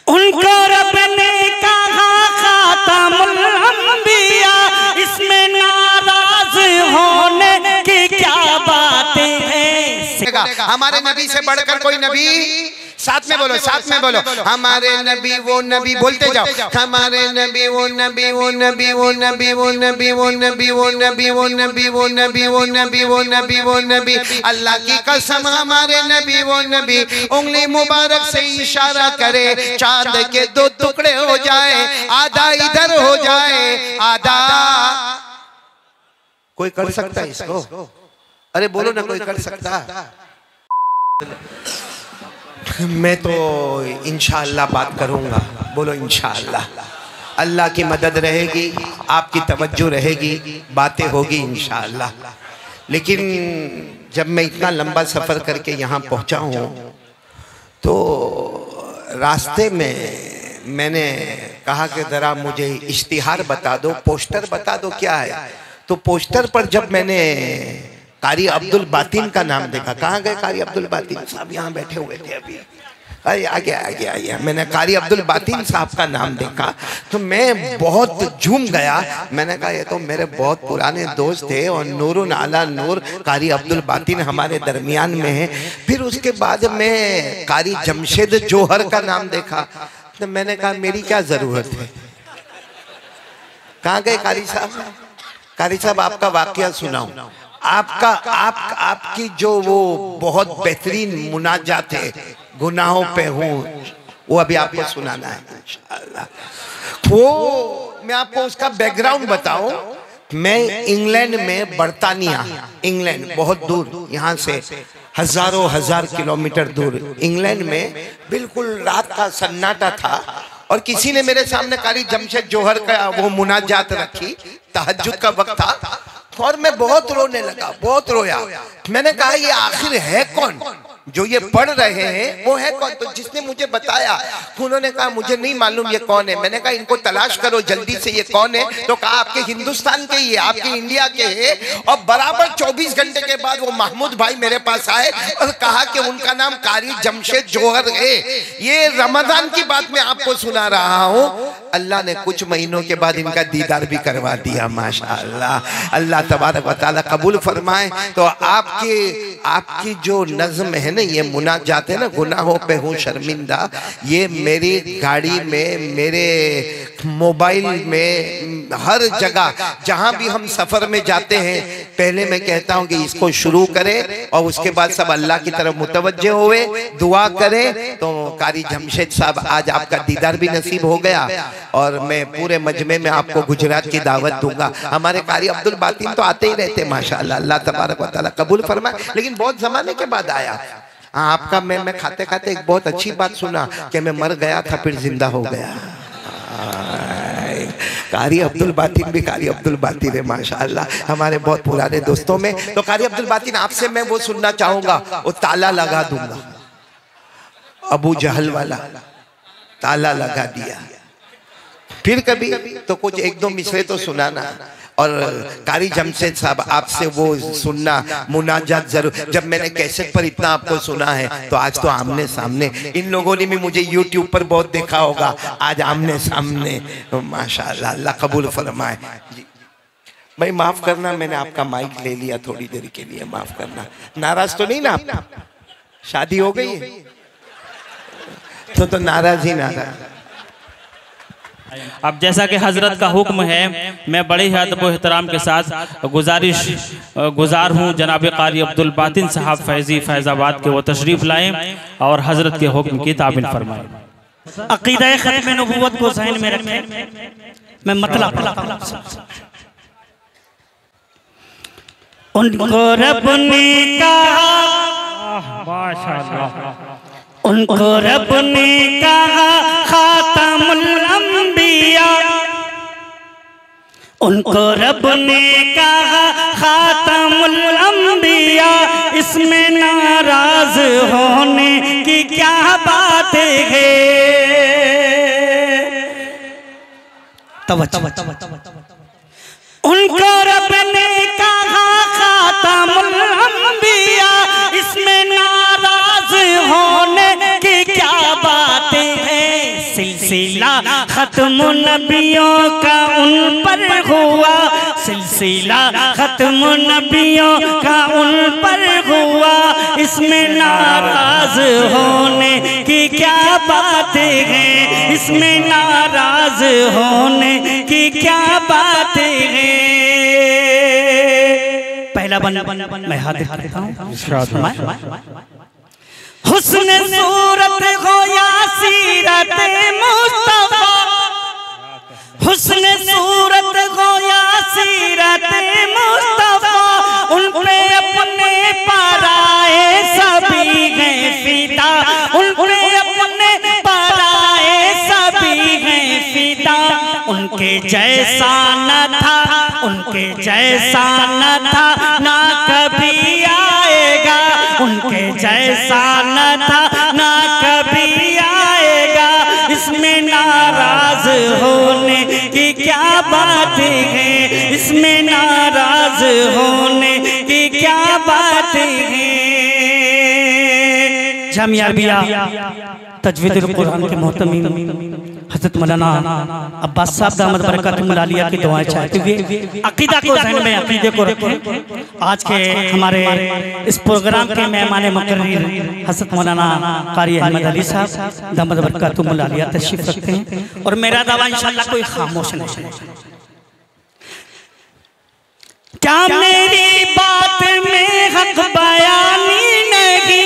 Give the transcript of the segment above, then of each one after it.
उनको रब ने कहा खातमुल अंबिया, इसमें नाराज होने की क्या बातें हैं। हमारे नबी से बढ़कर कोई नबी, साथ में बोलो, साथ में बोलो, हमारे नबी वो नबी, बोलते जाओ, हमारे नबी वो नबी वो नबी वो नबी वो नबी वो नबी वो नबी वो नबी वो नबी वो नबी वो नबी वो नबी। अल्लाह की कसम हमारे नबी वो नबी उंगली मुबारक से इशारा करे, चांद के दो टुकड़े हो जाए, आधा इधर हो जाए आधा। कोई कर सकता है इसको? अरे बोलो ना, कोई कर सकता? मैं तो इंशाअल्लाह बात करूंगा। बोलो इंशाअल्लाह। अल्लाह की मदद रहेगी, आपकी तवज्जो रहेगी, बातें होगी इंशाअल्लाह। लेकिन जब मैं इतना लंबा सफ़र करके यहाँ पहुँचा हूँ तो रास्ते में मैंने कहा कि ज़रा मुझे इश्तिहार बता दो, पोस्टर बता दो क्या है। तो पोस्टर पर जब मैंने कारी अब्दुल बातिन का नाम देखा, कहाँ गए कारी अब्दुल बातिन साहब? यहाँ बैठे हुए थे अभी। अरे आ गया। मैंने कारी अब्दुल बातिन साहब का नाम देखा तो मैं बहुत झूम गया। मैंने कहा ये तो मेरे बहुत पुराने दोस्त थे और नूरुन आला नूर कारी अब्दुल बातिन हमारे दरमियान में है। फिर उसके बाद मैं कारी जमशेद जोहर का नाम देखा तो मैंने कहा मेरी क्या ज़रूरत है। कहाँ गए कारी साहब? कारी साहब आपका वाकया सुनाऊं। आपकी जो वो बहुत बेहतरीन मुनाजात है, गुनाहों पे हूँ, वो अभी आपको सुनाना है इंशाअल्लाह। वो मैं आपको उसका बैकग्राउंड बताऊं। मैं इंग्लैंड में, बरतानिया इंग्लैंड, बहुत दूर यहाँ से हजारों हजार किलोमीटर दूर इंग्लैंड में, बिल्कुल रात का सन्नाटा था और किसी ने मेरे सामने कारी जमशेद जोहर का वो मुनाजात रखी। तहज्जुद का वक्त था और मैं बहुत रोने लगा, बहुत रोया। मैंने कहा ये आखिर है कौन जो ये पढ़ रहे हैं, वो है कौन? तो जिसने मुझे बताया उन्होंने कहा मुझे नहीं मालूम ये कौन है। मैंने कहा इनको तलाश करो जल्दी से, ये कौन है? तो कहा आपके हिंदुस्तान के ही है, आपके इंडिया के है। और बराबर 24 घंटे के बाद वो महमूद भाई मेरे पास आए और कहा कि उनका नाम कारी जमशेद जोहर है। ये रमजान की बात मैं आपको सुना रहा हूँ। अल्लाह ने कुछ महीनों के बाद इनका दीदार भी करवा दिया माशाअल्लाह। अल्लाह तबारक व तआला कबूल फरमाए। तो आपकी जो नज़्म है, ये मुनाजात है ना, गुनाहों पे हूँ शर्मिंदा, ये मेरी गाड़ी में, मेरे मोबाइल में, हर जगह जहां भी हम सफर में जाते हैं, पहले मैं कहता हूं कि इसको शुरू करें और उसके बाद सब अल्लाह की तरफ मुतवज्जे हुए, दुआ करें। तो कारी जमशेद साहब आज आपका दीदार भी नसीब हो गया और मैं पूरे मजमे में आपको गुजरात की दावत दूंगा। हमारे कारी अब्दुल बातिन तो आते ही रहते माशाअल्लाह, अल्लाह तबारक व तआला कबूल फरमाए। लेकिन बहुत जमाने के बाद आया आपका। मैं खाते खाते एक बहुत अच्छी बात सुना कि मैं मर गया था फिर जिंदा हो गया। कारी अब्दुल बातिन भी कारी अब्दुल बातिन है माशाअल्लाह, हमारे बहुत पुराने दोस्तों में। तो कारी अब्दुल बातिन आपसे मैं वो सुनना चाहूंगा, वो ताला लगा दूंगा, अबू जहल वाला ताला लगा दिया। फिर कभी तो कुछ एक दो मिसरे तो सुनाना। और कारी जमशेद साहब आपसे वो सुनना मुनाजात जरूर। जब मैंने कैसेट पर इतना आपको सुना है तो आज तो आमने सामने, इन लोगों ने भी मुझे यूट्यूब पर बहुत देखा होगा, आज आमने सामने माशाअल्लाह। अल्लाह कबूल फरमाए। भाई माफ करना, मैंने आपका माइक ले लिया थोड़ी देर के लिए, माफ करना। नाराज तो नहीं ना आप? शादी हो गई है तो नाराज ही नाराज। अब जैसा कि हजरत का हुक्म है, मैं बड़े ही अदब व एहतराम के साथ गुजार हूँ जनाब कारी अब्दुल बातिन साहब फैजी फैज़ाबाद के वो तशरीफ़ लाएँ और हजरत के हुक्म की ताबीन फरमाएँ। अक़ीदा ख़त्म नबूवत को ज़हन में रखें। मैं मतलब उनको रब ने कहा, माशाअल्लाह, उनको रब ने कहा खातमुल अंबिया, उनको रब ने कहा खातमुल अंबिया, इसमें नाराज होने की क्या बात है। उनको रब ने कहा खातमुल अंबिया, इसमें नाराज होने की क्या बातें हैं। सिलसिला खत्म नबियों का उन पर हुआ, सिलसिला खत्म नबियों का उन पर हुआ। इसमें नाराज होने की क्या बात है, इसमें नाराज होने की क्या बात है। पहला बन मैं हाथ करता हूँ। हुस्न सूरत हो या सीरत मुस्तफा, हुस्न सूरत हो या सीरत मुस्तफा, उन पे अपने पराए सभी हैं फिदा, उन पे अपने पराए सभी हैं फिदा। उनके जैसा न था, उनके जैसा न था, ना कभी आएगा, उनके जैसा न था, ना कभी आएगा। इसमें नाराज होने की क्या बात है, इसमें नाराज होने की क्या बात है। जामिया अरबिया तजवीदुल कुरान के मोहतमीम हज़रत मौलाना अब्बास साहब दामद बरकतुहुल आलिया की दुआएं चाहते हुए अकीदा को ज़हन में, अकीदे को रखें। आज के हमारे इस प्रोग्राम के मेहमान मुकर्रर हज़रत मौलाना कारी अहमद अली साहब दामद बरकतुहुल आलिया तशरीफ रखते हैं और मेरा दावा इंशाअल्लाह कोई खामोश नहीं है। क्या मेरी बात में हक बयानी नहीं,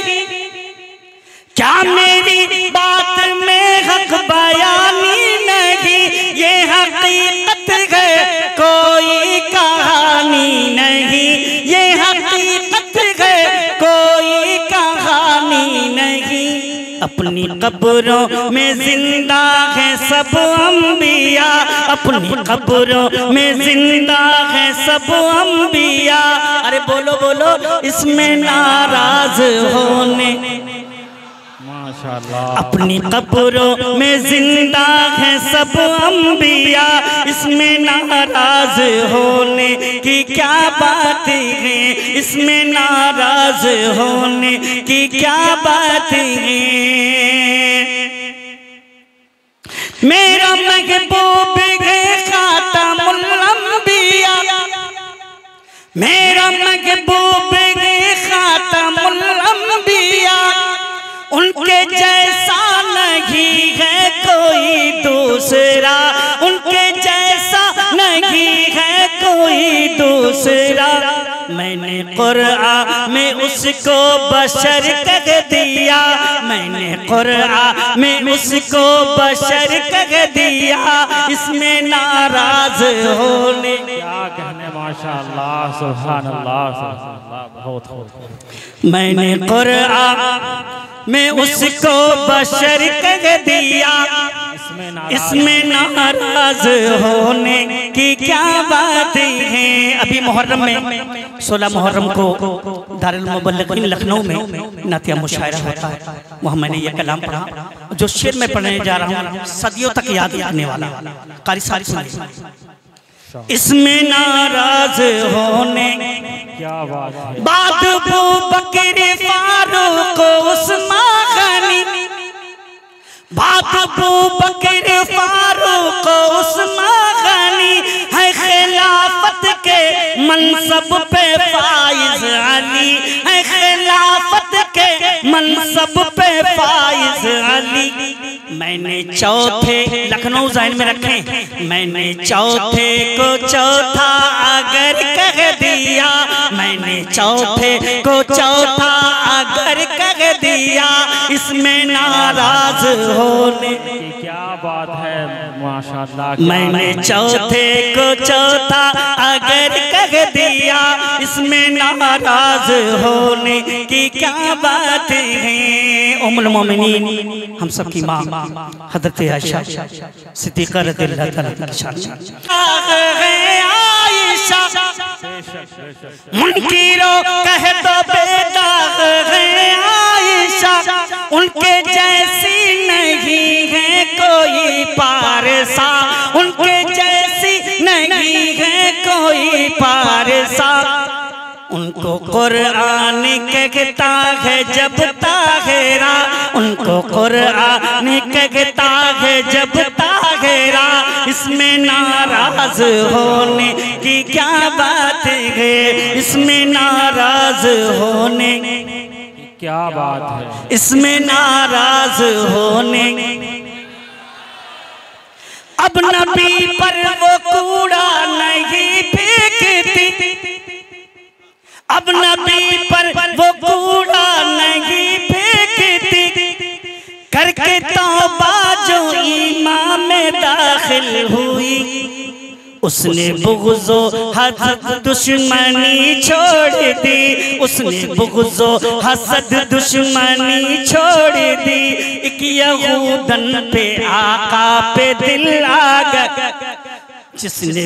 क्या मेरी बात में हक बयानी नहीं, ये हकीकत है कोई कहानी नहीं, ये हकीकत है कोई कहानी नहीं। अपनी कब्रों में जिंदा है सब अंबिया, अपनी कब्रों में जिंदा है सब अंबिया। अरे बोलो बोलो, इसमें नाराज होने, अपनी कब्रों में जिंदा है सब अंबिया, इसमें नाराज होने की क्या बात है, इसमें नाराज होने की क्या बात है। मेरा महबूब है खातमुल अंबिया, मेरा महबूब है खातमुल अंबिया, उनके जैसा नहीं है कोई दूसरा, उनके जैसा नहीं है कोई दूसरा। मैंने कुरआन में उसको बशर कह दिया, मैंने कुरआन में उसको बशर कह दिया, इसमें नाराज होने क्या कहने, माशाअल्लाह सुभान अल्लाह बहुत बहुत। मैंने कुरआन में उसको बशर कह दिया, इसमें नाराज होने की क्या बात है। अभी मुहर्रम में 16 मुहर्रम को दारुल मुबल्लिगीन लखनऊ में नातिया मुशायरा होता है। वहाँ मैंने ये कलाम पढ़ा जो शेर में पढ़ने जा रहा हूँ, सदियों तक याद रखने वाला। कारी साहब सुनिए। इसमें नाराज होने क्या बात है, बाद अबू बकर फारूक उस्मान गनी, बाद अबू बकर फारूक उस्मान गनी, है खिलाफत के मनसब पे फाइज अली, है खिलाफत के मनसब पे फाइज अली। मैंने चौथे, लखनऊ ज़हन में रखें, मैंने चौथे को चौथा अगर कह दिया, मैंने चौथे को चौथा अगर कह दिया, इसमें नाराज होने की क्या बात है, माशाअल्लाह। मैंने चौथे को चौथा अगर कह दिया, इसमें नाराज होने की क्या बात है। उम्मुल मोमिनीन हम सब की माँ हज़रत आयशा सिद्दीक़ा रज़ियल्लाहु तआला की शान आयशा, मुनकिरो कह दो बेटा है आयशा, उनके जैसी नहीं है कोई पारसा, उनके जैसी नहीं है कोई पारसा। उनके उनको कुरान कहता है जब ताहिरा, उनको कुरान कहता है जब ताहिरा, इसमें नाराज होने की क्या बात है, इसमें नाराज होने क्या बात है, इसमें नाराज होने। अब नबी पर वो कूड़ा नहीं फेंकती, अब नबी पर वो कूड़ा नहीं फेंकती, करके तौबा जो ईमान में दाखिल हुई, उसने बुग़्ज़ो हसद दुश्मनी छोड़ दी, उसने बुग़्ज़ो हसद दुश्मनी छोड़ दी। एक यहूदन पे आका पे दिल आ गया, जिसने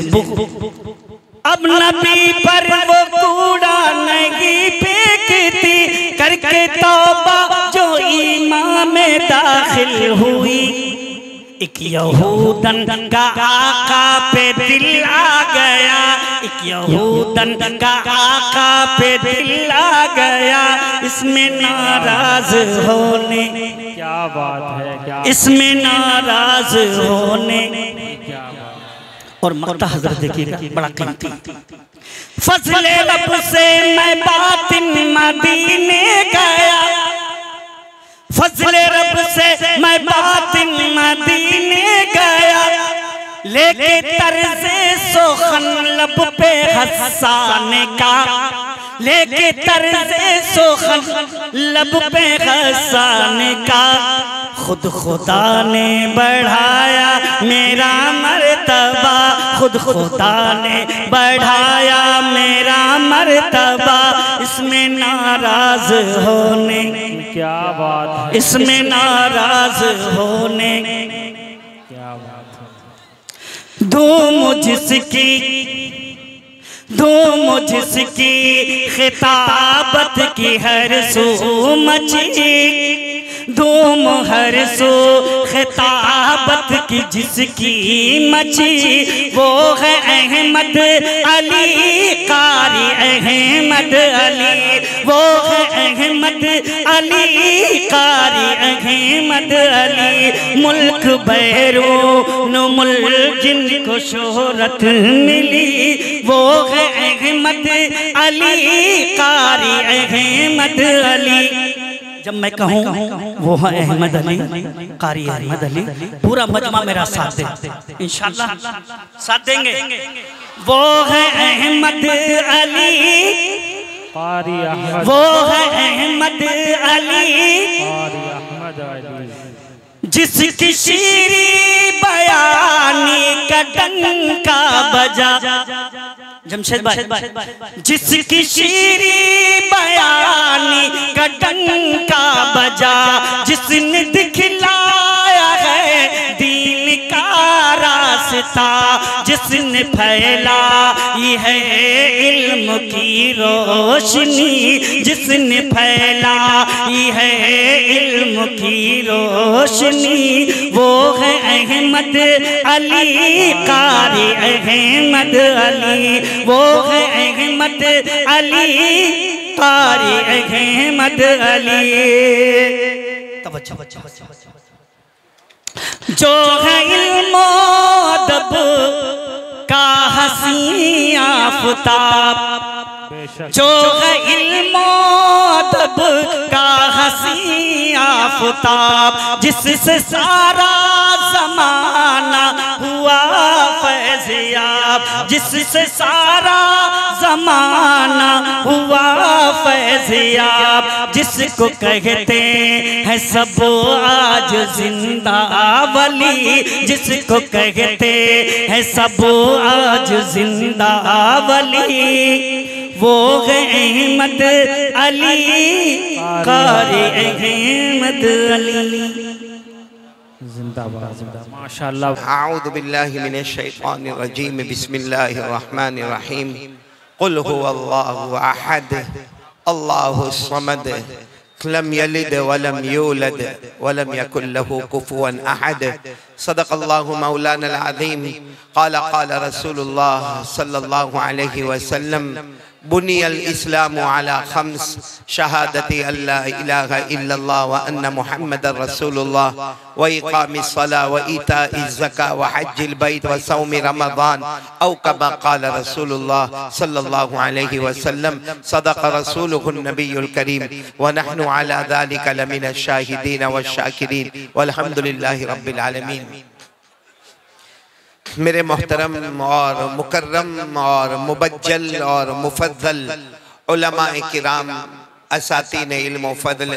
अब नबी पर वो कूड़ा नहीं फेंकती, करके तौबा जो ईमान में दाखिल हुई। एक यहूदन का आका पे दिल आ गया, एक यहूदन का आका पे दिल आ गया, इसमें नाराज होने क्या बात है, क्या इसमें नाराज होने। और मक्ता हजरत देखिएगा बड़ा कीमती, फजले रब से मैं बातिन मदीने गया, फजले रब से मैं बातिन मदीने गया, लेके तर्ज़े सुखन लब पे हसन का, लेके तर्ज़े सुखन लब पे हसन का। खुद खुदा ने बढ़ाया मेरा मर्तबा, खुद खुदा ने बढ़ाया मेरा मर्तबा, इसमें नाराज होने क्या बात है, इसमें नाराज होने। क्या बात है। धूम जिसकी धूम जिसकी खिताबत की हर सू मची, धूम हर सू खिताबत की जिसकी मची, वो है अहमद अली कारी, अहमद अली, वो है अहमद अली कारी, अहमद अली। मुल्क बैरून मुल्क जिनको शोहरत मिली, वो है अहमद अली कारी, अहमद अली। जब मैं कहूँ वो है अहमद अली कारी, अहमद अली, पूरा मजमा मेरा साथ दे, इंशाअल्लाह साथ देंगे। वो है अहमद अली कारी अहमद, वो है अहमद अली कारी अहमद अली, जिसकी शीरी बयानी का डंका बजा, जमशेद भाई, जिसकी शीरी बयानी का डंका बजा, जिसने दिखलाया है दीन का रास्ता, जिसने फैलाई है इल्म की रोशनी, जिसने फैलाई है इल्म की रोशनी, वो है अहमद अली कारी, अहमद अली, वो है अहमद अली कारी, अहमद अली। जो है इल्म अदब का हसी आफताब, जो है इल्म अदब का हसी आफताब, जिससे सारा ज़माना हुआ फैज़याब, जिससे सारा ज़माना हुआ फैज़याब, जिसको कहते हैं सब आज जिंदा वली, जिसको कहते हैं सब आज जिंदा वली, वो है अहमद अली कारी, अहमद अली। जिंदाबाद, माशाअल्लाह। आऊज़ु बिल्लाहि मिनश शैतानिर रजीम, बिस्मिल्लाहिर रहमानिर रहीम। कुल हुवल्लाहु अहद, अल्लाहुस समद, लम यलिद वलम यूलद वलम यकुल लहू कुफुवन अहद। सदक़ल्लाहु मौलाना अज़ीम। क़ाल क़ाल रसूलुल्लाह सल्लल्लाहु अलैहि वसल्लम, बुनियल इस्लामु अला खम्स शहादती अल्ला इलाहा इल्लल्लाह व अन्ना मुहम्मदर रसूलुल्लाह व इकामिस सला व ईताइज ज़का व हज्जिल बैत व सौमी रमज़ान औ कमा क़ाल रसूलुल्लाह सल्लल्लाहु अलैहि वसल्लम सदक़ रसूलुहुन नबियुल करीम व नहनु अला ज़ालिका लमिनश शाहिदीन व शाकिरीन वल्हम्दुलिल्लाहि रब्बिल आलमीन। मेरे मोहतरम और मुकर्रम और मुबज्जल और मुफद्दल उलमाए किराम, असातीन इल्म व फज़ल,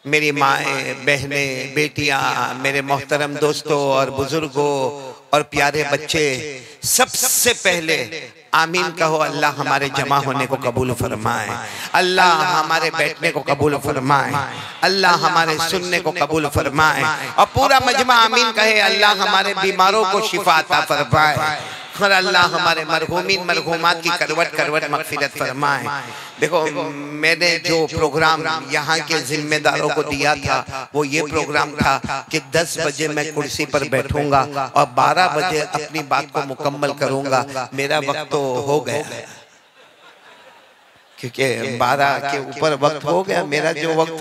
मेरी माएँ, बहनें, बेटियाँ, मेरे मोहतरम दोस्तों और बुजुर्गों और प्यारे बच्चे, सबसे पहले आमीन कहो। अल्लाह हमारे जमा होने को कबूल फरमाए, अल्लाह हमारे बैठने को कबूल फरमाए, अल्लाह हमारे सुनने को कबूल फरमाए और पूरा मजमा आमीन कहे। अल्लाह हमारे बीमारों को शिफा अता फरमाए और अल्लाह हमारे मरहूमीन मरहूमात की करवट करवट मगफिरत फरमाए। देखो, मैंने जो प्रोग्राम यहाँ के जिम्मेदारों को दिया था वो ये प्रोग्राम था कि 10 बजे मैं कुर्सी पर बैठूंगा और 12 बजे अपनी बात को मुकम्मल करूंगा। मेरा वक्त तो हो गया, क्योंकि 12 के ऊपर वक्त हो गया। मेरा जो वक्त,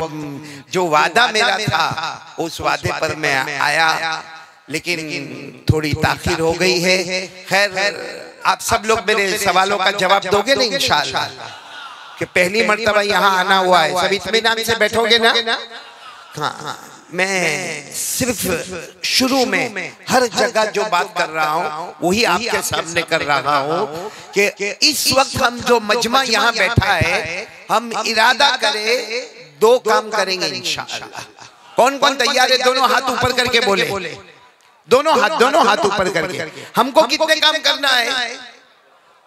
जो वादा मेरा था, उस वादे पर मैं आया, लेकिन थोड़ी ताखीर हो गई है। खैर, आप सब लोग मेरे सवालों का जवाब दोगे ना इंशाअल्लाह, कि पहली मर्तबा यहाँ आना हुआ है, सब इत्मीनान से बैठोगे ना? हाँ, मैं सिर्फ शुरू में हर जगह जो बात कर रहा हूँ वही आपके सामने कर रहा हूँ कि इस वक्त हम जो मजमा यहाँ बैठा है, हम इरादा करें 2 काम करेंगे इंशाअल्लाह। कौन कौन तैयार है? दोनों हाथ ऊपर करके बोले, दोनों हाथ ऊपर करके। हमको कितने काम करना है?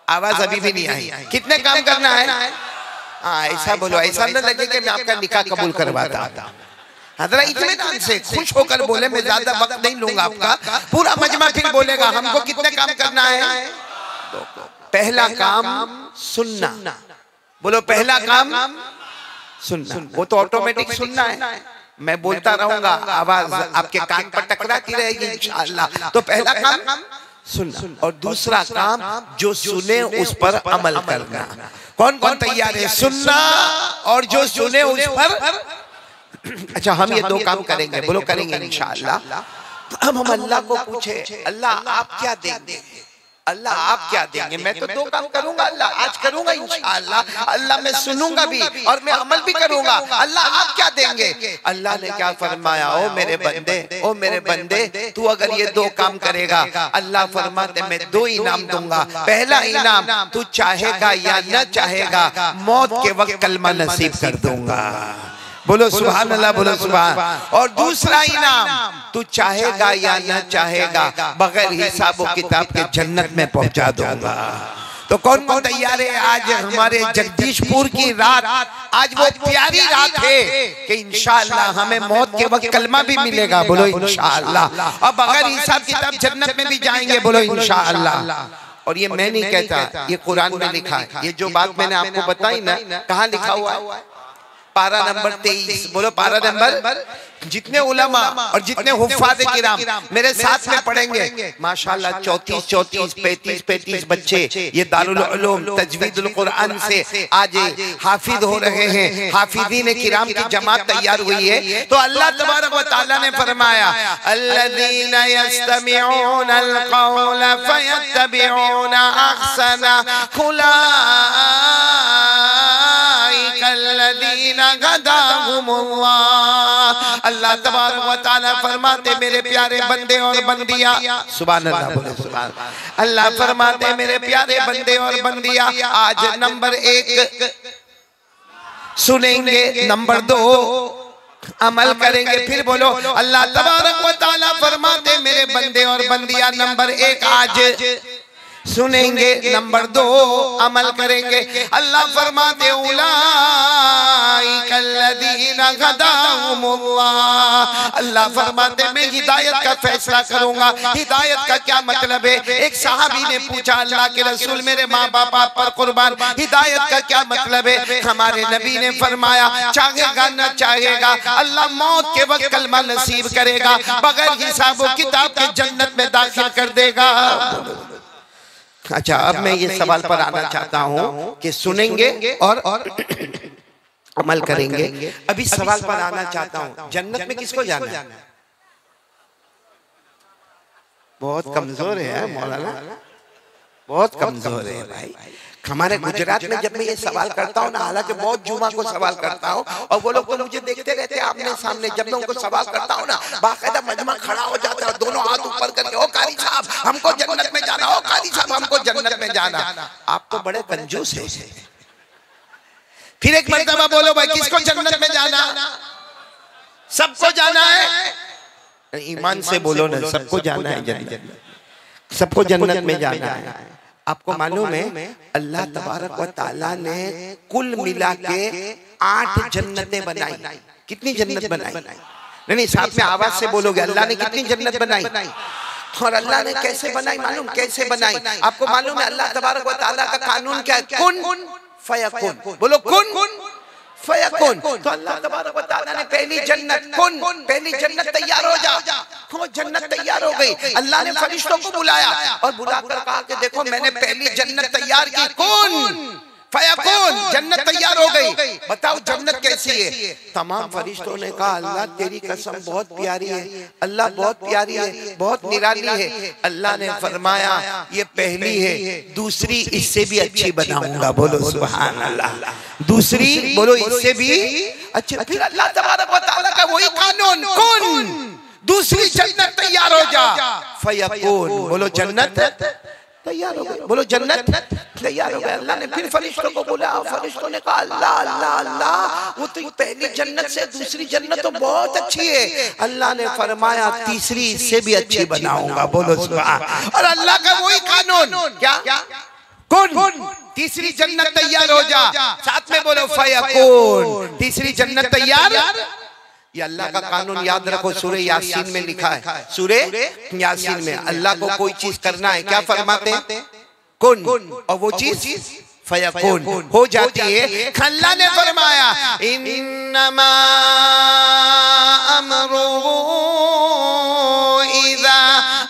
आवाज अभी भी नहीं आई। कितने काम करना है? हाँ, ऐसा बोलो, ऐसा न लगे कि मैं आपका निकाह कबूल करवाता। जरा इत्मीनान से खुश होकर बोले, मैं ज्यादा वक्त नहीं लूंगा आपका, पूरा मजमा फिर बोलेगा। हमको कितने काम करना है? पहला काम सुनना। बोलो, पहला काम सुनना। वो तो ऑटोमेटिक सुनना है, मैं बोलता रहूंगा, आवाज आपके कान पर टकराती रहेगी इंशाअल्लाह। तो पहला काम सुनना, और दूसरा काम जो सुने उस पर अमल करना। कौन कौन तैयार है? सुनना और जो सुने उस पर। अच्छा, हम ये 2 काम करेंगे। बोलो, करेंगे इंशाअल्लाह। हम अल्लाह को पूछे, अल्लाह आप क्या देंगे? अल्लाह आप क्या देंगे? मैं तो 2 काम करूंगा, अल्लाह आज करूंगा इंशाअल्लाह। अल्लाह मैं सुनूंगा भी और मैं अमल भी करूंगा। अल्लाह आप क्या देंगे? अल्लाह ने क्या फरमाया? ओ मेरे बंदे, ओ मेरे बंदे, तू अगर ये 2 काम करेगा, अल्लाह फरमाते मैं 2 इनाम दूंगा। पहला इनाम, तू चाहेगा या न चाहेगा, मौत के वक्त कलमा नसीब कर दूंगा। बोलो सुभान अल्लाह, बोलो सुभान। और दूसरा इनाम, तू चाहेगा या न चाहेगा, बगैर हिसाब व किताब के जन्नत में पहुंचा दूंगा। तो कौन कौन तैयार है? आज हमारे जगदीशपुर की रात, आज वो प्यारी रात है कि इंशाअल्लाह हमें मौत के वक्त कलमा भी मिलेगा। बोलो इंशाअल्लाह। और बगैर हिसाब किताब जन्नत में भी जाएंगे। बोलो इंशाअल्लाह। और ये मैं नहीं कहता, ये कुरान में लिखा है। ये जो बात मैंने आपको बताई ना, कहाँ लिखा हुआ है? पारा नंबर 23। बोलो, पारा नंबर। जितने उलमा और जितने हुफ्फाज़ किराम मेरे साथ में पढ़ेंगे, माशाल्लाह 34, 35 बच्चे ये दारुल उलूम तजवीदुल कुरान से आज हाफिज हो रहे हैं। हाफिजीन किराम की जमात तैयार हुई है। तो अल्लाह तबारक व तआला ने फरमाया, अल्लज़ीना यस्तमिऊनल क़ौला फयत्तबिऊना अहसना, अल्लाह तबारक व तआला फरमाते मेरे प्यारे बंदे और बंदियां, सुभान अल्लाह, बोलो सुभान। अल्लाह फरमाते मेरे प्यारे बंदे और बंदियां, आज नंबर 1 सुनेंगे, नंबर 2 अमल करेंगे। फिर बोलो, अल्लाह तबारक व तआला फरमाते मेरे बंदे और बंदियां, नंबर 1 आज सुनेंगे, नंबर 2 अमल करेंगे। अल्लाह फरमाते उलाइकल्लज़ीना हदाहुमुल्लाह, अल्लाह फरमाते मैं हिदायत का फैसला करूंगा। हिदायत का क्या मतलब है? एक सहाबी ने पूछा, अल्लाह के रसूल मेरे माँ बाप आप पर कुर्बान, हिदायत का क्या मतलब है? हमारे नबी ने फरमाया, चाहेगा न चाहेगा, अल्लाह मौत के वक्त कलमा नसीब करेगा, बगैर हिसाब व किताब के जन्नत में दाखिल कर देगा। अच्छा, अब मैं ये सवाल पर आना चाहता हूँ कि सुनेंगे और अमल करेंगे। अभी सवाल पर आना चाहता हूँ, जन्नत में किसको जाना है? बहुत कमजोर है मौलाना, बहुत कमजोर है भाई। हमारे गुजरात में जब मैं ये सवाल करता हूँ ना, हालांकि बहुत जुमा को सवाल करता हूँ और वो लोग तो मुझे देखते रहते हैं आमने सामने, जब मैं उनको सवाल करता हूँ ना, बाकायदा मजमा खड़ा हो जाता है, दोनों हाथ ऊपर करके, ओ कारी साहब हमको जन्नत में जाना, ओ कारी साहब हमको जन्नत में जाना। आप तो बड़े कंजूस है। फिर एक मर्तबा बोलो भाई, किसको जन्नत में जाना? सबको जाना है। ईमान से बोलो ना, सबको जाना है जन्नत, सबको जन्नत में जाना है। आपको मालूम है अल्लाह तबारक व तआला ने कुल मिला के 8 जन्नतें बनाई। कितनी जन्नत बनाई? नहीं, साथ में आवाज से बोलोगे, अल्लाह ने कितनी जन्नत बनाई? और अल्लाह ने कैसे बनाई मालूम? कैसे बनाई? आपको मालूम है अल्लाह तबारक व तआला का कानून क्या है? कुन फयकुन। बोलो कुन फयकुन। तो अल्लाह तबारक व तआला ने पहली जन्नत कुन, पहली जन्नत तैयार हो जा, वो जन्नत तैयार हो गई। अल्लाह ने फरिश्तों को बुलाया और बुलाकर कहा कि देखो मैंने पहली जन्नत तैयार की, कुन फयकुन, जन्नत तैयार हो गई। बताओ जन्नत कैसी है? तमाम फरिश्तों ने कहा अल्लाह तेरी कसम बहुत प्यारी है, अल्लाह बहुत प्यारी है, बहुत निराली है। अल्लाह ने फरमाया ये पहली है, दूसरी इससे भी अच्छी बनाऊंगा। बोलो सुभान अल्लाह। दूसरी बोलो इससे भी अच्छी। फिर अल्लाह तबारक व तआला का वही कानून, कुन, दूसरी जन्नत तैयार हो जा, फयकुन। बोलो जन्नत तैयार हो गई। बोलो जन्नत तैयार हो गई। अल्लाह ने फिर फरिश्तों को बोला, फरिश्तों ने कहा अल्लाह अल्लाह अल्लाह, वो तो पहली जन्नत से दूसरी जन्नत तो बहुत अच्छी है। अल्लाह ने फरमाया तीसरी इससे भी अच्छी बनाऊंगा। बोलो सुभान। और अल्लाह का वही कानून, क्या? कुन, तीसरी जन्नत तैयार हो जा, साथ में बोलो फयकुन, तीसरी जन्नत तैयार। ये अल्लाह का कानून याद रखो, सूरह यासीन में लिखा है। सूरह यासीन में अल्लाह को कोई चीज करना है, क्या फरमाते हैं? कुन, और वो चीज फयकुन हो जाती है। अल्लाह ने फरमाया इन्नमा अमरुहु इज़ा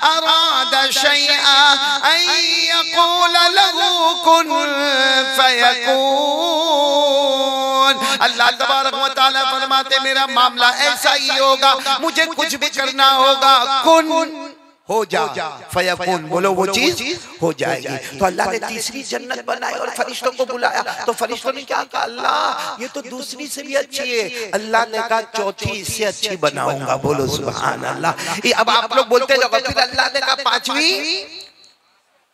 अरादा शैअन अन यक़ूल लहू कुन फयकुन। अल्लाह तबारक व तआला फरमाते मेरा मामला ऐसा ही होगा, मुझे कुछ भी करना होगा, कुन हो जा फयकुन। बोलो वो चीज हो जाएगी। तो अल्लाह ने तीसरी जन्नत बनाई और फरिश्तों को बुलाया। तो फरिश्तों ने क्या कहा? अल्लाह ये तो दूसरी से भी अच्छी है। अल्लाह ने कहा चौथी इससे अच्छी बनाऊंगा। बोलो सुभान अल्लाह। अब आप लोग बोलते जाओ। फिर अल्लाह ने कहा पांचवी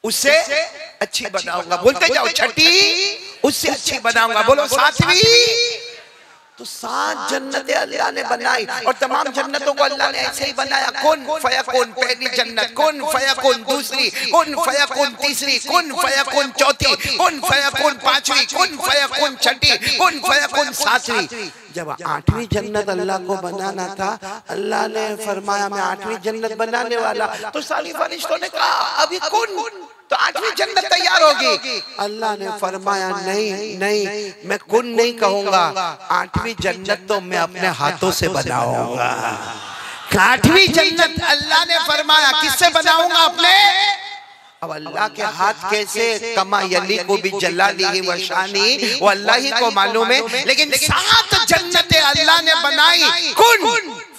उससे अच्छी बनाऊंगा। बोलते जाओ। छठी उससे अच्छी बनाऊंगा। बोलो सातवीं। तो 7 जन्नतें अल्लाह ने बनाई और तमाम जन्नतों को अल्लाह ने ऐसे ही बनाया। कुन फयकुन पहली जन्नत, कुन फयकुन दूसरी, कुन फयकुन तीसरी, कुन फयकुन चौथी, कुन फयकुन पांचवी, कुन फयकुन छठी, कुन फयकुन सातवीं। जब 8वीं जन्नत अल्लाह को बनाना था, अल्लाह ने फरमाया मैं 8वीं जन्नत बनाने वाला। तो सारी फरिश्तों ने कहा अभी कुन, तो 8वीं जन्नत तैयार होगी। अल्लाह ने फरमाया नहीं नहीं, मैं कुन नहीं कहूंगा, 8वीं जन्नत तो मैं अपने हाथों से बनाऊंगा। 8वीं जन्नत अल्लाह ने फरमाया किससे बनाऊंगा? अपने। अब अल्लाह के हाथ कैसे? कमा यली को भी जलाली व शानी, वो अल्लाह ही को मालूम है। लेकिन 7 जन्नतें अल्लाह ने बनाई, कुन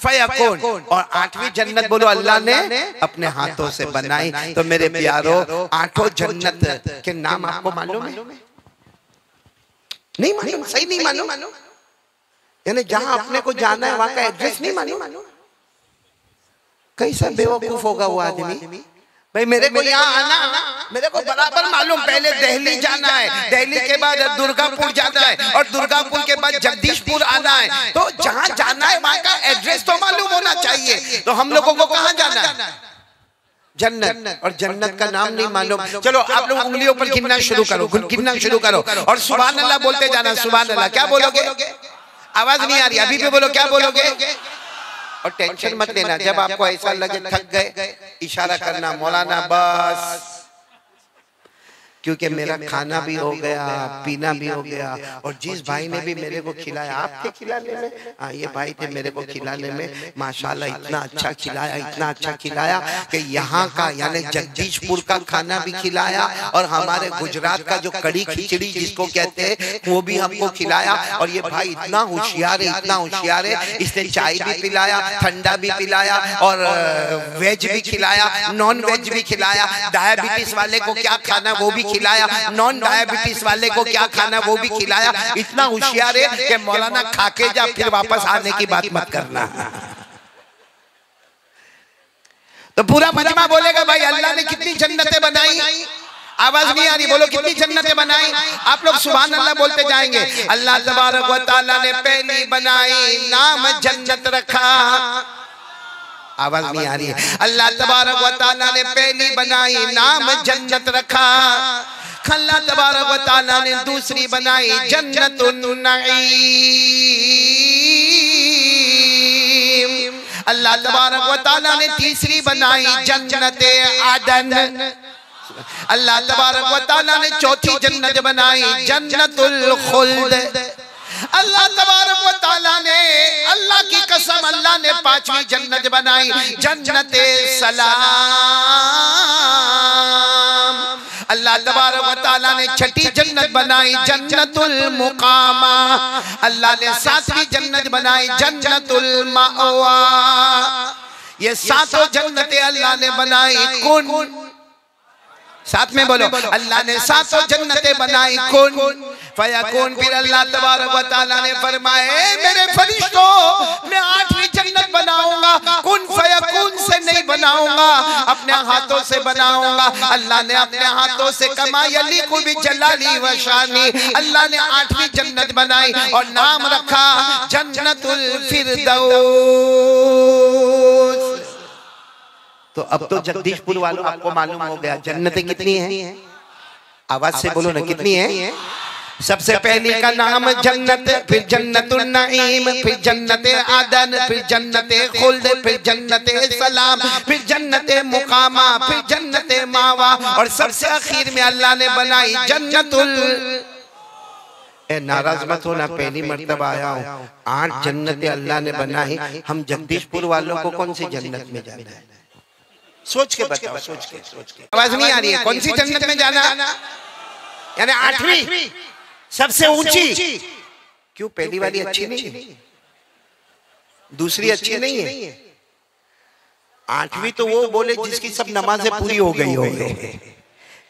फयकुन। और 8वीं जन्नत बोलो अल्लाह ने अपने हाथों से बनाई। तो मेरे प्यारो 8 जन्नत के नाम आपको मालूम है? नहीं मालूम? सही नहीं मालूम? यानी जहां अपने को जाना है वहां का एड्रेस नहीं मालूम? कैसा बेवकूफ होगा वो आदमी। भाई मेरे को यहाँ आना, मेरे को बराबर मालूम, पहले दिल्ली जाना है, दिल्ली के बाद दुर्गापुर जाना है और दुर्गापुर के बाद जगदीशपुर आना है। तो जहाँ जाना है वहाँ का एड्रेस तो मालूम होना चाहिए। तो हम लोगों को कहाँ जाना है? जन्नत। और जन्नत का नाम नहीं मालूम। चलो आप लोग उंगलियों पर गिनना शुरू करो, गिनना शुरू करो और सुभान अल्लाह बोलते जाना। सुभान अल्लाह। क्या बोलोगे? आवाज नहीं आ रही, अभी भी बोलो। क्या बोलोगे? और टेंशन मत लेना, जब आपको ऐसा लगे थक गए, इशारा करना मौलाना बस। क्योंकि मेरा खाना भी हो गया, पीना भी हो गया, और जिस भाई ने भी मेरे को खिलाया, आपके खिलाने में, हाँ ये भाई थे मेरे को खिलाने में, माशाल्लाह इतना अच्छा खिलाया, इतना अच्छा खिलाया कि यहाँ का यानी जगदीशपुर का खाना भी खिलाया, और हमारे गुजरात का जो कड़ी खिचड़ी जिसको कहते हैं वो भी हमको खिलाया। और ये भाई इतना होशियार है, इतना होशियार है, इसने चाय भी पिलाया, ठंडा भी पिलाया, और वेज भी खिलाया, नॉन वेज भी खिलाया, डायबिटीज वाले को क्या खाना वो भी खिलाया, नॉन डायबिटीज वाले को क्या खाना वो भी खिलाया। इतना होशियार है कि मौलाना खा के जा फिर वापस आने की बात मत करना। तो पूरा मजमा बोलेगा भाई अल्लाह ने कितनी जन्नतें बनाई, आवाज नहीं आ रही, बोलो कितनी जन्नतें बनाई। आप लोग सुभान अल्लाह बोलते जाएंगे। अल्लाह तबारक व तआला ने पहली बनाई, नाम जन्नत रखा। आवाज नहीं आ रही है। अल्लाह तबारक व तआला ने पहली बनाई, नाम जन्नत रखा। अल्लाह तबारक व तआला ने दूसरी बनाई, जन्नतुन नईम। अल्लाह तबारक व तआला ने तीसरी बनाई, जन्नते आदन। अल्लाह तबारक व तआला ने चौथी जन्नत बनाई, जन्नतुल खुल्द। अल्लाह तबारक व तआला ने, अल्लाह की कसम, अल्लाह ने पांचवी जन्नत बनाई, जन्नते सलाम। अल्लाह तबारक व तआला ने छठी जन्नत बनाई, जन्नतुल मुकामा। अल्लाह ने सातवीं जन्नत बनाई, जन्नतुल मावा। ये सातों जन्नतें अल्लाह ने बनाई, कुन, साथ में बोलो, अल्लाह ने सातों जन्नतें बनाई, कुन फयकुन। फिर अल्लाह तबारक व तआला ने फरमाया, मेरे फरिश्तों मैं आठवीं जन्नत बनाऊंगा, कुन फयकुन से नहीं बनाऊंगा, अपने हाथों से बनाऊंगा। अल्लाह ने अपने हाथों से कमा यलीकु बिजलाली व शानी, अल्लाह ने आठवीं जन्नत बनाई और नाम रखा जन्नतुल फिरदौस। तो अब तो जगदीशपुर वालों आपको मालूम हो गया जन्नतें कितनी हैं। आवाज से बोलो ना, कितनी हैं। सबसे पहली का नाम जन्नत, फिर जन्नतुन नईम, फिर जन्नते आदन, फिर जन्नते खुल्द, फिर जन्नते सलाम, फिर जन्नते मुकामा, फिर जन्नते मावा, और सबसे आखिर में अल्लाह ने बनाई जन्नतुल। नाराज मत होना, पहली मर्तबा आया हूँ। 8 जन्नतें अल्लाह ने बनाई, हम जगदीशपुर वालों को कौन सी जन्नत में जाना है? सोच के बताओ, सोच के। आवाज नहीं आ रही है। कौन सी जन्नत में जाना? यानी 8वीं सबसे ऊंची। क्यों पहली वाली अच्छी नहीं है? दूसरी अच्छी नहीं है? 8वीं तो वो बोले जिसकी सब नमाजें पूरी हो गई हो,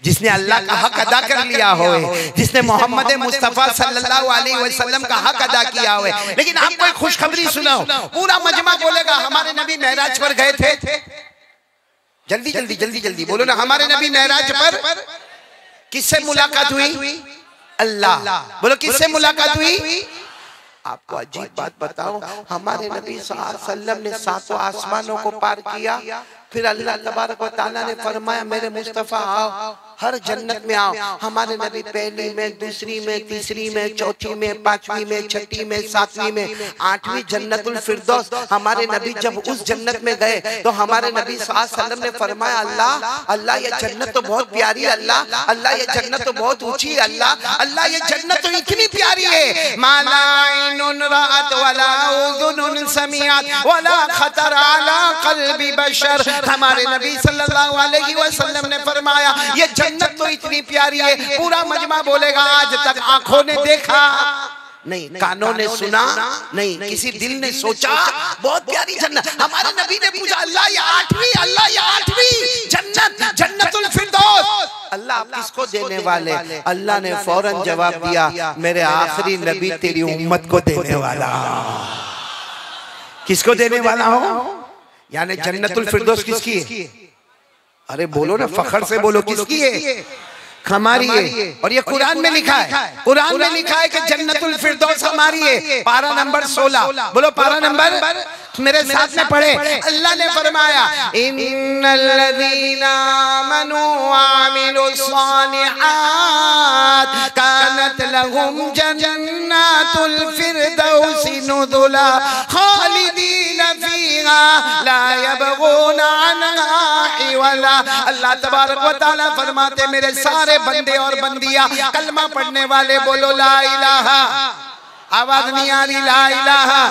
जिसने अल्लाह का हक अदा कर लिया हो, जिसने मोहम्मद मुस्तफा सल्लल्लाहु अलैहि वसल्लम का हक अदा किया हो। लेकिन आपको एक खुशखबरी सुनाओ, पूरा मजमा बोलेगा हमारे नबी मेराज पर गए थे। जल्दी जल्दी जल्दी जल्दी बोलो ना, हमारे नबी मेराज पर किससे मुलाकात हुई? अल्लाह। बोलो किससे मुलाकात हुई? आपको अजीब बात बताओ, हमारे नबी सल्लल्लाहु अलैहि वसल्लम ने 7 आसमानों को पार किया, फिर अल्लाह तबारक व तआला ने फरमाया मेरे मुस्तफा आओ, हर जन्नत में आओ। हमारे नबी पहली में, दूसरी में, तीसरी में, चौथी में, 5वीं में, छठी में, 7वीं में, 8वीं जन्नतुल फिरदौस। हमारे नबी जब उस जन्नत में गए तो हमारे नबी सल्लल्लाहु अलैहि वसल्लम ने फरमाया अल्लाह, अल्लाह ये जन्नत तो बहुत प्यारी है, अल्लाह, अल्लाह ये जन्नत तो बहुत ऊंची है, अल्लाह, अल्लाह ये जन्नत तो इतनी प्यारी है, माला ऐनुन राअत वला उज़ुनुन समिअत वला खतर अला क़ल्बि बशर। हमारे नबी सल्लल्लाहु अलैहि वसल्लम ने फरमाया ये जन्नत तो इतनी प्यारी है, पूरा मजमा बोलेगा आज तक आंखों ने देखा नहीं, कानों ने सुना नहीं, किसी दिल ने सोचा बहुत प्यारी जन्नत। हमारे नबी ने पूछा अल्लाह ये 8वीं, अल्लाह ये 8वीं जन्नत, जन्नतुल फिरदौस, अल्लाह आप किसको देने वाले? अल्लाह ने फौरन जवाब दिया मेरे आखिरी नबी तेरी उम्मत को देने वाला। किसको देने वाला हो? यानी जन्नतुल फिरदौस किसकी है? अरे बोलो ना, फखर से बोलो, किसकी है? हमारी है। और ये कुरान में लिखा है, कुरान में लिखा है कि जन्नतुल फिरदौस हमारी है। पारा नंबर 16, बोलो पारा नंबर, मेरे साथ में पढ़े। अल्लाह ने फरमाया इन्नल्लज़ीना आमनू व अमिलुस्सालिहात कानत लहुम जन्नतुल फिरदौस नुज़ुला खालिदीन फीहा ला यबगूना अन्हा अलैहि वाला। अल्लाह तबारक व तआला फरमाते मेरे सारे बंदे और बंदियां कलमा पढ़ने वाले बोलो ला इलाहा, आवाज नहीं आ रही, ला इलाहा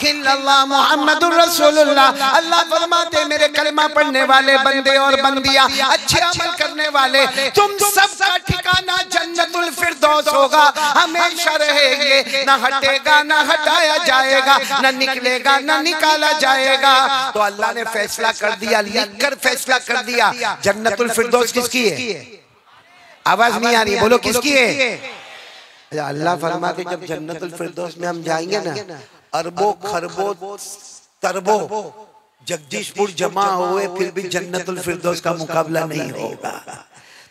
इल्लल्लाह मुहम्मदुर रसूलुल्लाह। अल्लाह फरमाते मेरे कलमा पढ़ने वाले बंदे और बंदियां, अच्छे अमल करने वाले, तुम सबका ठिकाना जन्नतुल फिरदौस होगा, हमेशा रहेंगे, ना हटेगा ना हटाया जाएगा, ना निकलेगा ना निकाला जाएगा। तो अल्लाह ने फैसला कर दिया, लिखकर फैसला कर दिया, जन्नतुल फिरदौस किसकी है? आवाज नहीं आ रही, बोलो किसकी है? अल्लाह फरमाते जब जन्नतुल फिरदौस में हम जाएंगे ना, अरबों खरबों तरबों जगदीशपुर जमा हुए फिर भी जन्नतुल फिरदौस का मुकाबला नहीं होगा।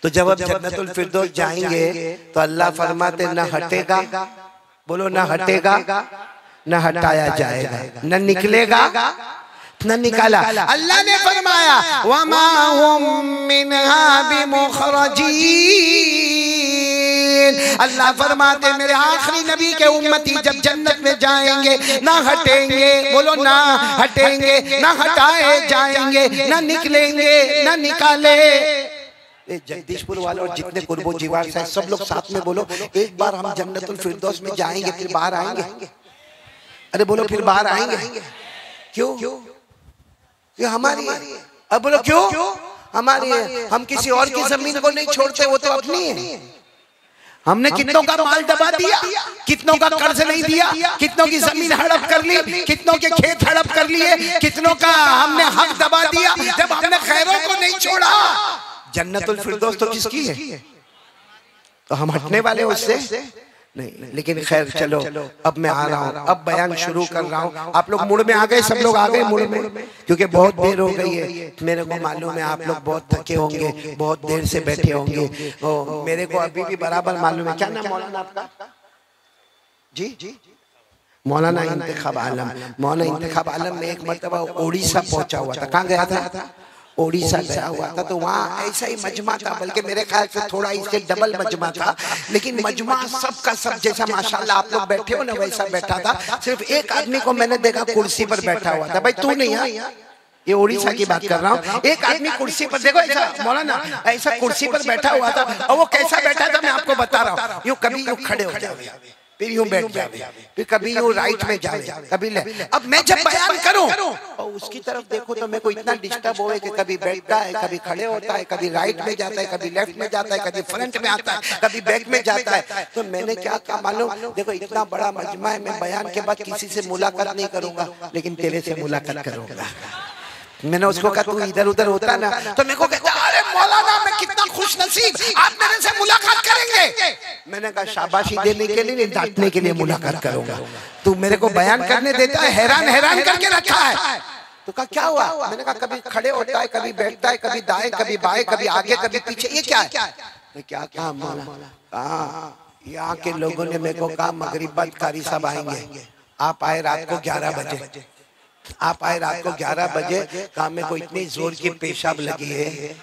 तो जब अब जन्नतुल फिरदौस जाएंगे तो अल्लाह फरमाते न हटेगा, बोलो न हटेगा न हटाया जाएगा, न निकलेगा न निकाला। अल्लाह ने फरमाया वमा हुम मिनहा बिमुखरजीन। अल्लाह फरमाते मेरे आखिरी नबी के उम्मती जब जन्नत में जाएंगे ना हटेंगे, बोलो ना हटेंगे, ना हटाए जाएंगे, ना निकलेंगे ना निकाले। जगदीशपुर वाले और जितने कुर्बो जीवार से सब लोग साथ में बोलो एक बार हम जन्नतुल फिरदौस में जाएंगे फिर बाहर आएंगे। अरे बोलो फिर बाहर आएंगे। क्यों? क्यों हमारी है। अब बोलो क्यों हमारी है। हम किसी और की जमीन को नहीं छोड़ते, वो तो अपनी है। हमने कितनों का माल दबा दिया, कितनों का कर्ज नहीं दिया, कितनों की जमीन हड़प कर ली, कितनों के खेत हड़प कर लिए, कितनों का हमने हक दबा दिया जब हमने खैरों को नहीं छोड़ा। जन्नतुल फिरदौस तो किसकी है? तो हम हटने वाले उससे नहीं। लेकिन खैर चलो अब मैं आ रहा हूँ, अब बयान शुरू कर रहा हूँ। आप लोग मुड़ में आ गए, सब लोग आ गए मुड़ में, क्योंकि बहुत देर हो गई है। मेरे को मालूम है आप लोग बहुत थके होंगे, बहुत देर से बैठे होंगे। मेरे को अभी भी बराबर मालूम है। क्या नाम मौलाना आपका? जी मौलाना इंतखाब आलम। मौलाना इंतखाब आलम में एक मरतबा उड़ीसा पहुंचा हुआ था। कहाँ गया था? ओडिशा गया हुआ था। तो वहाँ ऐसा ही मजमा था, बल्कि मेरे ख्याल से थोड़ा इससे डबल मजमा था, लेकिन मजमा सबका सब जैसा माशाल्लाह आप लोग बैठे हो ना वैसा बैठा था। सिर्फ एक आदमी को मैंने देखा कुर्सी पर बैठा हुआ था। भाई तू नहीं है, ये ओडिशा की बात कर रहा हूँ। एक आदमी कुर्सी पर, देखो ऐसा मौलाना ऐसा कुर्सी पर बैठा हुआ था। और वो कैसा बैठा था मैं आपको बता रहा हूँ। यूँ कभी यूँ खड़े हो जाए, फिर यूं बैठ जावे, फिर कभी यूं राइट में जावे, कभी ले। अब मैं जब बयान करूं और उसकी तरफ देखो तो मेरे को इतना डिस्टर्ब होए कि कभी बैठता है, कभी खड़े होता है, कभी राइट में जाता है, कभी लेफ्ट में जाता है, कभी फ्रंट में आता है, कभी बैक में जाता है। तो मैंने क्या कहा मालूम? देखो इतना बड़ा मजमा है, मैं बयान के बाद किसी से मुलाकात नहीं करूंगा, लेकिन तेरे से मुलाकात करूंगा। मैंने उसको कहा तू इधर उधर होता ना, तो मेरे को कहता अरे मौलाना मैं कितना खुश नसीब, आप मेरे से मुलाकात करेंगे। मैंने कहा शाबाशी देने के लिए नहीं, डांटने के लिए मुलाकात करूंगा। तू मेरे को बयान करने देता है, हैरान हैरान करके रखा है। तो कहा क्या हुआ? मैंने कहा कभी खड़े होता है, कभी बैठता है, कभी दाएं कभी बाएं, कभी आगे कभी पीछे, ये क्या है? तो क्या कहा मौलाना? यहाँ के लोगों ने मेरे को कहा मगरिब बाद कारी साहब आएंगे, आप आए रात को 11 बजे। आप आए रात को 11 बजे। कहा मेरे को इतनी जोर की पेशाब लगी है,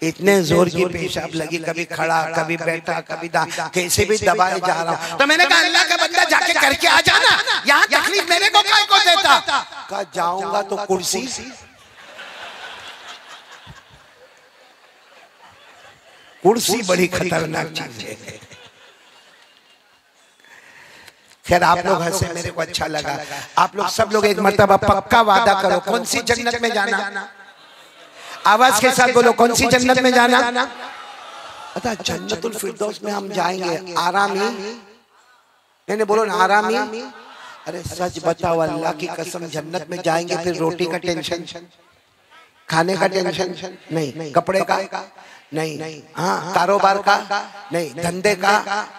इतने जोर की पेशाब लगी, कभी खड़ा कभी बैठा कभी कैसे भी दबाए जा रहा हूँ। तो मैंने कहा अल्लाह का बंदा जाके करके आ जाना, यहाँ तकलीफ मेरे को काय को देता? कहा जाऊंगा तो कुर्सी। कुर्सी बड़ी खतरनाक चीज है। खैर आप लोग हंसे, मेरे को अच्छा लगा। आप लोग सब लोग एक मर्तबा पक्का वादा करो, कौन सी जन्नत में जाना? आवाज के साथ बोलो, कौन सी जन्नत में जाना? अच्छा जन्नतुल फिरदौस में हम जाएंगे आरामी। मैंने बोलो ना आरामी। अरे सच बताओ अल्लाह की कसम, जन्नत में जाएंगे फिर रोटी का टेंशन, खाने का टेंशन नहीं, कपड़े का नहीं, हाँ कारोबार का नहीं, धंधे का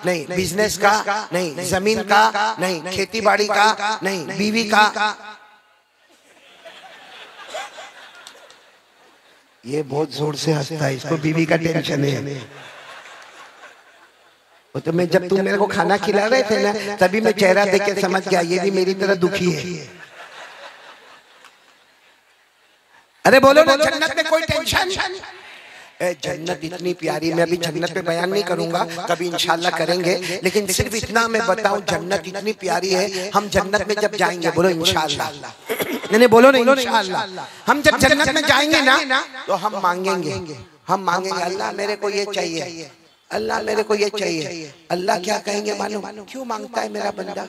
नहीं, बिजनेस का नहीं, जमीन का नहीं, खेती बाड़ी का नहीं, बीवी का। ये बहुत जोर से हंसता है, इसको बीवी का टेंशन है। वो तो मैं जब तुम मेरे को खाना खिला रहे थे ना, तभी मैं चेहरा देख के समझ गया ये भी मेरी तरह दुखी है। अरे बोलो ना जन्नत में कोई टेंशन? जन्नत इतनी प्यारी, मैं अभी जन्नत पे बयान नहीं करूंगा, कभी इंशाल्लाह करेंगे, लेकिन सिर्फ इतना मैं बताऊं जन्नत इतनी प्यारी है। हम जन्नत में जब जाएंगे, बोलो इंशाल्लाह, नहीं बोलो नहीं, इंशाअल्लाह। हम जब जन्नत में जाएंगे ना तो हम मांगेंगे, अल्लाह मेरे को ये चाहिए, अल्लाह मेरे को ये चाहिए। अल्लाह क्या कहेंगे मालूम? क्यों मांगता है मेरा बंदा?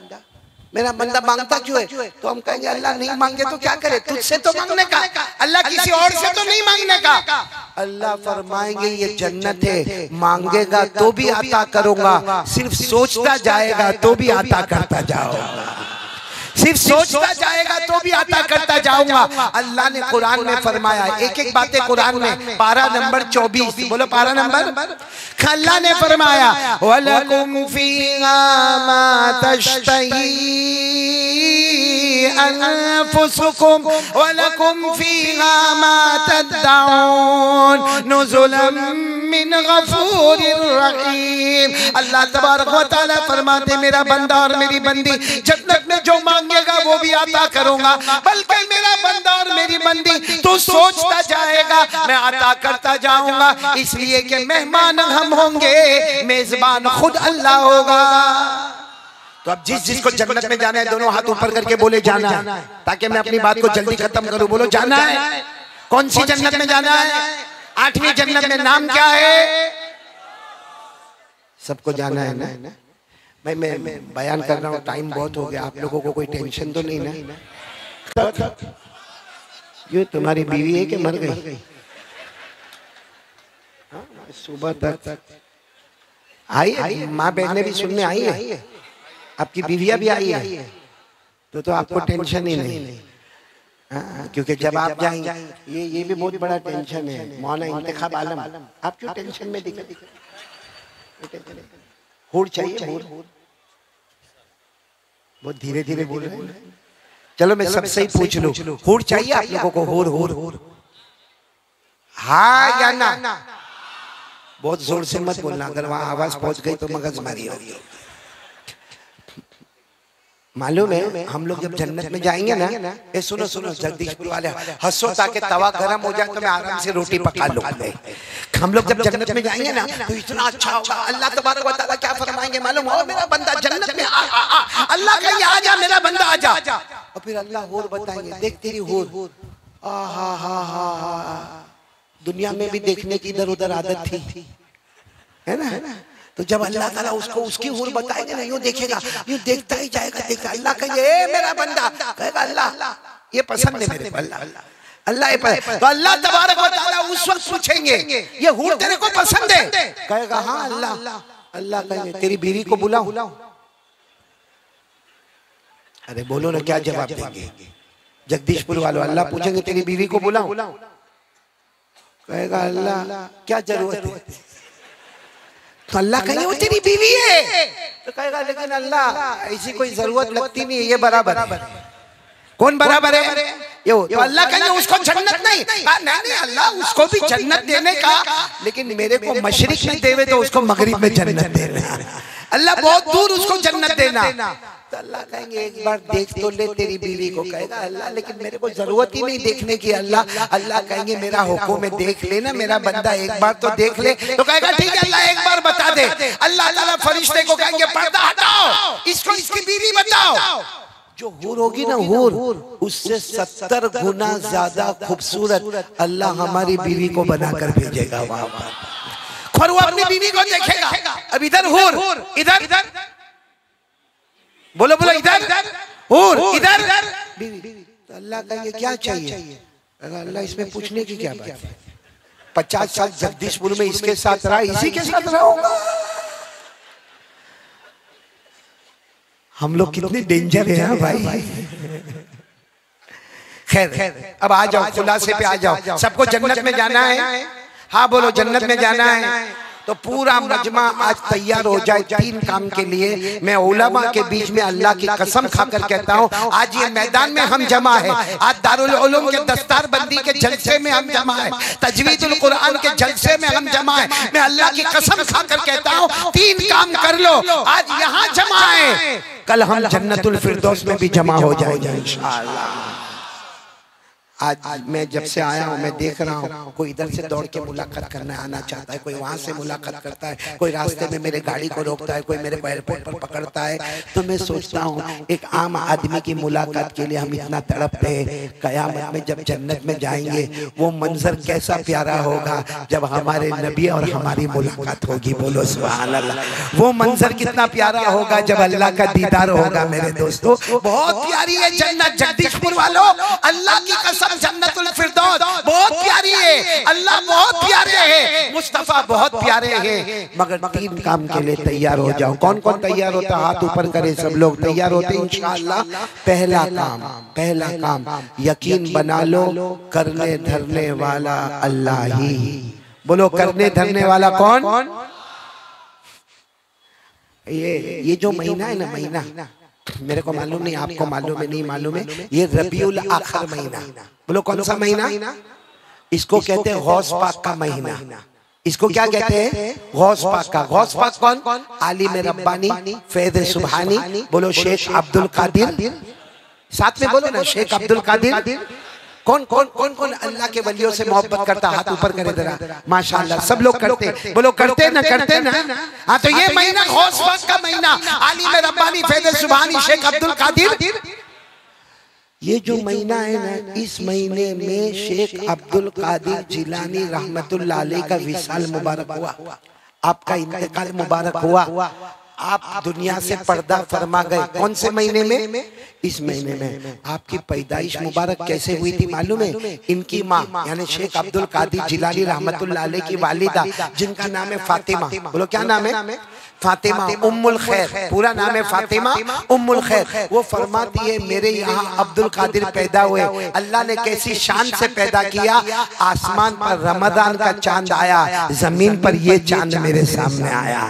मेरा बंदा मांगता क्यों है? तो हम कहेंगे अल्लाह नहीं मांगे तो क्या करे, तुझसे तो मांगने का, अल्लाह किसी और से तो नहीं मांगने का। अल्लाह फरमाएंगे ये जन्नत है, मांगेगा तो भी अता करूंगा, सिर्फ सोचता जाएगा तो भी अता करता जाऊंगा, सिर्फ सोचता जाएगा तो भी अता करता जाऊंगा। अल्लाह ने कुरान में फरमाया, एक एक बातें कुरान में, पारा नंबर 24, बोलो पारा नंबर। अल्लाह ने फरमाया वलकुम फीहा मा तश्तही अनफुसुकुम वलकुम फीहा मा तदउन नुज़ुलन मिन गफूरिर रहीम। अल्लाह तबारक व तआला फरमाते मेरा बंदा और मेरी बंदी जन्नत में जो मांगेगा वो भी अता करूंगा, बल्कि मेरा बंदा और मेरी बंदी तो सोचता जाएगा मैं अता करता जाऊंगा, इसलिए कि मेहमान हम होंगे, मेजबान खुद अल्लाह होगा। तो अब जिसको जन्नत में जाना है दोनों हाथ ऊपर करके बोले जाना है, ताकि मैं अपनी बात को जल्दी खत्म करूं। बोलो जाना है। कौन सी जन्नत में जाना है? 8वीं जन्नत में। नाम क्या है? सबको जाना है ना? भाई मैं बयान कर रहा हूँ, टाइम बहुत हो गया, आप लोगों को कोई टेंशन तो नहीं ना? ये तुम्हारी बीवी है कि मर गई? सुबह तक आई, माँ बहने भी सुनने आई है, आपकी बीवियां भी आई है, तो आपको टेंशन ही नहीं। क्योंकि जब आप जाएंगे, ये भी बहुत बड़ा टेंशन है, मौना इंतखाब आलम, आप क्यों टेंशन में दिख? हुर चाहिए, हुर बहुत धीरे धीरे बोल रहे हैं। चलो मैं सबसे ही पूछ लूं, हुर चाहिए आप लोगों को? हुर हाँ या ना? बहुत जोर से मत बोलना, अगर वहां आवाज पहुंच गई तो मगजमारी होगी। मालूम है हम लोग जब जन्नत में जाएंगे ना, ये सुनो जगदीशपुर वाले, हंसो ताकि तवा गर्म हो जाए तो मैं आराम से रोटी पका लूंगा। हम लोग जब जन्नत में जाएंगे ना तो इतना अच्छा होगा। अल्लाह तबारक व तआला क्या फरमाएंगे मालूम? ओ मेरा बंदा जन्नत में अल्लाह कहेंगे आजा मेरा बंदा आजा, और फिर अल्लाह होर बताएंगे, देख तेरी होर, दुनिया में भी देखने की इधर उधर आदत थी, है ना? तो जब अल्लाह ताला उसको उसकी हुर बताएंगे ना, यूं देखेगा, यूं देखता ही जाएगा, देखा अल्लाह कहेंगे ए मेरा बंदा, कहेगा अल्लाह ये पसंद है मेरे को, अल्लाह ये पसंद। तो अल्लाह तबारक व तआला उस वक्त पूछेंगे ये हुर तेरे को पसंद है? कहेगा हाँ अल्लाह कहेंगे तेरी बीवी को बुलाओ। अरे बोलो ना क्या जवाब देंगे जगदीशपुर वालों? अल्लाह पूछेंगे तेरी बीवी को बुलाओ, कहेगा अल्लाह क्या जरूरत है? तो अल्लाह कहेंगे वो तेरी बीवी है, तो कहेगा लेकिन अल्लाह ऐसी कोई जरूरत लगती नहीं है, ये बराबर है। कौन बराबर है? ये तो अल्लाह कहेंगे उसको जन्नत नहीं अल्लाह उसको भी जन्नत देने का, लेकिन मेरे को मशरिक में देवे तो उसको मगरिब में जन्नत देना, अल्लाह बहुत दूर उसको जन्नत देना। तो अल्लाह कहेंगे एक बार देख तो ले तेरी बीवी को, कहेगा अल्लाह लेकिन मेरे को जरूरत ही नहीं देखने की अल्लाह कहेंगे मेरा हुक्म है देख लेना मेरा बंदा एक बार तो देख ले, तो कहेगा ठीक है अल्लाह एक बार बता दे। अल्लाह ताला फरिश्ते को कहेंगे पर्दा हटाओ, इसको इसकी बीवी बताओ। जो हूर होगी ना हूर, उससे 70 गुना ज्यादा खूबसूरत अल्लाह हमारी बीवी को बनाकर भेजेगा वहां पर, और वो अपनी बीवी को देखेगा। अब इधर हूर, इधर बोलो इधर हूर, इधर बीवी। तो अल्लाह कहेंगे क्या चाहिए? अल्लाह इसमें पूछने की क्या बात है? 50 साल जगदीशपुर में इसके साथ रहा, इसी के साथ रहूंगा। हम लोग कितने डेंजर हैं भाई। खैर अब आ जाओ, खुलासे पे आ जाओ। सबको जन्नत में जाना है? हाँ बोलो जन्नत में जाना है। तो पूरा मजमा आज तैयार हो जाए 3 काम के लिए। मैं उलमा के बीच में अल्लाह की कसम खाकर कहता हूँ, आज ये मैदान में हम जमा है, आज दारुल उलूम के दस्तार बंदी के जलसे में हम जमा है, तजवीदुल कुरान के जलसे में हम जमा है। मैं अल्लाह की कसम खाकर कहता हूँ 3 काम कर लो, आज यहाँ जमा है, कल हम जन्नतुल फिरदौस में भी जमा हो जाएंगे इंशाअल्लाह। आज मैं जब से आया हूँ मैं देख रहा हूँ कोई इधर से दौड़ के मुलाकात करने आना चाहता है, कोई वहाँ से मुलाकात करता है, कोई रास्ते में मेरे गाड़ी को रोकता है, कोई मेरे को एयरपोर्ट पर पकड़ता है। तो मैं सोचता हूँ एक आम आदमी की मुलाकात के लिए हम इतना तड़पते हैं, कयामत में जब जन्नत में जाएंगे वो मंजर कैसा प्यारा होगा जब हमारे नबी और हमारी मुलाकात होगी। बोलो सुभान अल्लाह। वो मंजर कितना प्यारा होगा जब अल्लाह का दीदार होगा। मेरे दोस्तों बहुत प्यारी है जन्नत, जगदीशपुर वालों अल्लाह की कसम जन्नतुल फिरदौस बहुत प्यारी है, अल्लाह बहुत प्यारे है, मुस्तफा बहुत प्यारे हैं। मगर 3 काम के लिए तैयार हो जाओ। कौन कौन तैयार होता? हाथ ऊपर करे सब लोग। तैयार होते इंशाअल्लाह। पहला काम यकीन बना लो करने धरने वाला अल्लाह ही। बोलो करने धरने वाला कौन? ये जो महीना है ना, महीना मेरे को मालूम नहीं, आपको मालूम है नहीं मालूम है, ये रबीउल आखिर महीना। बोलो कौन सा महीना? इसको कहते हैं गौस पाक का महीना। इसको क्या कहते हैं? गौस पाक का। गौस पाक कौन? आलिम रब्बानी फैज़ सुबहानी। बोलो शेख अब्दुल कादिर, साथ में बोलो ना शेख अब्दुल कादिर। कौन कौन कौन कौन अल्लाह के वलियों से मोहब्बत करता? हाथ ऊपर करे जरा। माशाअल्लाह सब लोग करते। बोलो करते ना, करते ना। हाँ तो ये महीना गौस पाक का महीना, आलिम रब्बानी फैज़ सुबहानी शेख अब्दुल कादिर। ये जो महीना है ना, इस महीने में शेख अब्दुल कादिर जिलानी रहमतुल्लाह अलैह का विसाल मुबारक हुआ, आपका इंतकाल मुबारक हुआ, आप दुनिया से पर्दा फरमा गए। कौन से महीने में? इस महीने में। आपकी पैदाइश मुबारक कैसे हुई थी मालूम है? इनकी माँ यानी शेख अब्दुल कादिर जिलानी रहमतुल्लाह अलैह की वालिदा जिनका नाम है फातिमा। बोलो क्या नाम है? फातिमा उम्मुल खैर, पूरा नाम है फातिमा उम्मुल खैर। वो फरमाती है मेरे यहाँ अब्दुल कादिर पैदा हुए, अल्लाह ने कैसी शान से पैदा किया। आसमान पर रमजान का चांद आया, जमीन पर ये चांद मेरे सामने आया।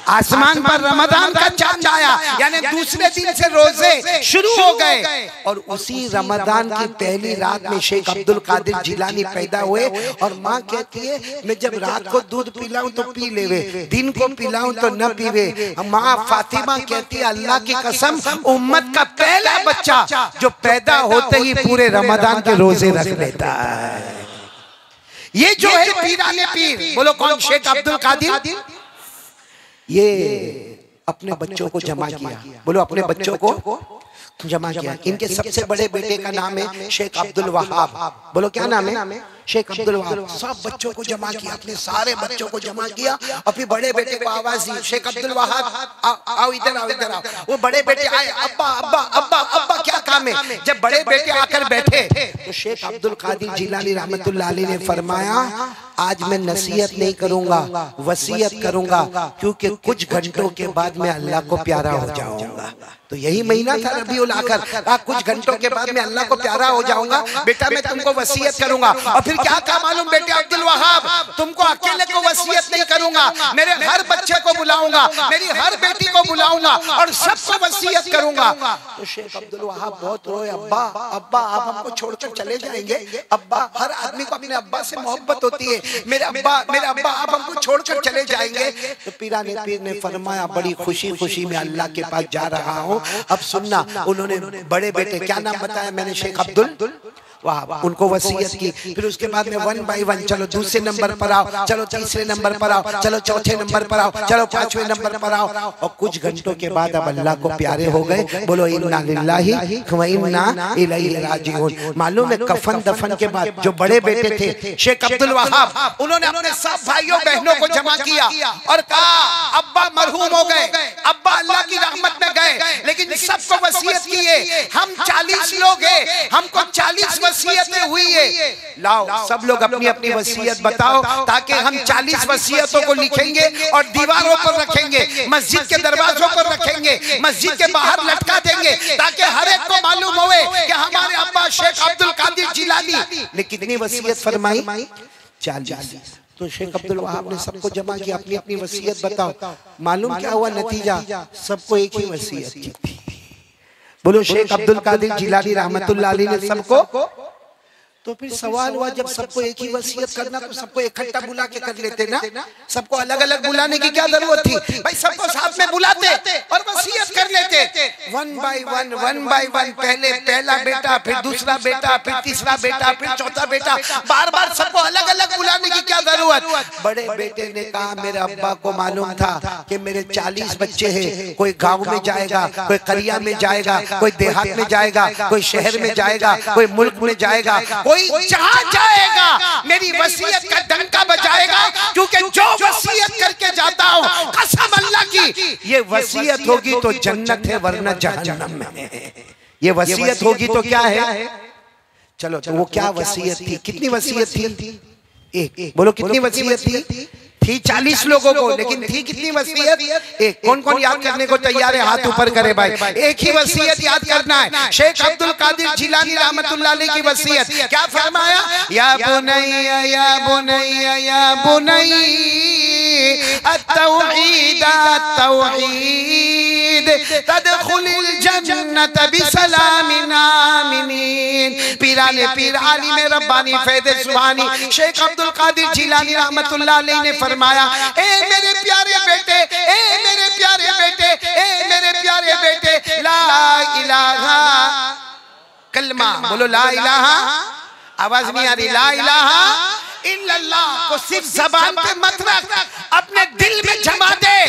आसमान पर रमजान का चांद आया यानी दूसरे दिन से रोजे शुरू हो गए, और उसी रमजान की पहली रात में शेख अब्दुल कादिर जिलानी पैदा हुए। और माँ कहती है मैं जब रात को दूध पिलाऊं तो पी लेवे, दिन को पिलाऊं तो न पीवे। माँ फातिमा कहती है अल्लाह की कसम उम्मत का पहला बच्चा जो पैदा होते ही पूरे रमजान के रोजे रख लेता है। ये जो है पीराने पीर। बोलो कौन? शेख अब्दुल कादिर। ये अपने बच्चों को जमा किया। बोलो अपने बच्चों को जमा किया। इनके सबसे बड़े बेटे का नाम है शेख अब्दुल वहाब। बोलो क्या नाम है? शेख अब्दुल वहाब। सब बच्चों को जमा किया, अपने सारे बच्चों को जमा किया और फिर बड़े बेटे को आवाज दी शेख अब्दुल वहाब आओ इधर आओ इधर आओ। वो बड़े बेटे आए, अब्बा अब्बा अब्बा अब्बा क्या काम है? जब बड़े बेटे आकर बैठे तो शेख अब्दुल कादिर जिलानी रहमतुल्लाह अलैह ने फरमाया आज मैं नसीहत नहीं करूंगा, वसीयत करूंगा, क्योंकि कुछ घंटों के बाद मैं अल्लाह को प्यारा हो जाऊंगा। तो यही महीना था रबीउल आखिर। कुछ घंटों के बाद मैं अल्लाह को प्यारा हो जाऊंगा, बेटा मैं तुमको वसीयत करूंगा। और फिर क्या कहा मालूम? बेटे अब्दुल वहाब तुमको अकेले को वसीयत नहीं करूंगा, मेरे हर बच्चे को बुलाऊंगा, मेरी हर बेटी को बुलाऊंगा और सबको वसीयत करूंगा। तो शेख अब्दुल वहाब बहुत रोए, अब्बा अब्बा आप हमको छोड़कर चले जाएंगे? अब्बा, हर आदमी को अपने अब्बा से मोहब्बत होती है। मेरे अब्बा आप हमको छोड़कर चले जाएंगे? तो पीराने पीर ने फरमाया बड़ी खुशी खुशी में अल्लाह के पास जा रहा हूँ। अब सुनना, उन्होंने बड़े बेटे क्या नाम बताया मैंने? शेख अब्दुल वहाब। उनको वसीयत की। फिर उसके बाद में 1 बाय 1 चलो दूसरे नंबर पर आओ, चलो तीसरे नंबर पर आओ, चलो चौथे नंबर पर आओ, चलो 5वें नंबर पर आओ। और कुछ घंटों के बाद अब अल्लाह को प्यारे हो गए। बोलो इन्ना लिल्लाहि व इन्ना इलैहि राजिऊन। मालूम है कफन दफन के बाद जो बड़े बेटे थे शेख अब्दुल वहाब, उन्होंने अपने सब भाइयों बहनों को जमा किया और कहा अब्बा मरहूम हो गए, अब्बा अल्लाह की रहमत में गए, लेकिन सबको वसीयत की है हम 40 लोग हैं, हमको 40 वसीयतें हुई है। लाओ सब लोग अपनी अपनी वसीयत बताओ ताकि हम 40 वसीयतों को लिखेंगे और दीवारों पर रखेंगे, मस्जिद के दरवाजों पर रखेंगे, मस्जिद के बाहर लटका देंगे ताकि हर एक को मालूम होवे कि हमारे अब्बा शेख अब्दुल कादिर जिलानी ने कितनी वसीयत फरमाई? 40। तो शेख अब्दुल वहाब ने सबको जमा किया, अपनी अपनी वसीयत बताओ। मालूम क्या हुआ नतीजा? सबको एक ही वसीयत की। बोलो शेख अब्दुल कादिर जिलानी रहमतुल्लाह अलैह ने सबको। तो फिर सवाल हुआ, जब सबको एक ही वसीयत करना तो सबको इकट्ठा बुला के कर लेते ना, सबको अलग अलग बुलाने की क्या जरूरत थी भाई, सबको साथ में बुलाते और वसीयत कर लेते, वन बाय वन, पहले पहला बेटा, फिर दूसरा बेटा, फिर तीसरा बेटा, फिर चौथा बेटा, बार बार सबको अलग अलग बुलाने की क्या जरूरत। बड़े बेटे ने कहा मेरे अब्बा को मालूम था कि मेरे 40 बच्चे हैं, कोई गाँव में जाएगा, कोई करिया में जाएगा, कोई देहात में जाएगा, कोई शहर में जाएगा, कोई मुल्क में जाएगा, कोई जहां जाएगा मेरी वसीयत का डंका बजाएगा, क्योंकि जो वसीयत करके जाता हूं कसम अल्लाह की, ये वसीयत होगी तो जन्नत है वरना जहन्नम में है। ये वसीयत होगी तो क्या है। चलो तो वो क्या वसीयत थी, कितनी वसीयत थी, एक बोलो कितनी वसीयत थी 40 लोगों को, लेकिन थी कितनी वसीयत, एक। कौन कौन याद करने को तैयार है, हाथ ऊपर करे भाई। एक ही वसीयत याद करना है, शेख अब्दुल कादिर जिलानी रहमतुल्लाह अलैह की वसीयत। क्या फरमाया, या बुनैया या बुनैया या बुनैया अत-तौहीद अत-तौहीद तदखुलिल जन्नत बिसलामिन आमिनीन। पीराने पीर आलिम रब्बानी फैज़ सुभानी शेख अब्दुल कादिर जिलानी रहमतुल्लाह अलैह ने फरमाया, ए मेरे प्यारे बेटे, ए मेरे प्यारे बेटे, ए मेरे प्यारे बेटे, ला इलाहा, कलमा बोलो ला इलाहा, आवाज नहीं आ रही, ला इलाहा इल्लल्लाह को सिर्फ ज़बान पे मत रख, अपने दिल में जमा दे।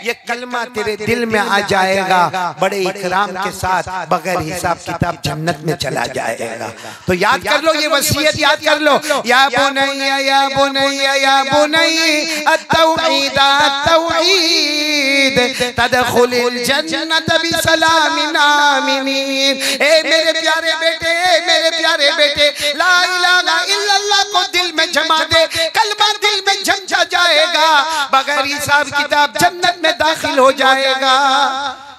ये कलमा तेरे दिल में आ जाएगा, बड़े इकराम के साथ बगैर हिसाब किताब जन्नत में चला जाएगा। तो याद कर लो, ये वसीयत याद कर लो, या बुनैया या बुनैया या बुनैया अत-तौहीद अत-तौहीद तदखुलिल जन्नत बिसलामिन आमिनीन। ए मेरे प्यारे बेटे, ए मेरे प्यारे बेटे, ला इलाहा इल्लल्लाह को दिल में जमा दे, कलमा दिल में जम जाएगा, बगैर हिसाब किताब जन्नत में दाखिल हो जाएगा।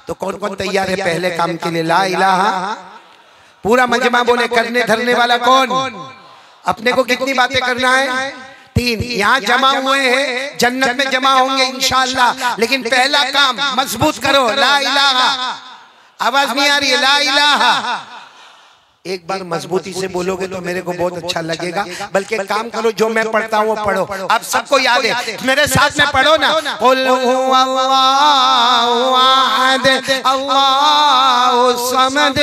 तो कौन कौन तैयार है पहले काम के लिए, ला इलाहा। पूरा मजमा बोले, करने धरने वाला कौन, अपने को कितनी बातें करना है, 3। यहाँ जमा हुए हैं, जन्नत में जमा होंगे इंशाअल्लाह, लेकिन पहला काम मजबूत करो, ला इलाहा। आवाज नहीं आ रही है, ला इलाहा। एक बार मजबूती से बोलोगे तो मेरे को बहुत अच्छा लगेगा। बल्कि काम करो, जो मैं पढ़ता हूँ वो पढ़ो। अब सबको याद है, मेरे साथ में पढ़ो ना, कुल हुवल्लाहु अहद अल्लाहु समद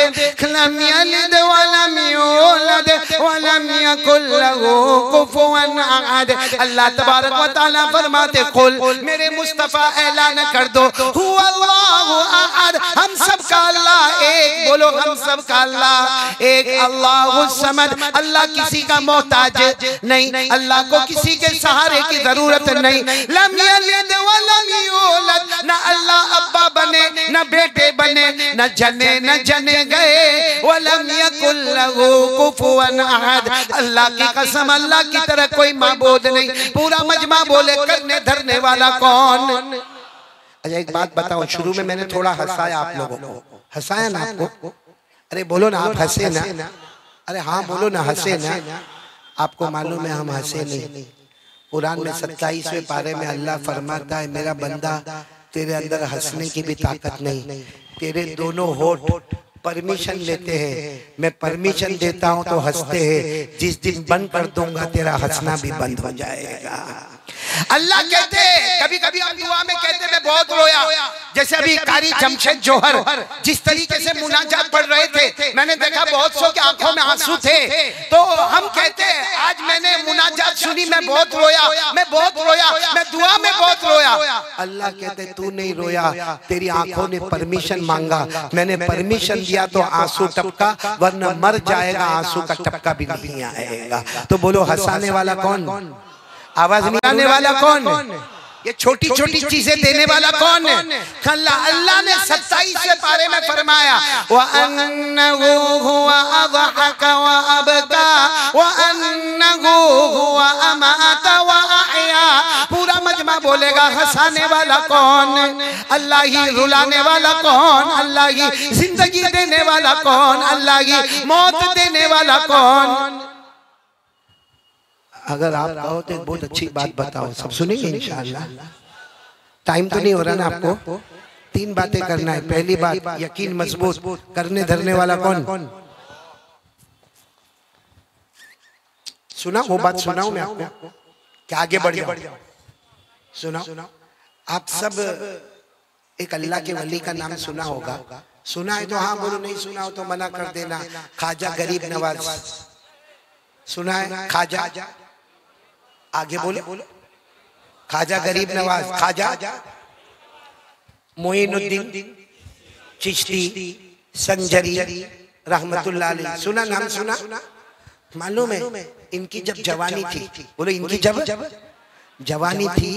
लम यलिद वलम यूलद वलम यकुल लहू कुफुवन अहद। अल्लाह तबारक व तआला फरमाते, कुल मेरे मुस्तफा ऐलान कर दो, हुवल्लाहु अहद, हम सब का अल्लाह एक, बोलो हम सब का अल्लाह एक, अल्लाहु समद, अल्लाह किसी का मोहताज नहीं, अल्लाह को किसी के सहारे की जरूरत नहीं। लम यलिद वलम यूलद, न अल्लाह अब्बा बने, न बेटे बने, न जने गए, वलम यकुल लहू कुफुवन अहद, अल्लाह की कसम अल्लाह की तरह कोई माबूद नहीं। पूरा मजमा बोले, करने धरने वाला कौन। अच्छा एक बात बताओ, शुरू में मैंने थोड़ा हंसाया आप लोगों को, हंसाया ना आपको, अरे बोलो ना आप हंसे ना, अरे हाँ बोलो ना हंसे ना। आपको मालूम है हम हंसे नहीं। कुरान में 27वें पारे में अल्लाह फरमाता है, मेरा बंदा तेरे अंदर हंसने की भी ताकत नहीं, तेरे दोनों होठ परमिशन लेते हैं, मैं परमिशन देता हूं तो हंसते हैं, जिस दिन बंद कर दूंगा तेरा हंसना भी बंद हो जाएगा। अल्लाह कहते, कभी कभी हम दुआ में कहते मैं बहुत रोया, जैसे अभी कारी जमशेद जोहर जिस तरीके से मुनाजात पढ़ रहे थे, मैंने देखा बहुत सौ की आंखों में आंसू थे, तो हम कहते आज मैंने मुनाजात सुनी, मैं बहुत रोया, मैं बहुत रोया, मैं दुआ में बहुत रोया। अल्लाह कहते तू नहीं रोया, तेरी आंखों ने परमिशन मांगा, मैंने परमिशन दिया तो आंसू टपका, वरना मर जाएगा, आंसू का टपका भी नहीं आएगा। तो बोलो हंसाने वाला कौन, आवाज निकालने वाला कौन, ये छोटी छोटी चीजें देने वाला कौन है। अल्लाह ने 27वें पारे में फरमाया, व अन्नहु हुवा अज़हक व अबका व अन्नहु हुवा अमाता व अहया। पूरा मजमा बोलेगा, हंसाने वाला कौन, अल्लाह ही, रुलाने वाला कौन, अल्लाह ही, जिंदगी देने वाला कौन, अल्लाह ही, मौत देने वाला कौन। अगर आप कहो तो एक बहुत अच्छी बात बताओ, सब सुनेंगे इंशाअल्लाह। टाइम तो नहीं हो रहा ना आपको, 3 बातें करना है। पहली बात, यकीन मजबूत, करने धरने वाला कौन, सुना वो बात सुनाऊं मैं आपको क्या आगे बढ़ जाओ? सुनाओ। आप सब एक अल्लाह के वली का नाम सुना होगा, सुना है तो हाँ बोलो, नहीं सुना हो तो मना कर देना। ख्वाजा गरीब नवाज सुना है? ख्वाजा आगे बोलो। ख्वाजा गरीब नवाज, ख्वाजा मोइनुद्दीन चिश्ती संजरी रहमतुल्लाह अलैह, सुना नाम सुना? मालूम है इनकी जब जवानी थी, बोलो इनकी जब जवानी थी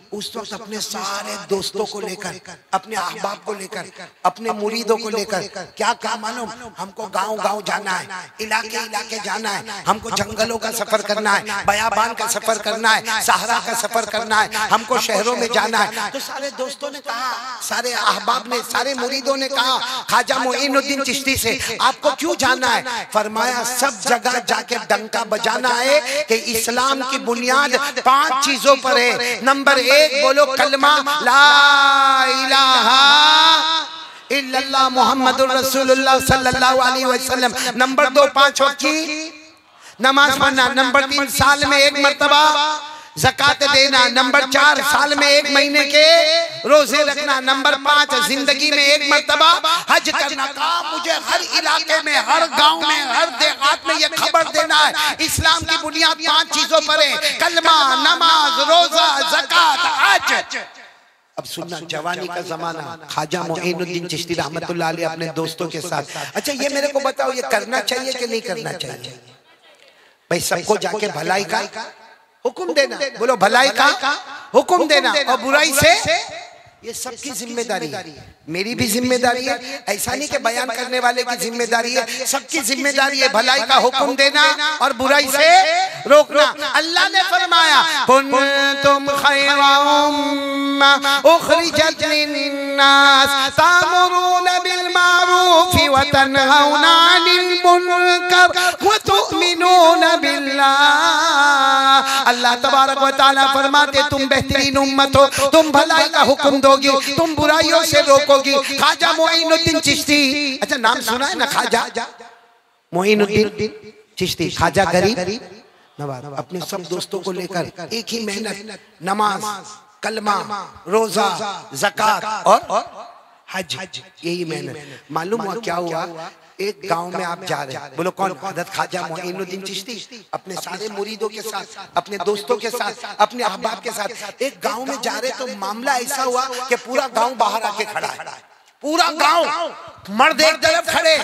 उस वक्त अपने सारे दोस्तों को लेकर, अपने अहबाब को लेकर, अपने मुरीदों को लेकर क्या कहा मालूम? हमको गांव-गांव जाना है, इलाके जाना है, हमको जंगलों का सफर करना है, बयाबान का सफर करना है, सहरा का सफर करना है, हमको शहरों में जाना है। तो सारे दोस्तों ने कहा, सारे अहबाब ने, सारे मुरीदों ने कहा ख्वाजा मोइनुद्दीन चिश्ती से आपको क्यों जाना है? फरमाया सब जगह जाके डंका बजाना है कि इस्लाम की बुनियाद 5 चीजों पर है। नंबर 1 बोलो कलमा ला इलाहा इल्लल्लाह मुहम्मदुर रसूलुल्लाह सल्लल्लाहु अलैहि वसल्लम। नंबर 2 5 वक्त की नमाज पढ़ना। नंबर 3 साल में 1 मर्तबा ज़कात देना। नंबर 4 साल में 1 महीने के रोजे रखना। नंबर 5 जिंदगी में 1 मर्तबा हज करना। कहा मुझे हर इलाके में, हर गांव में, हर देहात में ये खबर देना है इस्लाम की बुनियाद 5 चीजों पर है, कलमा, नमाज, रोजा, ज़कात, हज। अब सुनना, जवानी का जमाना, ख्वाजा मोइनुद्दीन चिश्ती रहमतुल्लाह अलैह अपने दोस्तों के साथ। अच्छा ये मेरे को बताओ, ये करना चाहिए कि नहीं करना चाहिए? भाई सबको जाके भलाई का हुक्म देना, बोलो भलाई का हुक्म देना और बुराई से, ये सबकी जिम्मेदारी है, मेरी भी जिम्मेदारी है। ऐसा नहीं कि बयान करने वाले की जिम्मेदारी है, सबकी जिम्मेदारी है भलाई का हुक्म देना और बुराई से रोकना। अल्लाह ने फरमाया कुंतुम खैरा उम्मा उखरिजत लिन्नास तामुरूना बिल मारूफ व तनहौना अनिल मुनकर व तुमिनूना बिल्लाह। अल्लाह तबारक व तआला फरमाते तुम बेहतरीन उम्मत हो, तुम भलाई का हुक्म दोगी, तुम बुराइयों से रोकोगी। ख्वाजा मोइनुद्दीन चिश्ती, अच्छा नाम सुना है ना ख्वाजा मोइनुद्दीन चिश्ती, ख्वाजा गरीब नवाज। अपने सब दोस्तों को लेकर एक ही मेहनत, नमाज, कलमा, रोजा, ज़कात और हज, यही मेहनत। मालूम हुआ क्या हुआ? एक गांव में आप जा रहे हैं, बोलो कौन? हज़रत ख्वाजा मोइनुद्दीन चिश्ती अपने सारे मुरीदों के साथ, अपने दोस्तों के साथ, अपने अहबाब के साथ एक गांव में जा रहे, तो मामला ऐसा हुआ कि पूरा गांव बाहर आके खड़ा है। पूरा गांव, मर्द एक तरफ खड़े,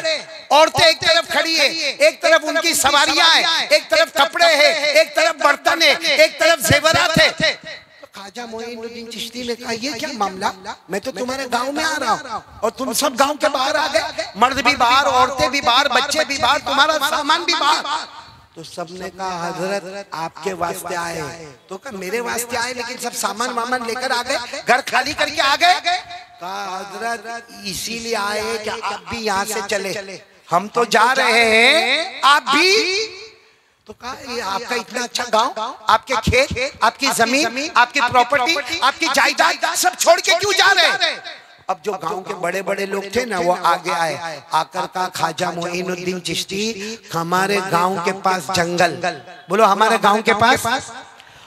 औरतें एक तरफ खड़ी है, एक तरफ उनकी सवारियां है, एक तरफ कपड़े हैं, एक तरफ बर्तन है, एक तरफ जेवरात है। ख्वाजा मोइनुद्दीन चिश्ती ने कहा ये क्या मामला? मैं तो तुम्हारे गांव में आ रहा हूँ और तुम सब गांव के बाहर आ गए, मर्द भी बाहर, औरतें भी बाहर, बच्चे भी बाहर, तुम्हारा सामान भी बाहर। तो सबने कहा हजरत आपके वास्ते आए। तो कहा मेरे वास्ते आए लेकिन सब सामान वामान लेकर आ गए, घर खाली करके आ गए। कहा हजरत इसीलिए आए कि आप भी यहाँ से चले, हम तो जा रहे हैं, आप भी। तो कहा ये आपका इतना अच्छा गांव, आपके खेत, आपकी जमीन, आपकी प्रॉपर्टी, आपकी जायदाद सब छोड़ के क्यों जा रहे हैं? अब जो गांव के बड़े बड़े लोग थे ना वो आगे आए, आकर कहा ख्वाजा मोइनुद्दीन चिश्ती हमारे गांव के पास जंगल, बोलो हमारे गांव के पास,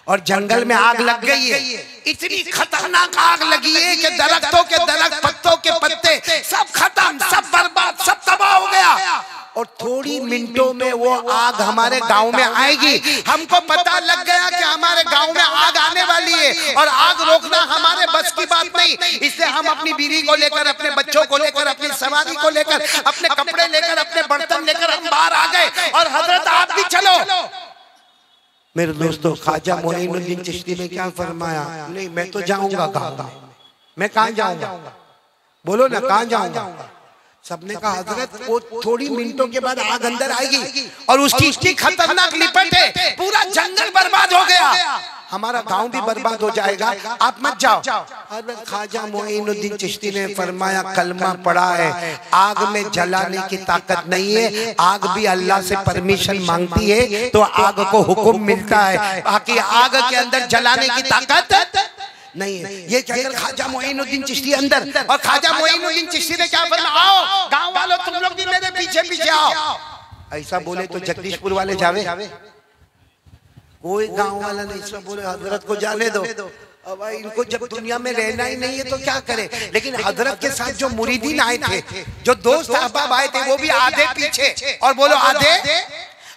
और जंगल में आग लग गई है, इतनी खतरनाक आग लगी है कि दरख्तों के दरख्त, पत्तों के पत्ते सब खत्म, सब बर्बाद, सब तबाह हो गया। और थोड़ी मिनटों में वो आग हमारे गांव में आएगी। हमको पता लग गया कि हमारे गांव में आग आने वाली है और आग रोकना हमारे बस की बात नहीं, इसलिए हम अपनी बीवी को लेकर, अपने बच्चों को लेकर, अपनी सवारी को लेकर, अपने कपड़े लेकर, अपने बर्तन लेकर हम बाहर आ गए। और हजरत आप भी चलो। मेरे दोस्तों ख्वाजा मोइनुद्दीन चिश्ती ने क्या फरमाया? नहीं मैं तो जाऊंगा गांव में। मैं कहाँ जाऊंगा? बोलो ना कहाँ जाऊंगा? सबने कहा हजरत वो थोड़ी मिनटों के बाद आग अंदर आएगी और उसकी इतनी खतरनाक लिपट है, पूरा जंगल बर्बाद हो गया, हमारा गांव भी बर्बाद हो जाएगा, आप मत जाओ। हजरत ख्वाजा मोइनुद्दीन चिश्ती ने फरमाया कलमा पढ़ा है, आग में जलाने की ताकत नहीं है, आग भी अल्लाह से परमिशन मांगती है तो आग को हुक्म मिलता है, बाकी आग के अंदर जलाने की ताकत नहीं है। ये कहकर ख्वाजा मोइनुद्दीन चिश्ती अंदर, और ख्वाजा मोइनुद्दीन चिश्ती ने क्या फरमाया? आओ गांव वालों तुम लोग भी मेरे पीछे पीछे आओ। ऐसा बोले तो जगदीशपुर वाले जावे, कोई गांव वाला नहीं, सब बोले हजरत को जाने दो। अब भाई इनको जब दुनिया में रहना ही नहीं है तो क्या करे। लेकिन हजरत के साथ जो मुरीदीन आए थे, जो दोस्त अहबाब आए थे, वो भी आधे पीछे और बोलो आधे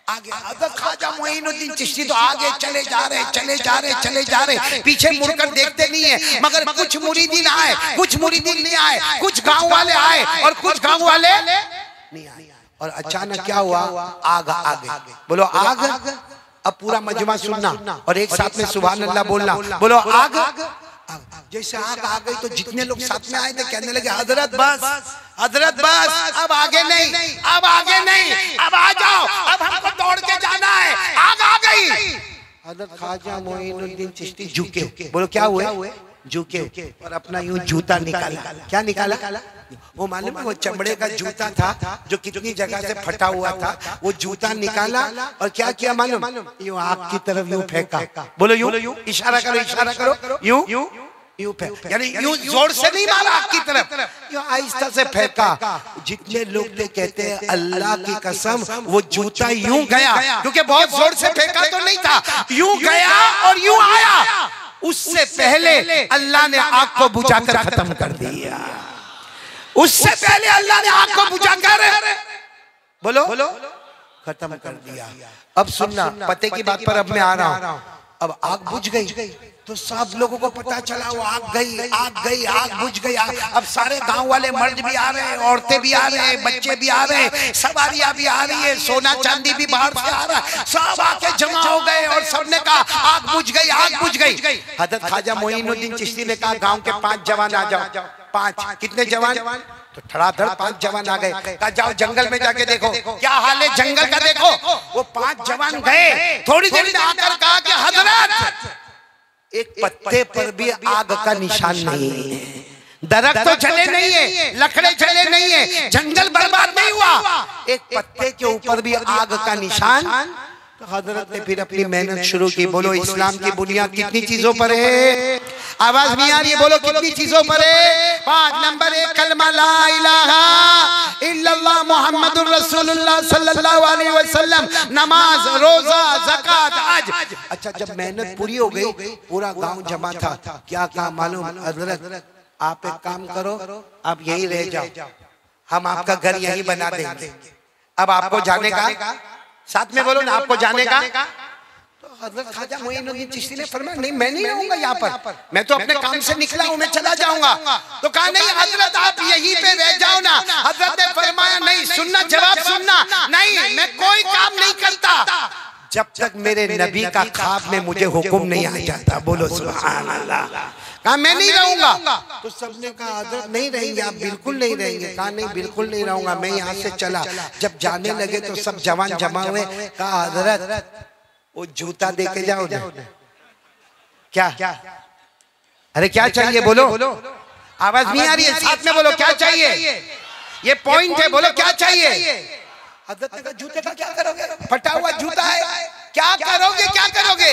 आगे। हजरत ख्वाजा मोइनुद्दीन चिश्ती तो आगे चले जा रहे, चले जा रहे, चले जा रहे, पीछे मुड़कर देखते नहीं है। मगर कुछ मुरीदीन आए, कुछ मुरीदीन नहीं आए, कुछ गांव वाले आए और कुछ गांव वाले नहीं आए। और अचानक क्या हुआ, आग आ गई। बोलो आग। अब पूरा मजमा सुनना और एक साथ में सुभान अल्लाह बोलना। बोलो आग। जैसे आग आ गई तो जितने लोग साथ में आए थे कहने लगे हजरत बस, हजरत बस, अब आगे नहीं, अब आगे नहीं, अब आ जाओ, अब हमको दौड़ के जाना है, आग आ गई। हजरत ख्वाजा मोइनुद्दीन चिश्ती झुके। बोलो क्या हुए, झुके और अपना यूं जूता निकाला। क्या निकाला? वो मालूम है वो चमड़े का जूता था जो कितनी जगह से फटा हुआ था। वो जूता निकाला और क्या किया मालूम, यूं आग की तरफ यूं फेंका। बोलो यूं, इशारा करो, इशारा करो, यूं यूं फेंक, यानी यूं जोर से नहीं मारा आग की तरफ, यूं आहिस्ता से फेंका। जितने लोग थे कहते हैं अल्लाह की कसम वो जूता यूं गया, क्योंकि बहुत जोर से फेंका तो नहीं था, यूं गया और यूं आया। उससे पहले अल्लाह ने आग को बुझाकर खत्म कर दिया। उससे पहले अल्लाह ने आग को बुझाकर बोलो खत्म कर दिया। अब सुनना, पते की बात पर अब मैं आ रहा हूं। अब आग बुझ गई तो सब लोगों को पता चला वो आग गई, आग गई, आग बुझ गई। अब सारे गांव वाले मर्द भी आ रहे हैं, औरतें भी आ रहे हैं, बच्चे भी आ रहे हैं, सवारियां भी आ रही है, सोना चांदी भी बाहर से आ रहा है। सब आके जमा हो गए और सबने कहा आग बुझ गई, आग बुझ गई। हजरत ख्वाजा मोइनुद्दीन चिश्ती ने कहा गांव के 5 जवान आ जाओ। 5 कितने जवान? तो धड़ाधड़ 5 जवान आ गए। कहा जाओ जंगल में जाके देखो क्या हाल है जंगल का, देखो। वो 5 जवान गए। थोड़ी देर में आकर कहा कि हजरत एक पत्ते पर भी आग का निशान नहीं है, दरख्त तो जले नहीं है, लकड़े जले नहीं है, जंगल बर्बाद नहीं हुआ, एक पत्ते के ऊपर भी आग का निशान। तो हजरत ने फिर अपनी मेहनत शुरू की। बोलो इस्लाम की बुनियाद कितनी चीजों पर है? आवाज नहीं आ रही है, बोलो कितनी चीजों पर है? 5 नंबर 1 कलमा ला इलाहा इल्लल्लाह मुहम्मदुर रसूलुल्लाह सल्लल्लाहु अलैहि वसल्लम, नमाज, रोजा, ज़कात, हज। अच्छा जब मेहनत पूरी हो गई, पूरा गांव जमा था। क्या कहा मालूम? हजरत आप एक काम करो, आप यहीं रह जाओ, हम आपका घर यहीं बना देंगे। अब आपको जाने का, साथ में बोलो ना, आपको जाने का। तो हजरत ख्वाजा मोइनुद्दीन चिश्ती ने फरमाया नहीं मैं नहीं रहूंगा यहाँ पर, मैं तो अपने काम से निकला हूँ, मैं चला जाऊंगा। तो कहा नहीं हजरत आप यहीं पे रह जाओ ना। हजरत ने फरमाया नहीं, सुनना, जवाब सुनना, नहीं मैं कोई काम नहीं करता जब तक मेरे नबी का ख्वाब में मुझे हुक्म नहीं आ जाता। बोलो सुभान अल्लाह। कहा मैं नहीं रहूंगा। तो सबने कहा हजरत नहीं रहेंगे आप? बिल्कुल नहीं रहेंगे। कहा नहीं बिल्कुल नहीं रहूंगा, मैं यहाँ से चला। जब जाने लगे तो सब जवान जमा हुए। कहा हजरत वो जूता दे के जाओ ना। क्या? अरे क्या चाहिए बोलो, आवाज नहीं आ रही है, साथ में बोलो क्या चाहिए, ये पॉइंट है, बोलो क्या चाहिए। हजरत ने कहा जूते का क्या करोगे, फटा हुआ जूता है, क्या करोगे, क्या करोगे?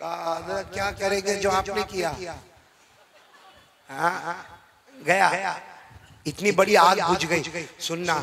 कहा हजरत क्या करेंगे जो आपने किया। गया, इतनी बड़ी आग बुझ गई। सुनना,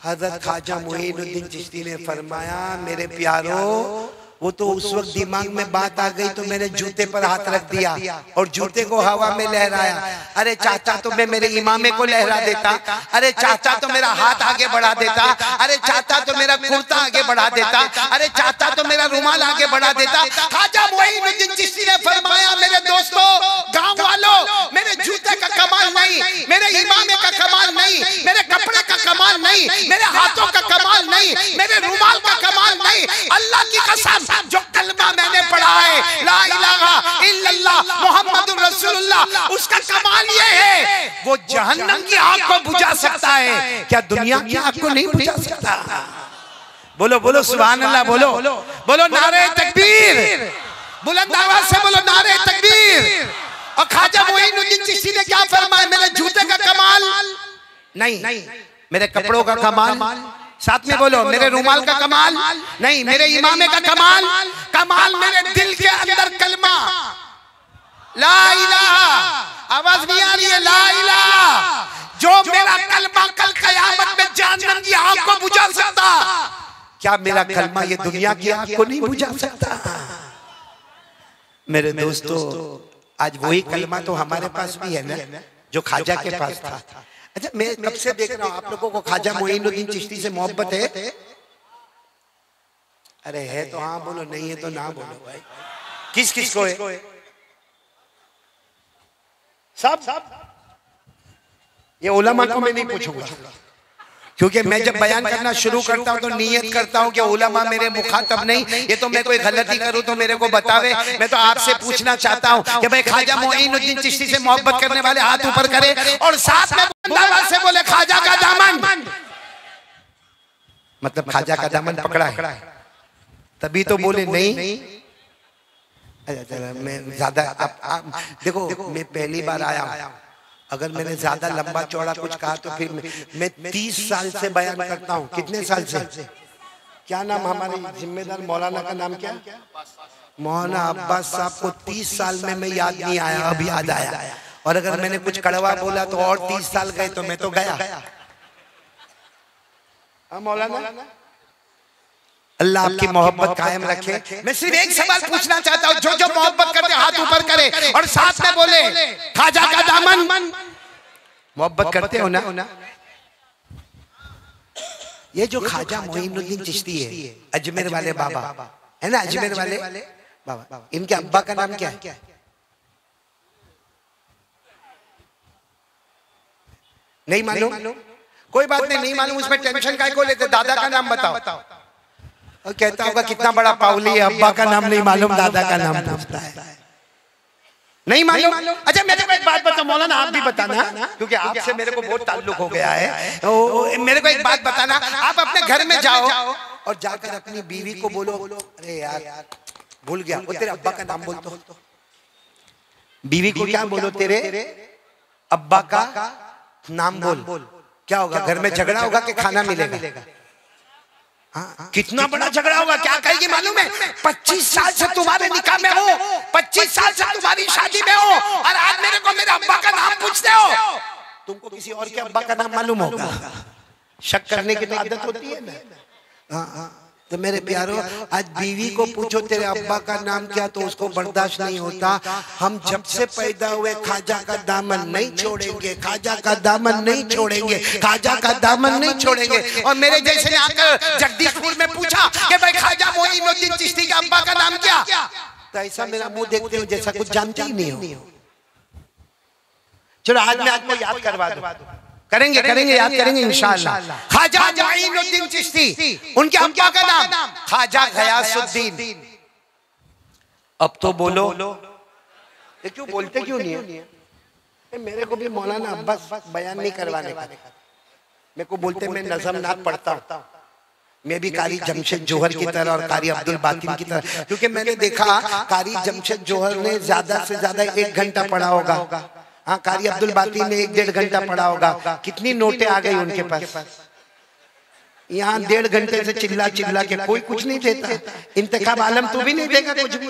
हजरत ख्वाजा मोइनुद्दीन चिश्ती ने फरमाया मेरे प्यारो, वो तो उस वक्त दिमाग में बात आ गई तो मैंने जूते पर हाथ रख दिया और जूते को हवा में लहराया। अरे चाचा तो मैं मेरे इमामे को लहरा देता, अरे चाचा तो मेरा हाथ आगे बढ़ा देता, अरे चाचा तो मेरा कुर्ता आगे बढ़ा देता, अरे चाचा तो मेरा रुमाल आगे बढ़ा देता। ख्वाजा मोइनुद्दीन चिश्ती ने फरमाया मेरे दोस्तों, गाँव वालों, मेरे जूते का कमाल नहीं, मेरे इमामे का कमाल नहीं, मेरे कपड़े का कमाल नहीं, मेरे हाथों का कमाल नहीं, मेरे रुमाल का कमाल नहीं, अल्लाह की कसम जो कलमा मैंने पढ़ा है ला इलाहा इल्लल्लाह मुहम्मदुर रसूलुल्लाह, उसका कमाल ये है वो जहन्नम की आग को बुझा सकता है। क्या दुनिया की आग को नहीं बुझा सकता? बोलो बोलो सुभान अल्लाह, बोलो बोलो नारे तकबीर, बुलंद आवाज से बोलो नारे तकबीर। और ख्वाजा मोइनुद्दीन चिश्ती ने क्या फरमाया, मेरे जूते का कमाल नहीं, मेरे कपड़ों का कमाल, साथ में बोलो मेरे रुमाल का कमाल नहीं, मेरे इमामे का कमाल, कमाल मेरे दिल के अंदर कलमा ला इलाहा। आवाज नहीं आ रही है, ला इलाहा, जो मेरा कलमा कल क़यामत में जहन्नम की आग को बुझा सकता, क्या मेरा कलमा ये दुनिया की आग को नहीं बुझा सकता? मेरे दोस्तों, आज वही कलमा तो हमारे पास भी है ना जो ख्वाजा के पास था। अच्छा, मैं कब से देख रहा हूँ आप लोगों को ख्वाजा मोइनुद्दीन चिश्ती से मोहब्बत है? अरे है तो हाँ बोलो, नहीं है तो ना बोलो भाई। किस किस को है? सब ये उलमा को मैं नहीं पूछूंगा, क्योंकि मैं जब बयान करना शुरू करता हूं तो नियत करता हूं कि उलमा मेरे मुखातब नहीं। ये तो मैं कोई गलती करूं तो मेरे को बतावे। मैं तो आपसे पूछना चाहता हूं कि भाई ख्वाजा मोइनुद्दीन चिश्ती से मोहब्बत करने वाले हाथ ऊपर करे और साथ में बुलंद से बोले ख्वाजा का दामन। मतलब ख्वाजा का दामन पकड़ा है, तभी तो बोले नहीं। अच्छा, मैं ज्यादा देखो, मैं पहली बार आया हूं। अगर मैंने ज्यादा लंबा चौड़ा कुछ कहा तो फिर मैं 30 साल से बयान करता हूँ। कितने साल से? क्या नाम हमारे जिम्मेदार मौलाना का नाम क्या? मौलाना अब्बास साहब को 30 साल में मैं याद नहीं आया, अब याद आया। और अगर मैंने कुछ कड़वा बोला तो और 30 साल गए तो मैं तो गया। मौलाना अल्लाह आपकी मोहब्बत कायम रखे। मैं सिर्फ एक सवाल पूछना चाहता हूँ, जो जो मोहब्बत करते हाथ ऊपर करे और साथ में बोले ख्वाजा का दामन। मोहब्बत करते हो ना? ये जो ख्वाजा मोइनुद्दीन चिश्ती है, अजमेर वाले बाबा है ना, अजमेर वाले बाबा, इनके अब्बा का नाम क्या है? नहीं मालूम? कोई बात नहीं मालूम, उसमें टेंशन काय को लेते। दादा का नाम बताओ। और कहता होगा कितना बड़ा पावली है, अब्बा का नाम नहीं मालूम, दादा का नाम पूछता है। नहीं मालूम? अच्छा, मेरे को एक बात बताओ मौलाना, आप भी बताना, क्योंकि आपसे मेरे को बहुत ताल्लुक हो गया है। मेरे को एक बात बताना, आप अपने घर में जाओ और जाकर अपनी बीवी को बोलो, अरे यार भूल गया, वो तेरे अब्बा का नाम बोल। तो बीवी को क्या बोलो? तेरे अब्बा का नाम बोल। क्या होगा? घर में झगड़ा होगा कि खाना मिलेगा? कितना बड़ा झगड़ा होगा। क्या कहेगी मालूम है? 25 साल से तुम्हारे निकाह में हो, 25 साल से तुम्हारी शादी में हो, और आज मेरे को मेरे अब्बा का नाम पूछते हो। तुमको किसी और के अब्बा का नाम मालूम होगा? शक करने की तो आदत होती है ना। तो मेरे प्यारो, आज बीवी को पूछो तेरे अब्बा का नाम क्या, तो उसको बर्दाश्त नहीं होता। हम जब से पैदा हुए ख्वाजा का दामन नहीं छोड़ेंगे, ख्वाजा का दामन नहीं छोड़ेंगे, ख्वाजा का दामन नहीं छोड़ेंगे। और मेरे जैसे ने आकर जगदीशपुर में पूछा कि भाई ख्वाजा मोइनुद्दीन चिश्ती के अब्बा का नाम क्या, तो ऐसा मेरा मुंह देखते हो जैसा कुछ जानते ही नहीं हो। चलो आज मैं आपको याद करवा दूं। करेंगे याद करेंगे इंशाअल्लाह। ख्वाजा मोइनुद्दीन चिश्ती, उनके अब्बा का नाम ख्वाजा गयासुद्दीन। अब तो बोलो, ये क्यों बोलते क्यों नहीं है? मेरे को भी मौलाना अब्बास बयान नहीं करवाने का। मेरे को बोलते मैं नज़म नात पढ़ता हूँ। मैं भी कारी जमशेद जोहर की तरह और कारी अब्दुल बातिन की तरह, क्योंकि मैंने देखा कारी जमशेद जोहर ने ज्यादा से ज्यादा 1 घंटा पढ़ा होगा। हाँ, कारी अब्दुल बातिन ने 1-1.5 घंटा पढ़ा होगा। कितनी नोटें आ गई उनके पास। यहाँ 1.5 घंटे से चिल्ला के कोई कुछ नहीं देता। इंतखाब आलम तू भी नहीं देगा कुछ भी।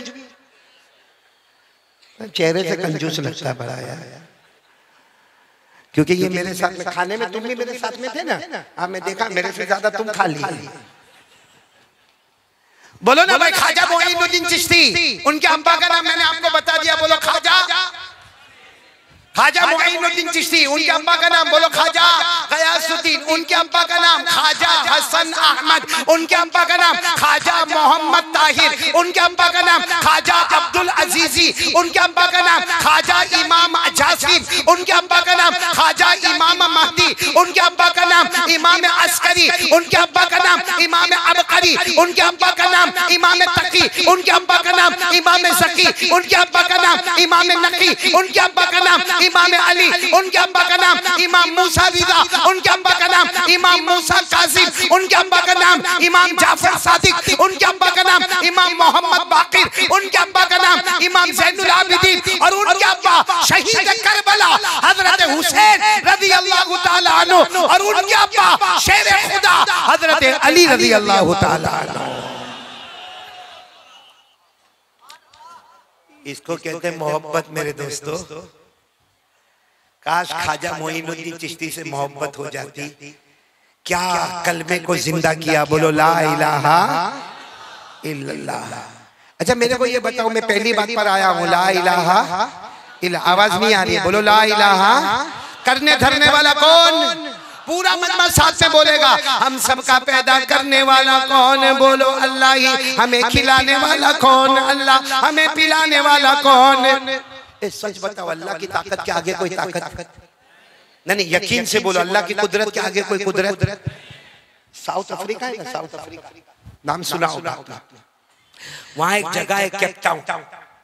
चेहरे से कंजूस लगता है बड़ा यार, क्योंकि ये मेरे साथ में खाने में, तुम भी मेरे साथ में थे ना। हाँ, मैं देखा मेरे से ज्यादा तुम खा लिए। बोलो ना भाई, ख्वाजा मोइनुद्दीन चिश्ती, उनके अब्बा का नाम मैंने आपको बता दिया। बोलो ख्वाजा मोइनुद्दीन चिश्ती, उनके अब्बा का नाम बोलो ख्वाजा गयासुद्दीन, उनके अब्बा का नाम ख्वाजा हसन अहमद, उनके अब्बा का नाम ख्वाजा मोहम्मद ताहिर, उनके अब्बा का नाम ख्वाजा अब्दुल अजीजी, उनके अब्बा का नाम ख्वाजा इमाम जासिम, उनके अब्बा का नाम ख्वाजा इमाम महदी, उनके अब्बा का नाम इमाम अस्करी, उनके अब्बा का नाम इमाम अबकरी, उनके अब्बा का नाम इमाम तकी, उनके अब्बा का नाम इमाम ज़की, उनके अब्बा का नाम इमाम नकी, उनके अब्बा का नाम इमाम अली, उनके अब्बा का नाम इमाम मूसा रिज़ा, उनके अब्बा का नाम इमाम मूसा कासिम, उनके अब्बा का नाम इमाम जाफर सादिक, उनके अब्बा का नाम इमाम मोहम्मद बाकिर, उनके अब्बा का नाम इमाम ज़ैनुल आबिदीन, और उनके अब्बा शहीद करबला हजरत हुसैन रज़ियल्लाहु ताला अन्हु, और उनके अब्बा शेर खुदा हजरत अली रज़ियल्लाहु ताला अन्हु। इसको कहते हैं मोहब्बत मेरे दोस्तों। काश ख्वाजा मोइनुद्दीन चिश्ती से मोहब्बत हो जाती। क्या कलमे को जिंदा किया, बोलो ला इलाहा इल्लल्लाह। अच्छा मेरे को ये बताओ, मैं पहली बात पर आया हूँ, ला इलाहा इल्ला, आवाज नहीं आ रही है, बोलो ला इलाहा। करने धरने वाला कौन? पूरा मजमा साथ में बोलेगा। हम सबका पैदा करने वाला कौन? बोलो अल्लाह ही। हमें खिलाने वाला कौन? अल्लाह। हमें पिलाने वाला कौन? सच बताओ, अल्लाह की ताकत के आगे कोई ताकत नहीं, यकीन से बोलो, अल्लाह की कुदरत के आगे कोई कुदरत। साउथ अफ्रीका है ना, साउथ अफ्रीका नाम सुना होगा आपने। वहाँ एक जगह है केप टाउन,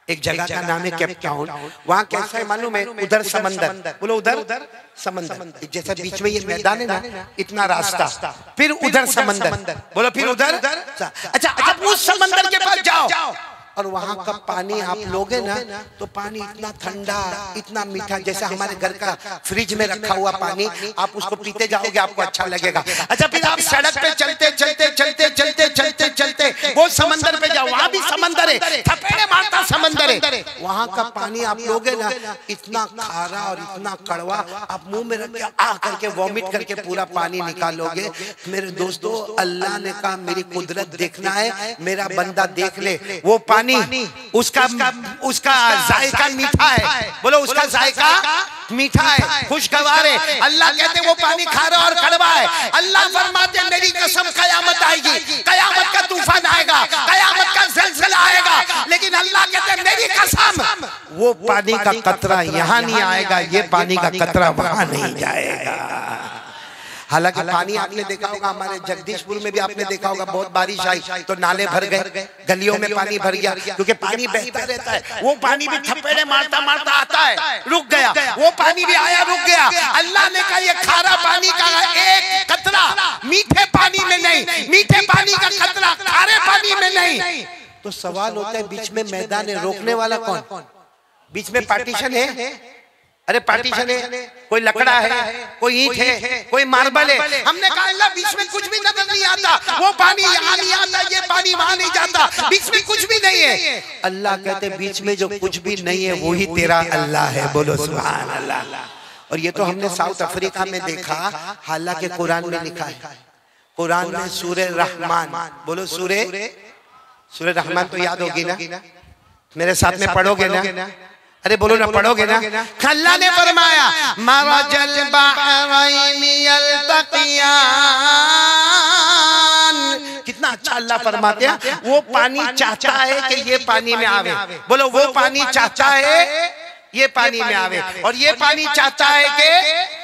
एक जगह का नाम है केप टाउन। वहाँ कैसा है मालूम है? उधर समंदर, बोलो उधर समंदर, जैसा बीच में ये मैदान है ना, इतना रास्ता, फिर उधर समंदर, बोलो फिर उधर। अच्छा आप उस समंदर के पास जाओ और वहाँ का पानी आप लोगे ना तो पानी इतना ठंडा, इतना मीठा, जैसे हमारे घर का फ्रिज में रखा हुआ पानी, आप उसको पीते जाओगे आपको अच्छा लगेगा। अच्छा फिर आप सड़क पे चलते चलते चलते चलते चलते चलते वो समंदर पे जाओ, वहाँ भी समंदर है, थपेड़े मारता समंदर है। वहाँ का पानी आप लोगे ना, इतना खारा और इतना कड़वा, आप मुंह में रख के आ करके वॉमिट करके पूरा पानी निकालोगे। मेरे दोस्तों, अल्लाह ने कहा मेरी कुदरत देखना है, मेरा बंदा देख ले। वो पानी उसका जायका मीठा है, बोलो उसका जायका मीठा है, खुशगवार है। अल्लाह कहते वो पानी खारा और कड़वा है। अल्लाह फरमाते मेरी कसम कयामत आएगी, कयामत का तूफान आएगा, कयामत का ज़लज़ला आएगा, लेकिन अल्लाह कहते मेरी कसम वो पानी का कतरा यहाँ नहीं आएगा, ये पानी का कतरा वहां नहीं जाएगा। हालांकि पानी आपने देखा होगा, हमारे जगदीशपुर में भी आपने देखा होगा, बहुत बारिश आई तो नाले भर गए, गलियों में पानी भर गया, क्योंकि पानी बहता रहता है। वो पानी भी थप्पड़े मारता मारता आता है, रुक गया, वो पानी भी आया, रुक गया। अल्लाह ने कहा ये खारा पानी का एक कतरा मीठे पानी में नहीं, मीठे पानी का कतरा खारे पानी में नहीं। तो सवाल होता है बीच में मैदान है, रोकने वाला कौन? बीच में पार्टीशन है, अरे पार्टीशन है, कोई लकड़ा है, कोई ईंट है, कोई मार्बल है। हमने कहा अल्लाह बीच में कुछ भी नजर नहीं आता, वो पानी यहाँ नहीं आता, ये पानी वहाँ नहीं जाता, बीच में कुछ भी नहीं है। अल्लाह कहते बीच में जो कुछ भी नहीं है वही तेरा अल्लाह है, बोलो सुभान अल्लाह। और ये तो हमने साउथ अफ्रीका में देखा, हालांकि कुरान में लिखा है, कुरान में सूरे रहमान, बोलो सूरे रहमान तो याद होगी ना, मेरे साथ में पढ़ोगे ना, अरे बोलो ना, पढ़ोगे ना। अल्लाह ने फरमाया मरजल बहरैन यल्तक़ियान, कितना अच्छा अल्लाह फरमाते हैं। वो पानी चाहता है कि ये पानी में आवे, बोलो वो पानी चाहता है ये पानी में आवे, और ये पानी चाहता है कि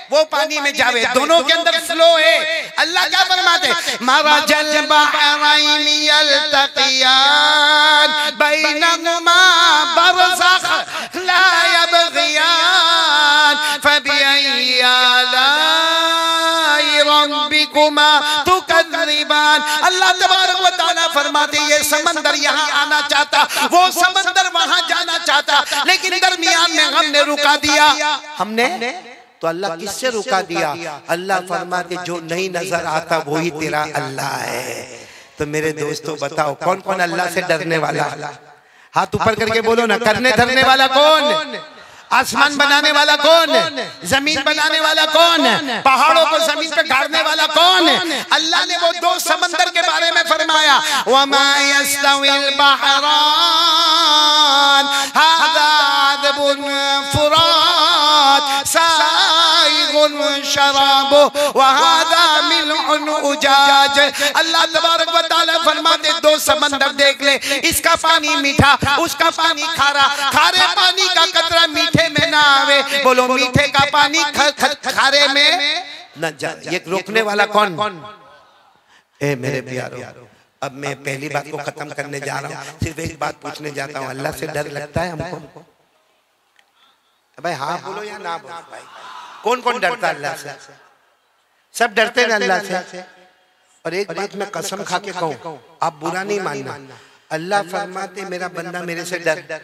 वो पानी में जावे, दोनों के अंदर फ्लो है। अल्लाह क्या फरमाते? मरजल बहरैन यल्तक़ियान बैनहुमा बरज़ख़ ला यबग़ियान फबिअय्यि आलाइ रब्बिकुमा तुकज़्ज़िबान। अल्लाह तबारक व तआला फरमाते ये समंदर यहाँ आना चाहता, वो समंदर वहाँ जाना चाहता, लेकिन दरमियान में हमने रुका दिया। हमने तो अल्लाह किससे रुका दिया? अल्लाह फरमाते जो नहीं नजर आता वही तेरा अल्लाह है। तो मेरे दोस्तों बताओ कौन कौन अल्लाह से डरने वाला? हाथ ऊपर करके बोलो ना। करने धरने वाला कौन? आसमान बनाने वाला कौन? जमीन बनाने वाला कौन? पहाड़ों को जमीन पे गाड़ने वाला कौन? अल्लाह ने वो दो समंदर के बारे में फरमाया, वमा यस्तविल बहरान हादा अज़बुन फुरात साइगुन शराबु व हादा मिल्हुन उजाज। अल्लाह तबारक व तआला फरमाते दो समंदर देख ले, इसका पानी मीठा, उसका पानी खारा, खारे पानी का कतरा मीठे में ना आवे, बोलो मीठे का पानी खारे में न जाए। ये रोकने वाला कौन? ए मेरे प्यारो, अब मैं पहली बात को खत्म करने जा रहा हूँ, सिर्फ एक बात पूछने जाता हूँ, अल्लाह से डर लगता है हमको? भाई हाँ बोलो या ना बोलो भाई, कौन कौन डरता है अल्लाह से? सब डरते हैं अल्लाह से। और एक बात मैं कसम खा के कहूँ, आप बुरा नहीं मानना, अल्लाह फरमाते मेरा बंदा मेरे से डर।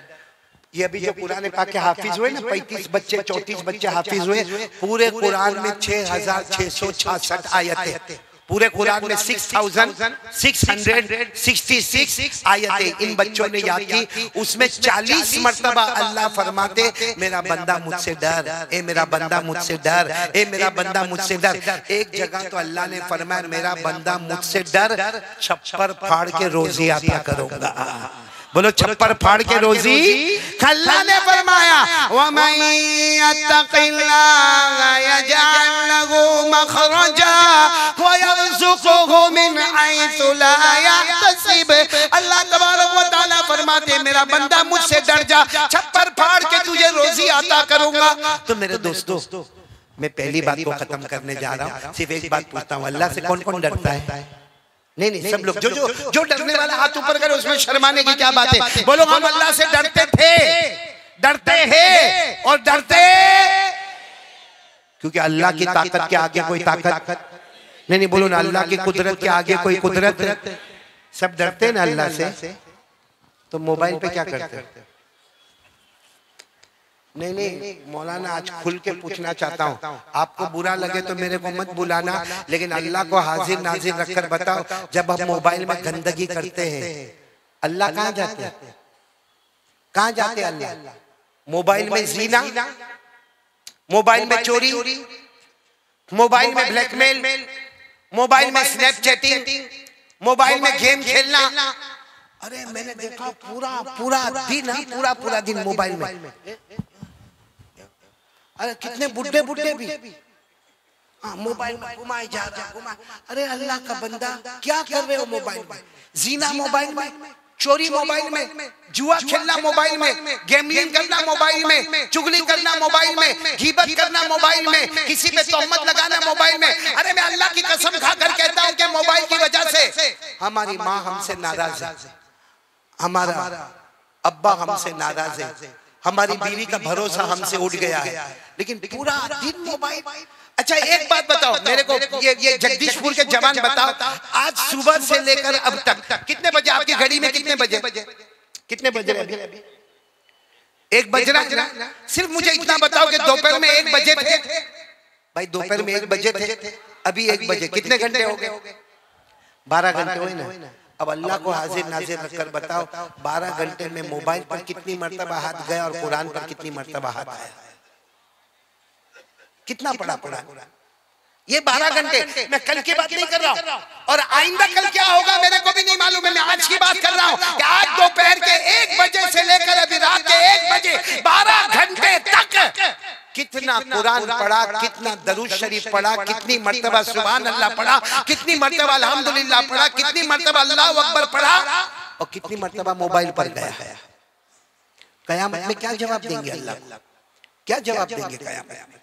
ये अभी जो कुरान पाक के हाफिज हुए ना, 35 बच्चे 34 बच्चे हाफिज हुए, पूरे कुरान में 6666 आयतें, पूरे कुरान में 6666 आयतें इन बच्चों ने याद की। उसमें 40 मर्तबा अल्लाह फरमाते मेरा बंदा मुझसे डर, ए मेरा बंदा मुझसे डर, ए मेरा बंदा मुझसे डर। एक जगह तो अल्लाह ने फरमाया मेरा बंदा मुझसे डर, छप्पर फाड़ के रोजी अता करूंगा, बोलो छप्पर फाड़ के रोजी। अल्लाह ने फरमाया वमन यत्तक़िल्लाह यजअल लहू मखरजा व यरज़ुक़हु मिन हैसु ला यहतसिब। अल्लाह तबारक व तआला फरमाते मेरा बंदा मुझसे डर जा, छप्पर फाड़ के तुझे रोजी अता करूंगा। तो मेरे दोस्तों मैं पहली बात को खत्म करने जा रहा हूँ। सिर्फ एक बात पूछता हूँ, अल्लाह से कौन कौन डरता है? नहीं सब लोग जो डरने वाला हाथ ऊपर करे, उसमें शर्माने की क्या बात है? बोलो हम अल्लाह से डरते थे, डरते हैं और डरते, क्योंकि अल्लाह की ताकत के आगे कोई ताकत नहीं। बोलो ना, अल्लाह की कुदरत के आगे कोई कुदरत। सब डरते हैं ना अल्लाह से, तो मोबाइल पे क्या करते हैं? नहीं मौलाना आज खुल के पूछना चाहता हूँ, आपको बुरा लगे तो मेरे को मत बुलाना, लेकिन अल्लाह को हाजिर नाजिर रखकर बताओ, जब हम मोबाइल में गंदगी करते हैं अल्लाह कहाँ जाते हैं? कहाँ जाते हैं अल्लाह? मोबाइल में जीना, मोबाइल में चोरी, मोबाइल में ब्लैकमेल, मोबाइल में स्नैपचैटिंग, मोबाइल में गेम खेलना। अरे मैंने देखा पूरा दिन मोबाइल में। अरे कितने बुढ़े भी मोबाइल में घुमाए जा रहा। अरे अल्लाह का बंदा क्या कर रहे हो मोबाइल में? जीना मोबाइल में, चोरी मोबाइल में, जुआ खेलना मोबाइल में, गैम्बलिंग करना मोबाइल में, चुगली करना मोबाइल में, गीबत करना मोबाइल में, किसी पे तोहमत लगाना मोबाइल में। अरे मैं अल्लाह की कसम खाकर कहता हूँ कि मोबाइल की वजह से हमारी माँ हमसे नाराज है, हमारा अब्बा हमसे नाराज है, हमारी बीवी का भरोसा हमसे उठ गया है, लेकिन पूरा दिन मोबाइल। अच्छा एक बात बताओ मेरे को, ये जगदीशपुर के जवान बताओ, आज सुबह से लेकर अब तक कितने बजे आपकी घड़ी में? कितने बजे अभी? 1 बज रहा है। सिर्फ मुझे इतना बताओ कि दोपहर में 1 बजे थे भाई, दोपहर में 1 बजे थे, अभी 1 बजे, कितने घंटे हो गए? 12 घंटे हुए ना। अब अल्लाह को हाजिर नाजिर रखकर बताओ 12 घंटे में मोबाइल पर कितनी मर्तबा हाथ गया और कुरान पर कितनी मर्तबा हाथ आया? कितना पढ़ा कुरान? ये 12 घंटे। मैं कल की बात नहीं कर रहा हूँ, और आइंदा कल क्या होगा मेरे को भी नहीं मालूम है। मैं आज की बात कर रहा हूँ कि आज दोपहर के 1 बजे से लेकर अभी रात के 1 बजे 12 घंटे तक कितना कुरान पढ़ा, कितना दरूद शरीफ पढ़ा, कितनी मर्तबा सुभान अल्लाह पढ़ा, कितनी मर्तबा अल्हम्दुलिल्लाह पढ़ा, कितनी मर्तबा अल्लाहु अकबर पढ़ा, और कितनी मर्तबा मोबाइल पर गया है। कयामत में क्या जवाब देंगे अल्लाह? क्या जवाब देंगे कयामत में?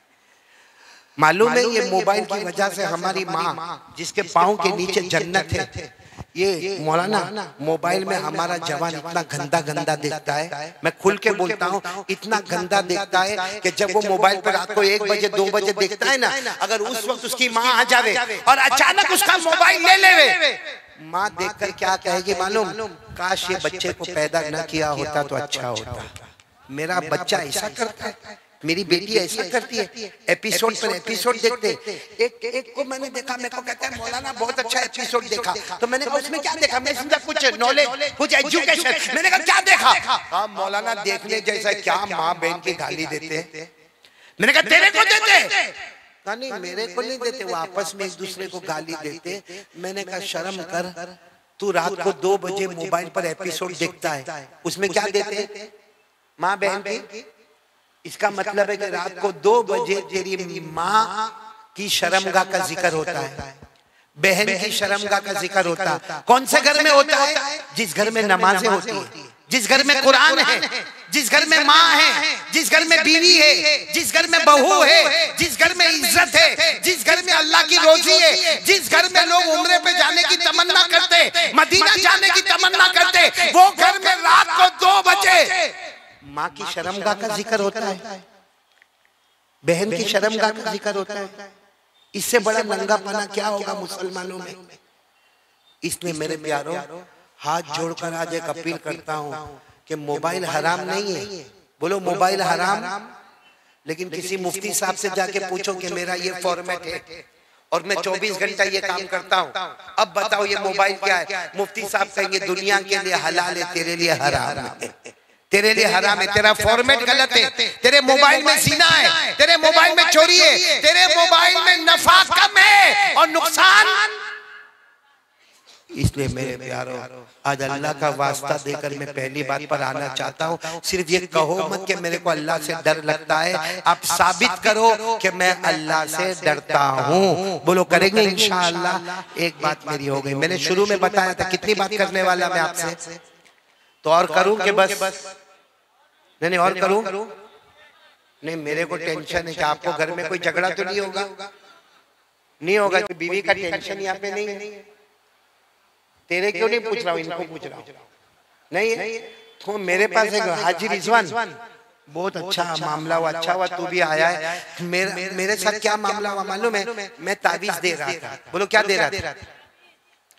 मालूम है ये मोबाइल की वजह से हमारी माँ जिसके पाँव के नीचे जन्नत है, ये मौलाना मोबाइल में हमारा जवान इतना गंदा देखता है। मैं खुल के बोलता हूँ, इतना गंदा देखता है कि जब वो मोबाइल पर रात को 1 बजे 2 बजे देखता है ना, अगर उस वक्त उसकी माँ आ जावे और अचानक उसका मोबाइल ले लेवे, माँ देखकर क्या कहेगी मालूम? काश ये बच्चे को पैदा न किया होता तो अच्छा होता। मेरा बच्चा ऐसा करता है, मेरी बेटी ऐसा करती है। एपिसोड पर एपिसोड देखते। एक को मैंने देखा, मेरे को कहता है मौलाना बहुत अच्छा एपिसोड देखा। तो मैंने कहा उसमें क्या देखा? मैं समझा कुछ नॉलेज, कुछ एजुकेशन। मैंने कहा क्या देखा? हाँ मौलाना देखने जैसा क्या माँ बहन की गाली देते हैं। मैंने कहा तेरे को देते? नहीं मेरे को नहीं देते, वो आपस में एक दूसरे को गाली देते। मैंने कहा शर्म कर, तू रात को 2 बजे मोबाइल पर एपिसोड देखता है, उसमें क्या देते माँ बहन की? इसका मतलब है कि रात को 2 बजे तेरी माँ की शर्मगाह का जिक्र होता है, बहन की शर्मगाह का जिक्र होता है। कौन से घर में होता है? जिस घर में नमाजें होती है, जिस घर में कुरान है, जिस घर में माँ है, जिस घर में बीवी है, जिस घर में बहू है, जिस घर में इज्जत है, जिस घर में अल्लाह की रोजी है, जिस घर में लोग उम्रे पे जाने की तमन्ना करते, मदीना जाने की तमन्ना करते, वो घर में रात को 2 बजे माँ की शर्मगाह का जिक्र होता है, बहन की शर्मगाह का जिक्र होता है। इससे बड़ा नंगापना क्या होगा मुसलमानों में? इसलिए मेरे प्यारों हाथ जोड़कर आज एक अपील करता हूँ कि मोबाइल हराम नहीं है। बोलो मोबाइल हराम, लेकिन किसी मुफ्ती साहब से जाके पूछो कि मेरा ये फॉर्मेट है और मैं 24 घंटा ये काम करता हूँ, अब बताओ ये मोबाइल क्या है? मुफ्ती साहब कहेंगे दुनिया के लिए हलाल है, तेरे लिए हराम है, तेरे लिए हराम है, तेरा फॉर्मेट गलत है, तेरे मोबाइल में जीना है, तेरे मोबाइल में चोरी है, तेरे मोबाइल में नफा कम है और नुकसान इसलिए मेरे प्यारों, आज अल्लाह का वास्ता देकर मैं पहली बात पर आना चाहता हूँ। सिर्फ ये कहो मत कि मेरे को अल्लाह से डर लगता है, आप साबित करो कि मैं अल्लाह से डरता हूँ। बोलो करेंगे इंशाअल्लाह। एक बात मेरी हो गई, मैंने शुरू में बताया था कितनी बात करने वाला मैं आपसे, तो और करूँ कि बस? नहीं और करूँ? नहीं, मेरे को टेंशन है कि आपको घर में कोई झगड़ा तो नहीं होगा? नहीं होगा। बीवी का टेंशन यहाँ पे नहीं है। तेरे क्यों नहीं पूछ रहा हूँ, इनको पूछ रहा हूँ। नहीं है तो मेरे पास एक हाजी रिजवान, बहुत अच्छा मामला हुआ, अच्छा हुआ तू भी आया है। मेरे साथ क्या मामला हुआ मालूम है? मैं तावीज दे रहा था। बोलो क्या दे रहा था?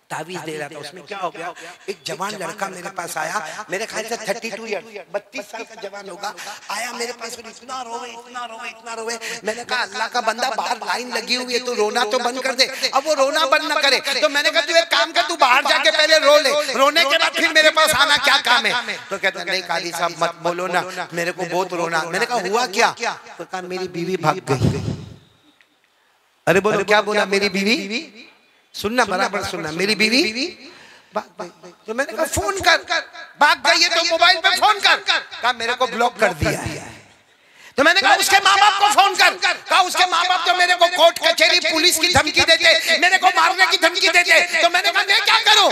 तावीज दे रहा था। उसमें क्या हो गया, एक जवान लड़का मेरे पास आया, मेरे ख्याल से 32 ईयर्स 32 साल का जवान होगा, आया मेरे पास, इतना रोवे। मैंने कहा अल्लाह का बंदा, बाहर लाइन लगी हुई है, तो रोना तो बंद कर दे। अब वो रोना बंद ना करे तो मैंने कहा तू एक काम कर, तू बाहर जाके पहले रो ले, रोने के बाद फिर मेरे पास आना, क्या काम है? तो कहता नहीं काली साहब मत बोलो ना, मेरे को बहुत रोना। मैंने कहा हुआ क्या? तो कहा मेरी बीवी भाग गई। अरे बोलो क्या बोला? मेरी बीवी, सुनना बराबर सुनना, मेरी बीवी भाग गई। तो मैंने कहा फोन कर, भाग गई है तो मोबाइल पे फोन कर। कहा मेरे को ब्लॉक कर दिया है। तो मैंने कहा उसके माँ बाप को फोन कर। कहा उसके माँ बाप तो मेरे को कोर्ट कचहरी पुलिस की धमकी देते, मेरे को मारने की धमकी देते। तो मैंने कहा मैं क्या करूं?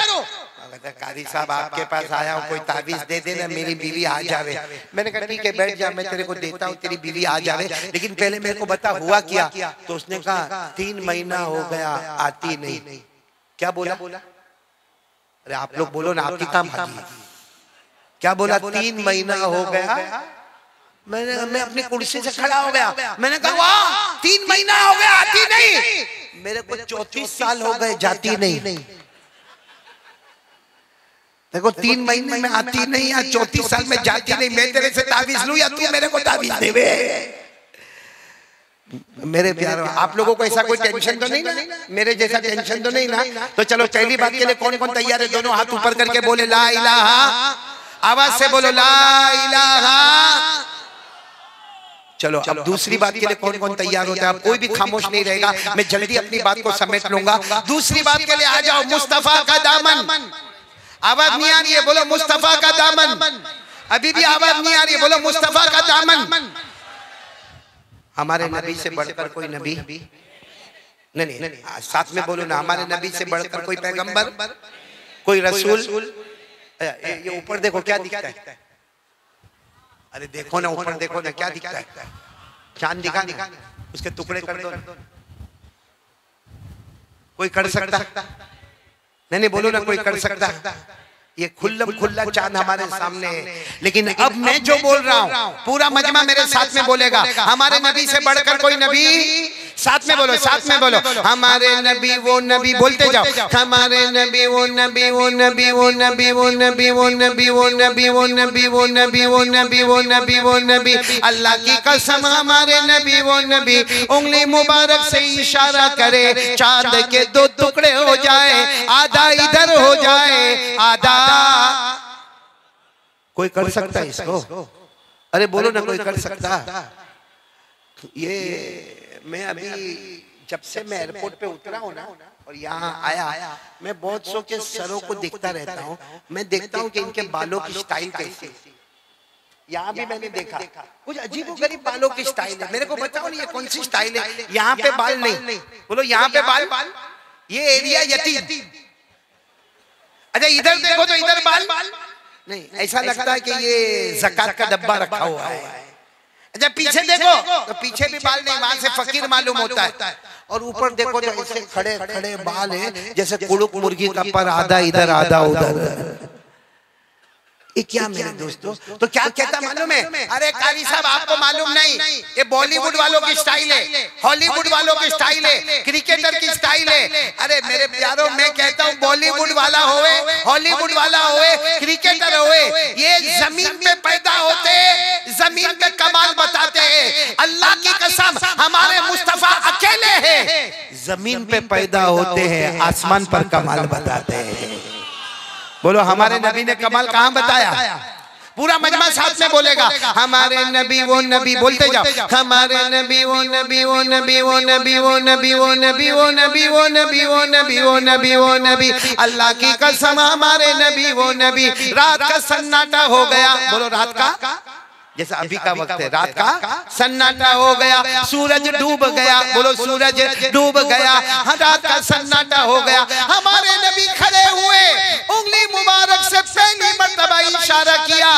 कारी साहब आपके पास आया हूँ, कोई ताबीज दे देना, मेरी बीवी आ जावे। मैंने कहा ठीक है बैठ जा, मैं तेरे को देता हूँ, तेरी बीवी आ जावे, लेकिन पहले मेरे को बता हुआ क्या? तो उसने कहा 3 महीना हो गया आती नहीं। क्या बोला? अरे आप लोग बोलो ना, आपकी काम भागी। क्या बोला? 3 महीना हो गया। मैं अपनी कुर्सी से खड़ा हो गया। मैंने कहा वाह 3 महीना हो गया आती नहीं, मेरे को 34 साल हो गए जाती नहीं। देखो 3 महीने में आती नहीं या 34 साल में जाती नहीं, मैं तेरे से ताबीज लूं या तू मेरे को ताबीज देवे? मेरे प्यारों, आप लोगों को ऐसा कोई टेंशन तो नहीं ना? मेरे जैसा टेंशन तो नहीं ना? तो चलो पहली बात के लिए कौन कौन तैयार है? दोनों हाथ ऊपर करके बोले ला इलाहा, आवाज से बोलो ला इलाहा। चलो अब दूसरी बात के लिए कौन कौन तैयार होता है? अब कोई भी खामोश नहीं रहेगा, मैं जल्दी अपनी बात को समेट लूंगा। दूसरी बात के लिए आ जाओ, मुस्तफा का दामन। आवाज नहीं आ रही है, बोलो मुस्तफा का दामन। अभी भी आवाज नहीं आ रही है, बोलो मुस्तफा का दामन। हमारे नबी से बढ़कर कोई नबी नहीं, साथ में बोलो ना, हमारे नबी से बढ़कर कोई पैगंबर, कोई रसूल। ये ऊपर देखो क्या दिखता है? अरे देखो ना ऊपर देखो ना, क्या दिखता है? चांद दिखा, उसके टुकड़े कर दो। कोई कर सकता? नहीं बोलो ना, कोई कर सकता? ये खुल्ला चांद हमारे सामने है। लेकिन अब मैं जो बोल रहा हूँ पूरा मजमा मेरे साथ में बोलेगा। हमारे नबी से बढ़कर कोई नबी, साथ में बोलो, साथ में बोलो, हमारे नबी वो नबी, बोलते जाओ, हमारे नबी वो नबी, वो नबी, वो नबी, वो नबी, वो नबी, वो नबी, वो नबी, वो नबी, वो नबी, वो नबी, वो नबी। अल्लाह की कसम हमारे नबी वो नबी, उंगली मुबारक से इशारा करे, चांद के 2 टुकड़े हो जाए, आधा इधर हो जाए, आधा। कोई कर सकता है इसको? अरे बोलो ना, कोई कर सकता? ये मैं अभी जब से मैं एयरपोर्ट पे उतरा हूँ ना और यहाँ आया, मैं बहुत सौ के सरों को देखता रहता हूँ। मैं देखता हूँ कि इनके बालों की स्टाइल कैसी। यहाँ भी मैंने देखा कुछ अजीबोगरीब बालों की स्टाइल है। मेरे को बताओ नहीं ये कौन सी स्टाइल है? यहाँ पे बाल नहीं, बोलो यहाँ पे बाल, ये एरिया यतीम। अच्छा इधर देखो तो इधर बाल नहीं, ऐसा लगता है कि ये ज़कात का डब्बा रखा हुआ है। अच्छा पीछे देखो तो पीछे भी बाल नहीं, वहां से फकीर मालूम होता है। और ऊपर देखो तो ऐसे खड़े खड़े बाल हैं जैसे कुड़ुक मुर्गी का पर, आधा इधर आधा उधर। ये क्या मेरे दोस्तों? तो क्या कहता मालूम है? अरे कारी साहब आपको मालूम नहीं, ये बॉलीवुड वालों की स्टाइल है, हॉलीवुड वालों की स्टाइल है, क्रिकेटर की स्टाइल है। अरे मेरे प्यारों, मैं कहता हूँ बॉलीवुड वाला होए, हॉलीवुड वाला होए, क्रिकेटर होए, ये जमीन पे पैदा होते, जमीन पे कमाल बताते हैं। अल्लाह की कसम हमारे मुस्तफा अकेले हैं, जमीन पे पैदा होते हैं, आसमान पर कमाल बताते हैं। बोलो हमारे नबी ने कमाल कहाँ बताया? पूरा मजमा साथ में बोलेगा, हमारे नबी वो नबी, बोलते जाओ, हमारे नबी वो नबी वो नबी वो नबी वो नबी वो नबी वो नबी वो नबी वो नबी वो नबी वो नबी, अल्लाह की कसम हमारे नबी वो नबी। रात का सन्नाटा हो गया, बोलो रात का, जैसा अभी का वक्त है, रात का सन्नाटा हो गया, सूरज डूब गया, बोलो सूरज डूब गया, रात का सन्नाटा हो गया। हमारे नबी खड़े हुए, उंगली मुबारक से पहली मर्तबा इशारा किया,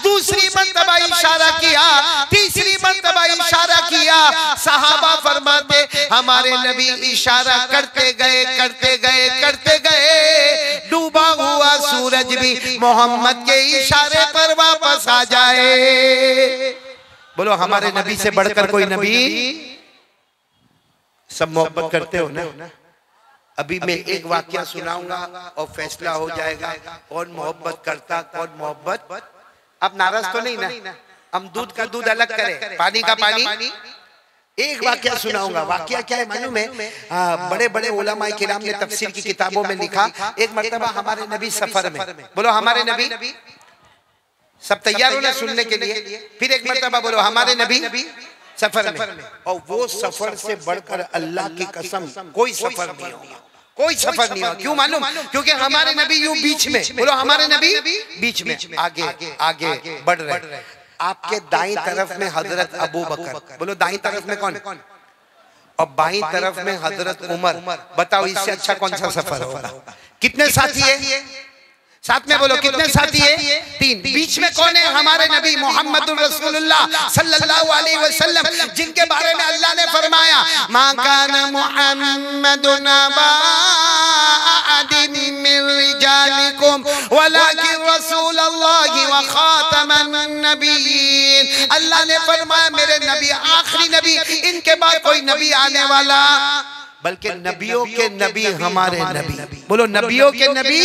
दूसरी मर्तबा इशारा किया, तीसरी मर्तबा इशारा किया। सहाबा फरमाते हमारे नबी इशारा करते गए करते गए करते गए, डूबा हुआ सूरज भी मोहम्मद के इशारे पर वापस आ जाए। बोलो हमारे नबी से बढ़कर कोई नबी? सब मोहब्बत करते हो ना? अभी मैं एक वाकया सुनाऊंगा और फैसला हो जाएगा कौन मोहब्बत करता कौन मोहब्बत। अब नाराज तो नहीं ना? हम दूध का दूध अलग करें, पानी का पानी। एक वाकया सुनाऊंगा। वाकया क्या है मालूम है? बड़े बड़े उलमाए किराम ने तफसीर की किताबों में लिखा, एक मर्तबा हमारे नबी सफर में, बोलो हमारे नबी, सब तैयार हो ना सुनने के लिए? फिर एक मर्तबा बोलो हमारे नबी सफर में। और वो सफर से बढ़कर अल्लाह की कसम कोई सफर नहीं होगा, कोई सफर नहीं होगा। क्यों मालूम? क्योंकि हमारे नबी यूं बीच में, बोलो हमारे नबी बीच में, आगे आगे बढ़ रहे। आपके दाईं तरफ में हजरत अबू बकर, बोलो दाईं तरफ में कौन? और बाईं तरफ में हजरत उमर। बताओ इससे अच्छा कौन सा सफर होगा? कितने साथी है साथ में? बोलो कितने साथी है? 3। बीच में कौन है? हमारे नबी मोहम्मदुर रसूलुल्लाह सल्लल्लाहु अलैहि वसल्लम, जिनके बारे में अल्लाह ने फरमाया, मा कान मुहम्मदुन अबा अहदिन मिन रिजालिकुम वलाकिन रसूलुल्लाहि व खातमन नबिय्यीन। अल्लाह ने फरमाया मेरे नबी आखिरी नबी, इनके बाद कोई नबी आने वाला, बल्कि नबियों के नबी हमारे नबी। बोलो नबियों के नबी।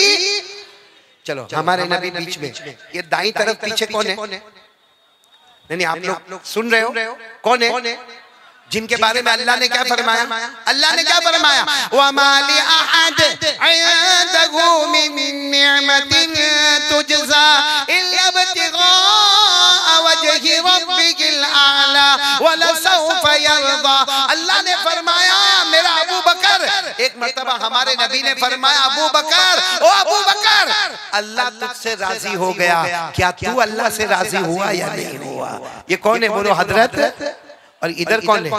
चलो हमारे नबी बीच में। ये दाईं तरफ पीछे कौन है? नहीं आप लोग सुन रहे हो? कौन है? जिनके बारे में अल्लाह ने क्या फरमाया? अल्लाह ने क्या फरमाया? वमा लि अहद इंदहु मिन निअमतिन तुजज़ा इल्ला इब्तिगा वजहि रब्बिकिल आला वलसौफ यरदा। अल्लाह ने फरमाया मेरा अबू बकर, एक मर्तबा हमारे नबी ने फरमाया अबू बकर, ओ अबू बकर, अल्लाह तुझसे राजी हो गया, क्या तू अल्लाह से राजी हुआ या नहीं हुआ? ये कौन है? बोलो हजरत। और इधर कौन है?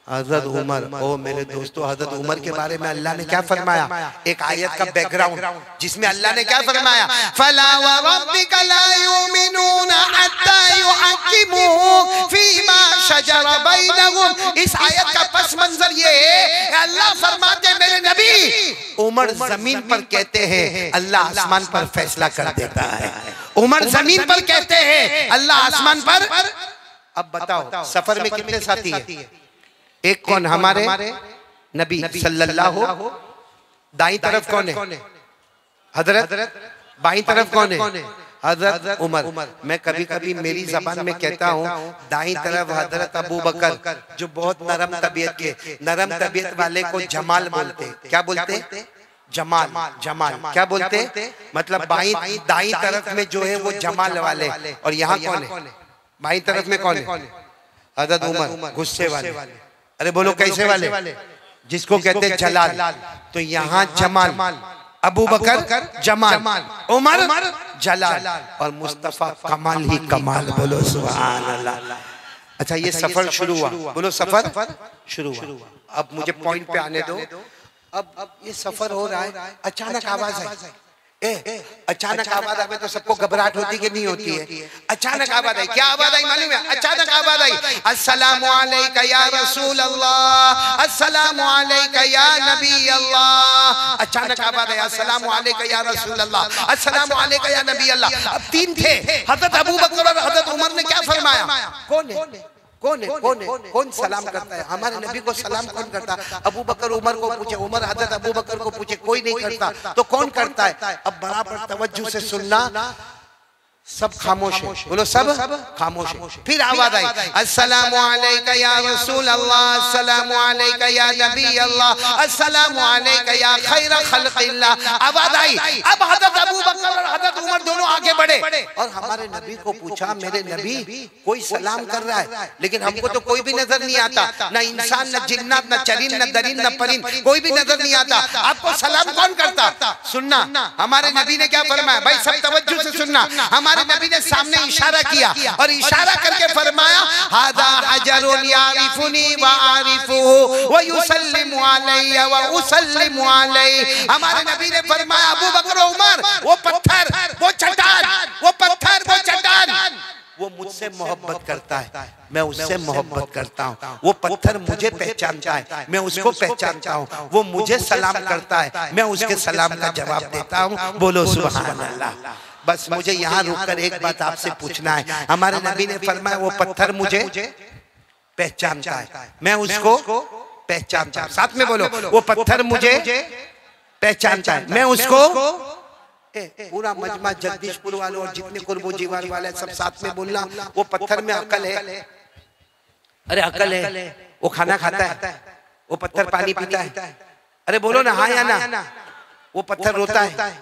हजरत उमर। ओ मेरे दोस्तों, हजरत उमर के बारे में अल्लाह ने क्या फरमाया? एक आयत का बैकग्राउंड जिसमें अल्लाह ने क्या फरमाया? फला व रब्बिका ला युमिनूना हत्ता युहक्किमूक फीमा शजरा बैनहुम। इस आयत का पस मंजर ये है, अल्लाह फरमाते मेरे नबी, उमर जमीन पर कहते हैं अल्लाह आसमान पर फैसला कर देता है। उमर जमीन पर कहते हैं अल्लाह आसमान पर। अब बताओ सफर में कितने साथी है? एक कौन? हमारे नबी सल्लल्लाहु। दाईं तरफ कौन है? हजरत। बाईं तरफ कौन है? हजरत उमर। मैं कभी कभी मेरी जबान में कहता हूँ दाईं तरफ हजरत अबू बकर, जो बहुत नरम तबीयत के, नरम तबीयत वाले को जमाल बोलते। क्या बोलते? जमाल। जमाल क्या बोलते? मतलब दाईं तरफ में जो है वो जमाल वाले, और यहाँ कौन है? बाईं तरफ में कौन है? हजरत उमर, गुस्से वाले। अरे बोलो कैसे वाले? जिसको कहते हैं जलाल। तो यहाँ जमाल, अबू बकर जमाल, उमर जलाल, और मुस्तफा कमाल ही कमाल। बोलो सुभान अल्लाह। अच्छा ये सफर शुरू हुआ, बोलो सफर शुरू हुआ। अब मुझे पॉइंट पे आने दो। अब ये सफर हो रहा है, अचानक आवाज आई। अचानक आवाज आवे तो सबको घबराहट होती कि नहीं होती है? अचानक आवाज आई। क्या आवाज आई मालूम है? अचानक आवाज आई, अस्सलामु अलैका या रसूल अल्लाह, अस्सलामु अलैका या नबी अल्लाह। अचानक आवाज आई, अस्सलामु अलैका या रसूल अल्लाह, अस्सलामु अलैका या नबी अल्लाह। अब 3 थे, हजरत अबू बकर और हजरत उमर ने क्या फरमाया? कौन है? कौन है? कौन है? कौन सलाम करता है? हमारे नबी को सलाम कौन करता? अबू बकर उमर को पूछे, उमर हजरत अबू बकर को पूछे, कोई नहीं करता। तो कौन करता है? अब बराबर तवज्जो से सुनना। सब खामोश है, बोलो सब खामोश है। फिर आवाज आई, अस्सलामु अलैका या रसूल अल्लाह, अस्सलामु अलैका या नबी अल्लाह, अस्सलामु अलैका या खैर खल्क़िल्लाह। आवाज आई। अब हजरत अबू बकर और हजरत उमर दोनों आगे बढ़े और हमारे नबी को पूछा, मेरे नबी कोई सलाम कर रहा है लेकिन हमको तो कोई भी नजर नहीं आता, ना इंसान, ना जिन्नात, ना चरीन, ना दरीन, ना परीन, कोई भी नजर नहीं आता, आपको सलाम कौन करता? सुनना हमारे नबी ने क्या फरमाया, भाई सब तवज्जो से सुनना। हमारे नबी ने सामने इशारा किया और इशारा करके फरमाया, हादा हजरुन यारिफुनी व आरिफुहु व युसल्लिमु अलैया व उसल्लिमु अलैहि। हमारे नबी ने फरमाया, अबू बकर उमर, वो पत्थर, वो चट्टान, वो पत्थर, वो चट्टान, वो मुझसे मोहब्बत करता है, मैं उससे मोहब्बत करता हूँ। वो पत्थर मुझे पहचानता है, मैं उसको पहचानता हूँ। वो मुझे सलाम करता है, मैं उसके सलाम का जवाब देता हूँ। बोलो सुभान अल्लाह। बस मुझे यहाँ रुककर एक बात आपसे पूछना है। हमारे नबी ने फरमाया, वो पत्थर मुझे पहचानता है, मैं उसको पहचानता हूँ। साथ में बोलो, वो पत्थर मुझे पहचानता है, मैं उसको। पूरा मजमा जगदीशपुर वालों और जितने कुर्बो जीवार वाले सब साथ में बोलना, वो पत्थर में अकल है। अरे अकल है, वो खाना खाता है, वो पत्थर पानी पीता है। अरे बोलो ना हाँ या ना। वो पत्थर रोता है,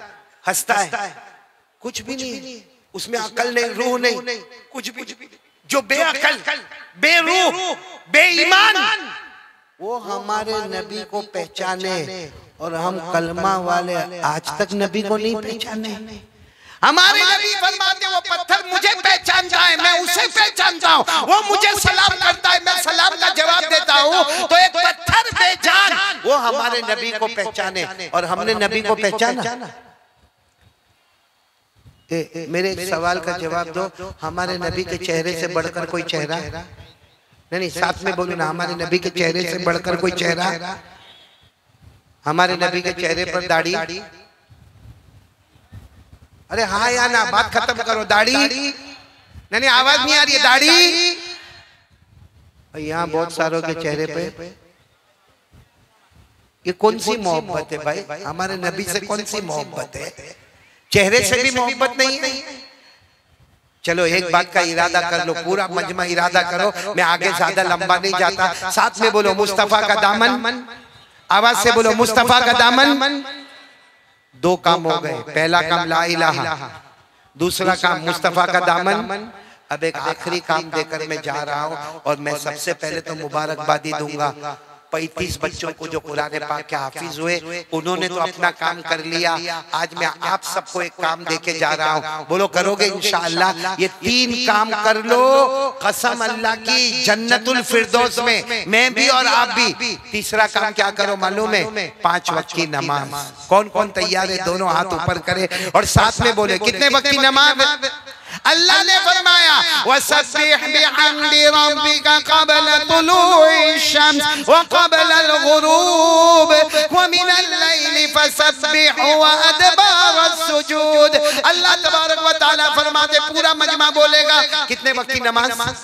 हंसता है, कुछ भी नहीं उसमें, अकल नहीं, रूह नहीं, कुछ भी। जो बेअकल, बेरूह, बेईमान, वो हमारे नबी को पहचाने और हम कलमा वाले आज तक नबी को नहीं पहचाने। हमारे नबी फरमाते, वो पत्थर मुझे पहचानता है, मैं उसे पहचानता हूँ। वो मुझे सलाम करता है, मैं सलाम का जवाब देता हूँ। तो एक पत्थर बेजान वो हमारे नबी को पहचाने और हमने नबी को पहचाना। मेरे एक सवाल का जवाब दो, हमारे नबी के चेहरे से बढ़कर कोई चेहरा? नहीं, साथ में बोलो ना, हमारे नबी के चेहरे से बढ़कर कोई चेहरा? हमारे नबी के चेहरे पर दाढ़ी? अरे हाँ या ना, बात खत्म करो। दाढ़ी? नहीं, आवाज नहीं आ रही है। दाढ़ी? यहाँ बहुत सारों के चेहरे पे ये कौन सी मोहब्बत है भाई? हमारे नबी से कौन सी मोहब्बत है? चेहरे से भी मोहब्बत नहीं है। चलो एक बात का इरादा कर लो, पूरा मजमा इरादा करो, मैं आगे ज्यादा लंबा नहीं जाता। साथ में बोलो, मुस्तफा का दामन। आवाज से बोलो, मुस्तफा का दामन। दो काम हो गए, पहला काम ला इलाहा, दूसरा काम मुस्तफा का दामन। अब एक आखिरी काम देकर मैं जा रहा हूँ और मैं सबसे पहले तो मुबारकबादी दूंगा 35 बच्चों को जो कुरान पाक के हाफिज हुए, उन्होंने तो अपना काम कर लिया। आज मैं आप सबको एक काम देके जा रहा हूँ, बोलो करोगे इंशाअल्लाह? ये 3 काम कर लो, कसम अल्लाह की, जन्नतुल फिरदौस में मैं भी और आप भी। तीसरा काम क्या करो मालूम है? 5 वक्त की नमाज। कौन कौन तैयार है? दोनों हाथ ऊपर करे और साथ में बोले, कितने वक्त की नमाज? अल्लाह ने फरमाया, वसब्बिह बिहम्दि रब्बिका क़ब्ल तुलूइ शम्स व क़ब्लल गुरूब व मिनल लैलि फसब्बिह व अदबारस सुजूद। अल्लाह तबारक व तआला फरमाते, पूरा मजमा बोलेगा, कितने वक्त की नमाज?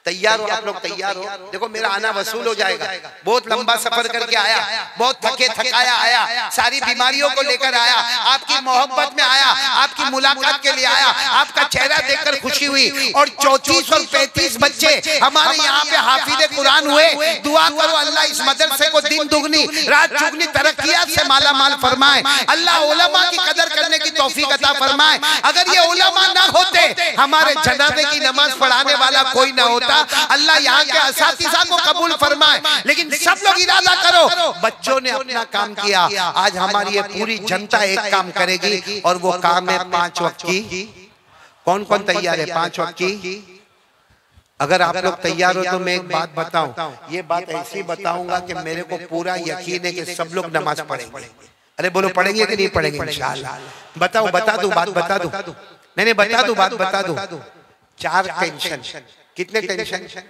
तैयार हो आप लोग? तैयार हो? देखो मेरा आना वसूल हो जाएगा। बहुत लंबा सफर करके आया, बहुत थके थकाया आया, सारी बीमारियों को लेकर आया, आपकी मोहब्बत में आया, आपकी मुलाकात के लिए आया, आपका चेहरा देखकर खुशी हुई। और 34 और 35 बच्चे हमारे यहाँ पे हाफिज़े कुरान हुए। दुआ करो अल्लाह इस मदरसे को दिन दुगनी रात चुगनी तरक्कियात से माला माल फरमाए। अल्लाह उलमा की कदर करने की तौफीक अता फरमाए। अगर ये उलमा ना होते, हमारे जनाजे की नमाज पढ़ाने वाला कोई ना होता। अल्लाह यहाँ के असातिज़ा को कबूल फरमाए। लेकिन सब लोग इरादा करो, बच्चों ने अपना काम किया, आज हमारी ये पूरी जनता एक काम करेगी और वो काम है 5 वक्त की। कौन कौन तैयार है 5 वक्त की? अगर आप लोग तैयार हो तो मैं एक बात बताऊं, ये बात ऐसी बताऊंगा कि मेरे को पूरा यकीन है कि सब लोग नमाज पढ़ेंगे। अरे बोलो, पढ़ेंगे कि नहीं पढ़ेंगे? इंशाअल्लाह। बताओ, बता दूं बात? बता दूं? नहीं, बता दूं बात? बता दूं? 4 टेंशन। कितने टेंशन?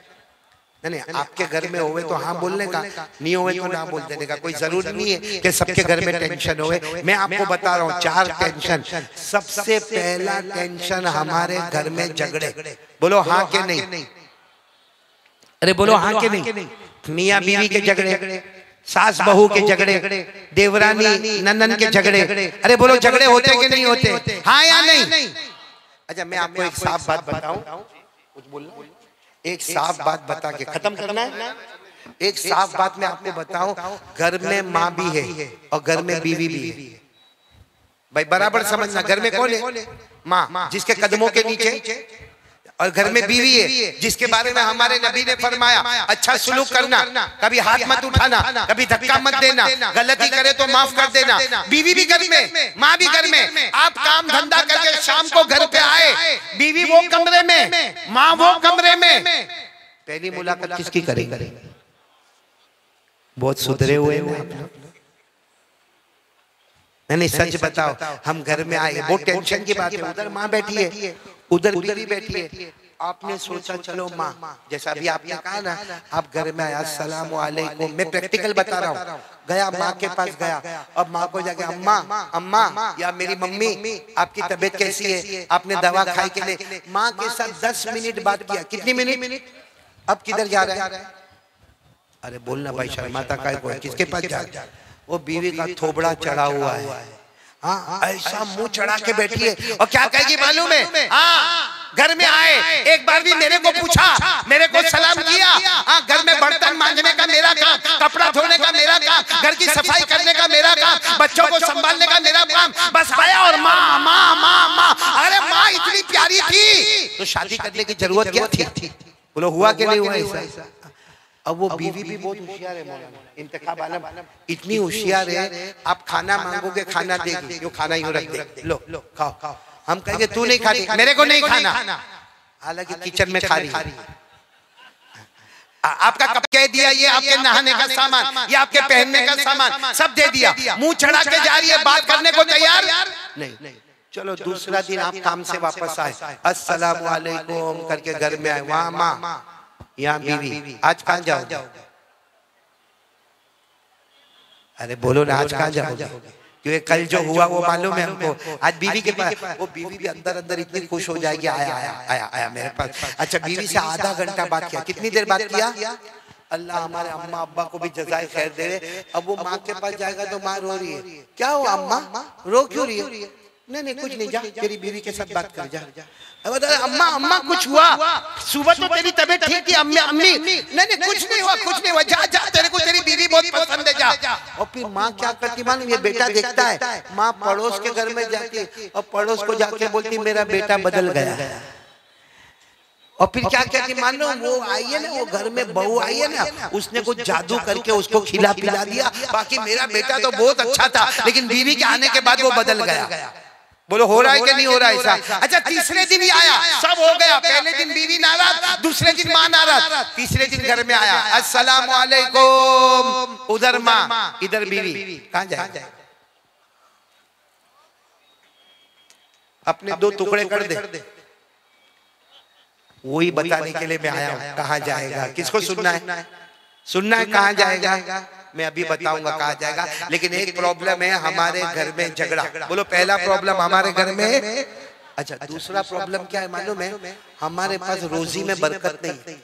नहीं, आपके घर में होवे तो हाँ बोलने का, नहीं होवे तो ना बोल देने का। कोई जरूरी नहीं है कि सबके घर में टेंशन होवे। मैं आपको बता रहा हूँ 4 टेंशन। सबसे पहला टेंशन हमारे घर में झगड़े। बोलो हाँ के नहीं? अरे बोलो हाँ के नहीं? मियाँ बीवी के झगड़े, सास बहू के झगड़े, देवरानी ननन के झगड़े। अरे बोलो, झगड़े होते कि नहीं होते? हाँ या नहीं? अच्छा मैं आपको एक साफ बात बताऊं, कुछ बोलना, एक साफ बात बता के खत्म करना है। एक साफ बात मैं आपको बताऊं, घर में माँ भी है और घर में बीवी भी है भाई, बराबर समझना। घर में कौन है? माँ, जिसके कदमों के नीचे, और घर में बीवी है जिसके बारे में हमारे नबी ने फरमाया अच्छा सुलूक करना, कभी हाथ मत उठाना, कभी धक्का मत देना, गलती करे तो माफ कर देना। बीवी भी घर में, माँ भी घर में। आप काम धंधा करके शाम को घर पे आए, बीवी वो कमरे में, माँ वो कमरे में, पहली मुलाकात किसकी करेंगे? बहुत सुधरे हुए हैं। नहीं सच बताओ, हम घर में आए, बहुत टेंशन की बात है, उधर माँ बैठी है, उधर बीवी बैठी है। आपने सोचा चलो माँ, जैसा अभी आपने कहा ना, आप घर में आया अस्सलाम वालेकुम, मैं प्रैक्टिकल बता रहा हूँ, गया माँ के पास गया, अब माँ को जाके अम्मा अम्मा या मेरी मम्मी आपकी तबीयत कैसी है, आपने दवा खाई के लिए, माँ के साथ 10 मिनट बात किया। कितनी मिनट? अब किधर जा रहा है? अरे बोलना भाई, शर्माता का है, किसके पास जा रहा है? वो बीवी का थोबड़ा चढ़ा हुआ है, हाँ ऐसा मुंह चढ़ा के बैठी है, और क्या कहेगी मालूम है? हाँ घर में आए, एक बार भी मेरे को पूछा, मेरे को सलाम किया, हाँ घर में बर्तन मांजने का मेरा काम, कपड़ा धोने का मेरा काम, घर की सफाई करने का मेरा काम, बच्चों को संभालने का मेरा काम, बस आया और माँ माँ माँ माँ। अरे माँ इतनी प्यारी थी तो शादी करने की जरूरत क्या थी? बोलो हुआ कि नहीं हुआ ऐसा? अब वो बीवी भी बहुत होशियार है मौलाना, इंतखाब आलम इतनी होशियार है, आप खाना मांगोगे खाना देगी, जो खाना यूं रख दे, लो खाओ। हम कहेंगे तू नहीं खाती, मेरे को नहीं खाना, हालांकि किचन में खा रही है। आपका कप कह दिया, ये आपके नहाने का सामान, ये आपके पहनने का सामान सब दे दिया, मुंह चढ़ा के जा रही है, बात करने को तैयार नहीं। चलो दूसरा दिन आप काम से वापस आए, अस्सलाम वालेकुम करके घर में आए, वहां माँ यहाँ बीवी, आज कहाँ जाओगे? अरे बोलो ना, आज कहाँ जाओगे? क्योंकि कल जो हुआ वो मालूम है हमको, आज बीवी के पास, वो बीवी भी अंदर इतनी खुश हो जाएगी, आया मेरे पास। अच्छा बीवी से आधा घंटा बात किया, कितनी देर बात किया? अल्लाह हमारे अम्मा अब्बा को भी जज़ाए खैर दे। अब वो माँ के पास जाएगा तो माँ रो रही है, क्या हो अम्मा, रो क्यों रही है? नहीं कुछ नहीं, जा तेरी बीवी के साथ बात कर जा। अम्मा अम्मा कुछ हुआ? सुबह तो तेरी तबीयत ठीक थी, अम्मी नहीं कुछ नहीं हुआ, जा तेरे को तेरी बीवी बहुत पसंद है, जा। और फिर माँ क्या करती मालूम? ये बेटा देखता है, माँ पड़ोस के घर में जाती और पड़ोस को जाके बोलती मेरा बेटा बदल गया। और फिर क्या कहती मालूम? वो आई है ना, वो घर में बहू आई है ना, उसने कुछ जादू करके उसको खिला पिला दिया, बाकी मेरा बेटा तो बहुत अच्छा था, लेकिन बीवी के आने के बाद वो बदल गया। बोलो हो रहा है कि नहीं हो रहा है ऐसा? अच्छा तीसरे दिन ही आया, सब हो गया, पहले दिन बीवी नाराज, दूसरे दिन माँ नाराज, तीसरे दिन घर में आया, अस्सलाम वालेकुम, उधर माँ इधर बीवी, कहाँ जाए? अपने 2 टुकड़े कर दे। वही बताने के लिए मैं आया हूँ, कहाँ जाएगा? किसको सुनना है कहाँ जाएगा? मैं अभी बताऊंगा कहाँ जाएगा, लेकिन एक प्रॉब्लम है हमारे घर में झगड़ा। बोलो पहला प्रॉब्लम हमारे घर में। अच्छा दूसरा प्रॉब्लम क्या है मालूम है? हमारे पास रोजी में बरकत नहीं,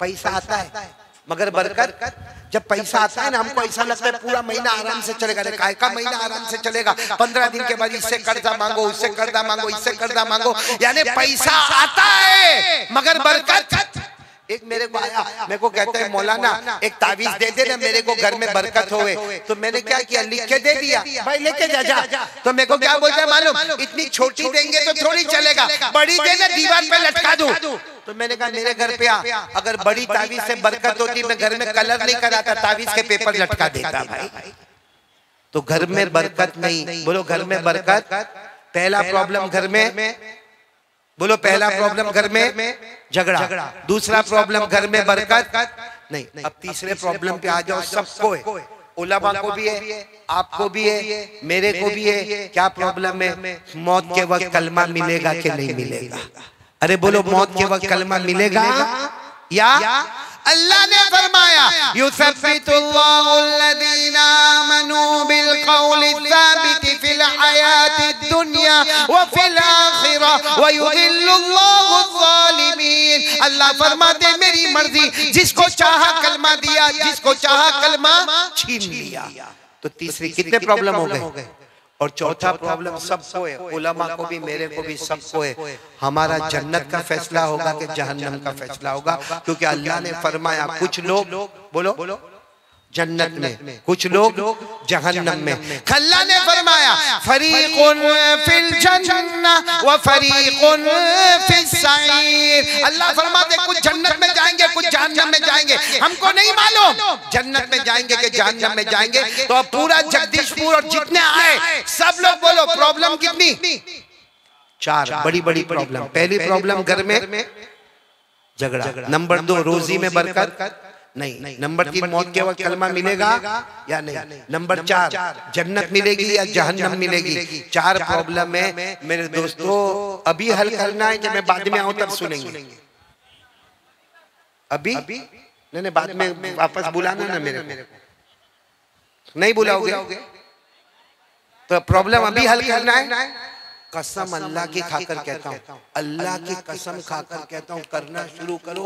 पैसा आता है मगर बरकत, जब पैसा आता है ना हमको ऐसा लगता है पूरा महीना आराम से चलेगा। काय का महीना आराम से चलेगा? 15 दिन के बाद इससे कर्जा मांगो, उससे कर्जा मांगो, इससे कर्जा मांगो, यानी पैसा आता है मगर बरकत। एक मेरे को आया, मेरे को कहता है मौलाना एक तावीज दे दे ना मेरे को घर में बरकत होवे। तो मैंने क्या किया, लिख के दे दिया, भाई लेके जा। तो मेरे को क्या बोलता है मालूम? इतनी छोटी देंगे तो थोड़ी चलेगा, बड़ी देना दीवार पे लटका दूं। तो मैंने कहा मेरे घर पे आ, अगर बड़ी तावीज से बरकत होती मैं घर में कलर नहीं कराता, तावीज के पेपर लटका देता भाई। तो घर में बरकत नहीं। बोलो घर में बरकत। पहला प्रॉब्लम घर में, बोलो पहला प्रॉब्लम घर में झगड़ा, दूसरा प्रॉब्लम घर में बरकत नहीं। अब तीसरे प्रॉब्लम पे आ जाओ, सबको है, उलमा को भी है, आपको भी है, मेरे को भी है। क्या प्रॉब्लम है? मौत के वक्त कलमा मिलेगा कि नहीं मिलेगा? अरे बोलो मौत के वक्त कलमा मिलेगा या? अल्लाह ने फरमाया युसब्बितुल्लाहुल्लज़ीना आमनू बिलक़ौलि साबिति फिल हयातिद दुनिया व फिल आखिरह व युज़िल्लुल्लाहु ज़ालिमीन। अल्लाह फरमाते मेरी मर्जी, जिसको चाहा कलमा दिया, जिसको चाहा कलमा छीन लिया। तो तीसरी कितने प्रॉब्लम हो गए? और चौथा प्रॉब्लम सबको है, उलमा को भी, मेरे को भी, सबको है, हमारा जन्नत का फैसला होगा कि जहन्नम का फैसला होगा। क्योंकि अल्लाह ने फरमाया कुछ लोग बोलो जन्नत में, कुछ लोग जहन्नम में। अल्लाह ने फरमाया फरीकुन फिल जन्नह व फरीकुन फिस सईर। अल्लाह फरमाते कुछ जन्नत में जाएंगे, कुछ जहन्नम में जाएंगे। हमको नहीं मालूम जन्नत में जाएंगे कि जहन्नम में जाएंगे। तो अब पूरा जगदीशपुर और जितने आए सब लोग बोलो प्रॉब्लम कितनी? 4 बड़ी बड़ी प्रॉब्लम। पहली प्रॉब्लम घर में झगड़ा, नंबर 2 रोजी में बरकत नहीं, नंबर 3 मौत के वक्त कलमा मिलेगा या नहीं, नंबर 4 जन्नत मिलेगी या जहन्नम मिलेगी। 4 प्रॉब्लम है मेरे दोस्तों। अभी हल करना है कि मैं बाद में आऊं तब सुनेंगे? अभी नहीं, बाद में वापस बुलाना ना मेरे को। नहीं बुलाओगे तो प्रॉब्लम अभी हल करना है। कसम अल्लाह की खाकर कहता हूँ, अल्लाह की कसम खाकर कहता हूँ, करना शुरू करो,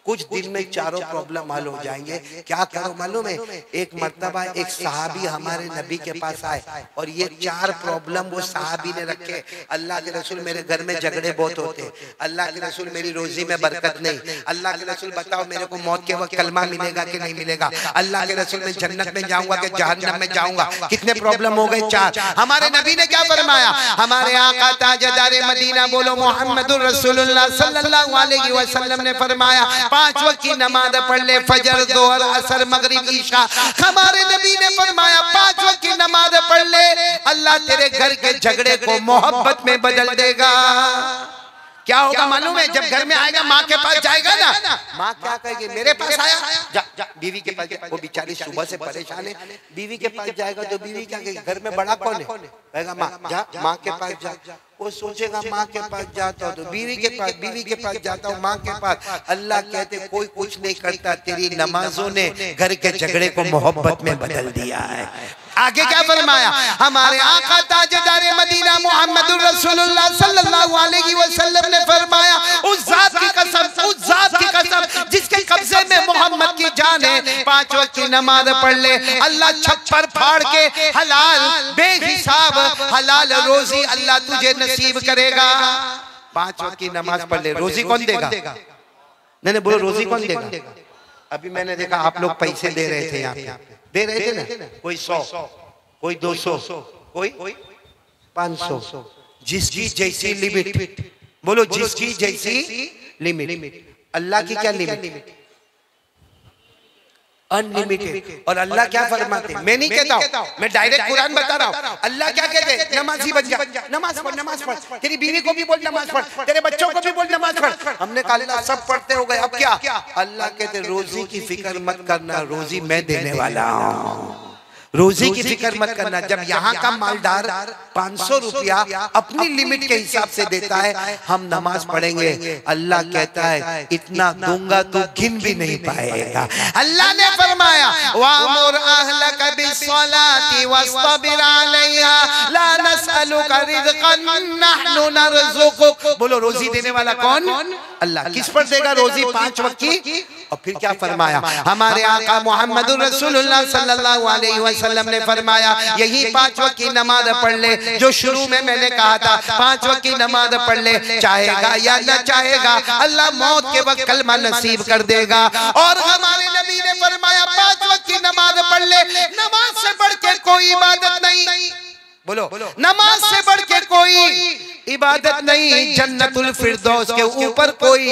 कुछ दिन में 4 प्रॉब्लम हल हो जाएंगे। क्या करो मालूम है? एक मर्तबा एक सहाबी हमारे नबी के पास आए और ये 4 प्रॉब्लम वो सहाबी ने रखे। अल्लाह के रसूल मेरे घर में झगड़े बहुत होते हैं, अल्लाह के रसूल मेरी रोजी में बरकत नहीं, अल्लाह के रसूल बताओ मेरे को मौत के वक्त कलमा मिलेगा कि नहीं मिलेगा, अल्लाह के रसूल मैं जन्नत में जाऊंगा कि जहन्नम में जाऊंगा। कितने प्रॉब्लम हो गए? 4। हमारे नबी ने क्या फरमाया? हमारे आका ताजदार मदीना बोलो मोहम्मदुर रसूलुल्लाह सल्लल्लाहु अलैहि वसल्लम ने फरमाया 5 वक्त की नमाज पढ़ ले, फजर, जोहर, असर, मगरिब, ईशा। हमारे नबी ने फरमाया 5 वक्त की नमाज पढ़ ले, अल्लाह तेरे घर के झगड़े को मोहब्बत में बदल देगा। क्या होगा मालूम है? जब घर में आएगा माँ के पास जाएगा ना, माँ क्या कहेगी? मेरे पास आया, जा बीवी के पास। वो बेचारी सुबह से परेशान है, बीवी के पास जाएगा तो बीवी क्या कहेगी? घर में बड़ा कौन है? कहेगा माँ जा, माँ के पास जा। वो सोचेगा माँ के पास जाता हूँ तो बीवी के पास, बीवी के पास जाता हूँ माँ के पास। अल्लाह कहते कोई कुछ नहीं करता, तेरी नमाजों ने घर के झगड़े को मोहब्बत में बदल दिया है। आगे क्या फरमाया? हमारे आका ताजदार मदीना मोहम्मदुर रसूलुल्लाह सल्लल्लाहु अलैहि वसल्लम ने फरमाया उस जात की कसम, उस जात की कसम जिसके कब्जे में मोहम्मद की जान है, 5 वक्त की नमाज पढ़ ले, अल्लाह छप्पर फाड़ के हलाल बेहिसाब हलाल रोजी अल्लाह तुझे नसीब करेगा। 5 वक्त की नमाज पढ़ ले, रोजी कौन देगा? नहीं बोलो रोजी कौन देगा? अभी मैंने देखा आप लोग पैसे दे रहे थे, यहाँ पे दे रहे थे ना, कोई 100, कोई 200, कोई 500, जिसकी जैसी लिमिट। बोलो जिसकी जैसी लिमिट। अल्लाह की क्या लिमिट? अनलिमिटेड। और अल्लाह क्या फरमाते? मैं नहीं कहता हूँ, मैं डायरेक्ट कुरान बता रहा हूँ। अल्लाह क्या कहते? नमाजी बन जा, नमाज पढ़, नमाज पढ़, तेरी बीवी को भी बोल नमाज पढ़, तेरे बच्चों को भी बोल नमाज पढ़। हमने कहा अल्लाह सब पढ़ते हो गए, अब क्या? अल्लाह कहते रोजी की फिक्र मत करना, रोजी मैं देने वाला हूँ, रोजी की फिक्र मत करना। जब यहाँ का मालदार 500 रुपया अपनी लिमिट के हिसाब से देता है, हम नमाज पढ़ेंगे, अल्लाह कहता है इतना दूंगा तो गिन भी नहीं पाएगा। अल्लाह ने फरमाया वामुर अहलक बिस्सलाति वस्तबिर अलैहा ला नसअलुका रिज़क़न नहनु नरज़ुकुक। बोलो रोजी देने वाला कौन? अल्लाह। किस पर देगा रोजी? 5 वक्त की। और फिर क्या फरमाया? हमारे आका मोहम्मदुर रसूलुल्लाह सल्लल्लाहु अलैहि वसल्लम ने फरमाया यही 5 वक्त की नमाज पढ़ ले, जो शुरू में मैंने कहा था 5 वक्त की नमाज पढ़ ले, चाहेगा या न चाहेगा अल्लाह मौत के वक्त कलमा नसीब कर देगा। और हमारे नबी ने फरमाया 5 वक्त की नमाज पढ़ ले, नमाज से बढ़ के कोई इबादत नहीं। बोलो नमाज से बढ़ के कोई इबादत नहीं। जन्नतुल फिरदौस के ऊपर कोई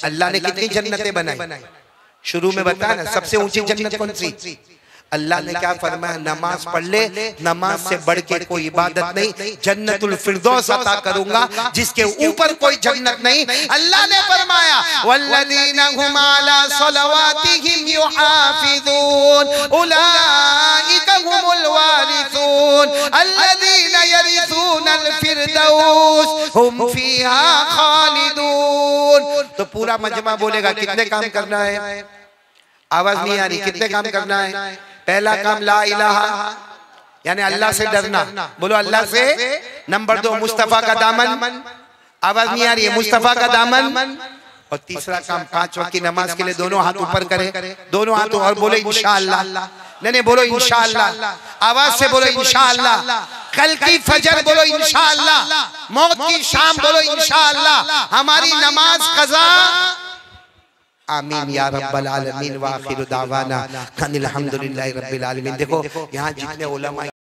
अल्लाह ने कितनी जन्नतें बनाई? शुरू में बताया ना सबसे ऊंची जन्नत कौन सी? अल्लाह ने क्या फरमाया? नमाज पढ़ ले, नमाज से बढ़ के कोई इबादत नहीं, जन्नतुल फिरदौस अता करूंगा जिसके ऊपर कोई जन्नत नहीं। अल्लाह ने फरमाया वल्लज़ीना हुम अला सलवातिहिम युहाफिज़ून उलाइका हुमुल वारिसून अल्लज़ीना यरिसूनल फिरदौस हुम फीहा खालिदून। तो पूरा मजमा बोलेगा कितने काम करना है? आवाज नहीं आ रही, कितने काम करना है? पहला काम ला इलाहा यानी अल्लाह से डरना, बोलो अल्लाह से। नंबर 2 मुस्तफा का दामन, आवाज नहीं आ रही है, मुस्तफा का दामन। और तीसरा काम 5 वक्त की नमाज के लिए दोनों हाथ ऊपर करे, दोनों हाथ और बोले इंशाअल्लाह। नहीं बोलो इंशाअल्लाह, आवाज से बोलो इंशाअल्लाह। कल की फजर बोलो इंशाअल्लाह, मौत की शाम बोलो इंशाअल्लाह, हमारी नमाज कज़ा। आमीन या रब्बल आलमीन व आखिरु दावाना अनिल हम्दुलिल्लाहि रब्बिल आलमीन। देखो यहाँ जितने उलमा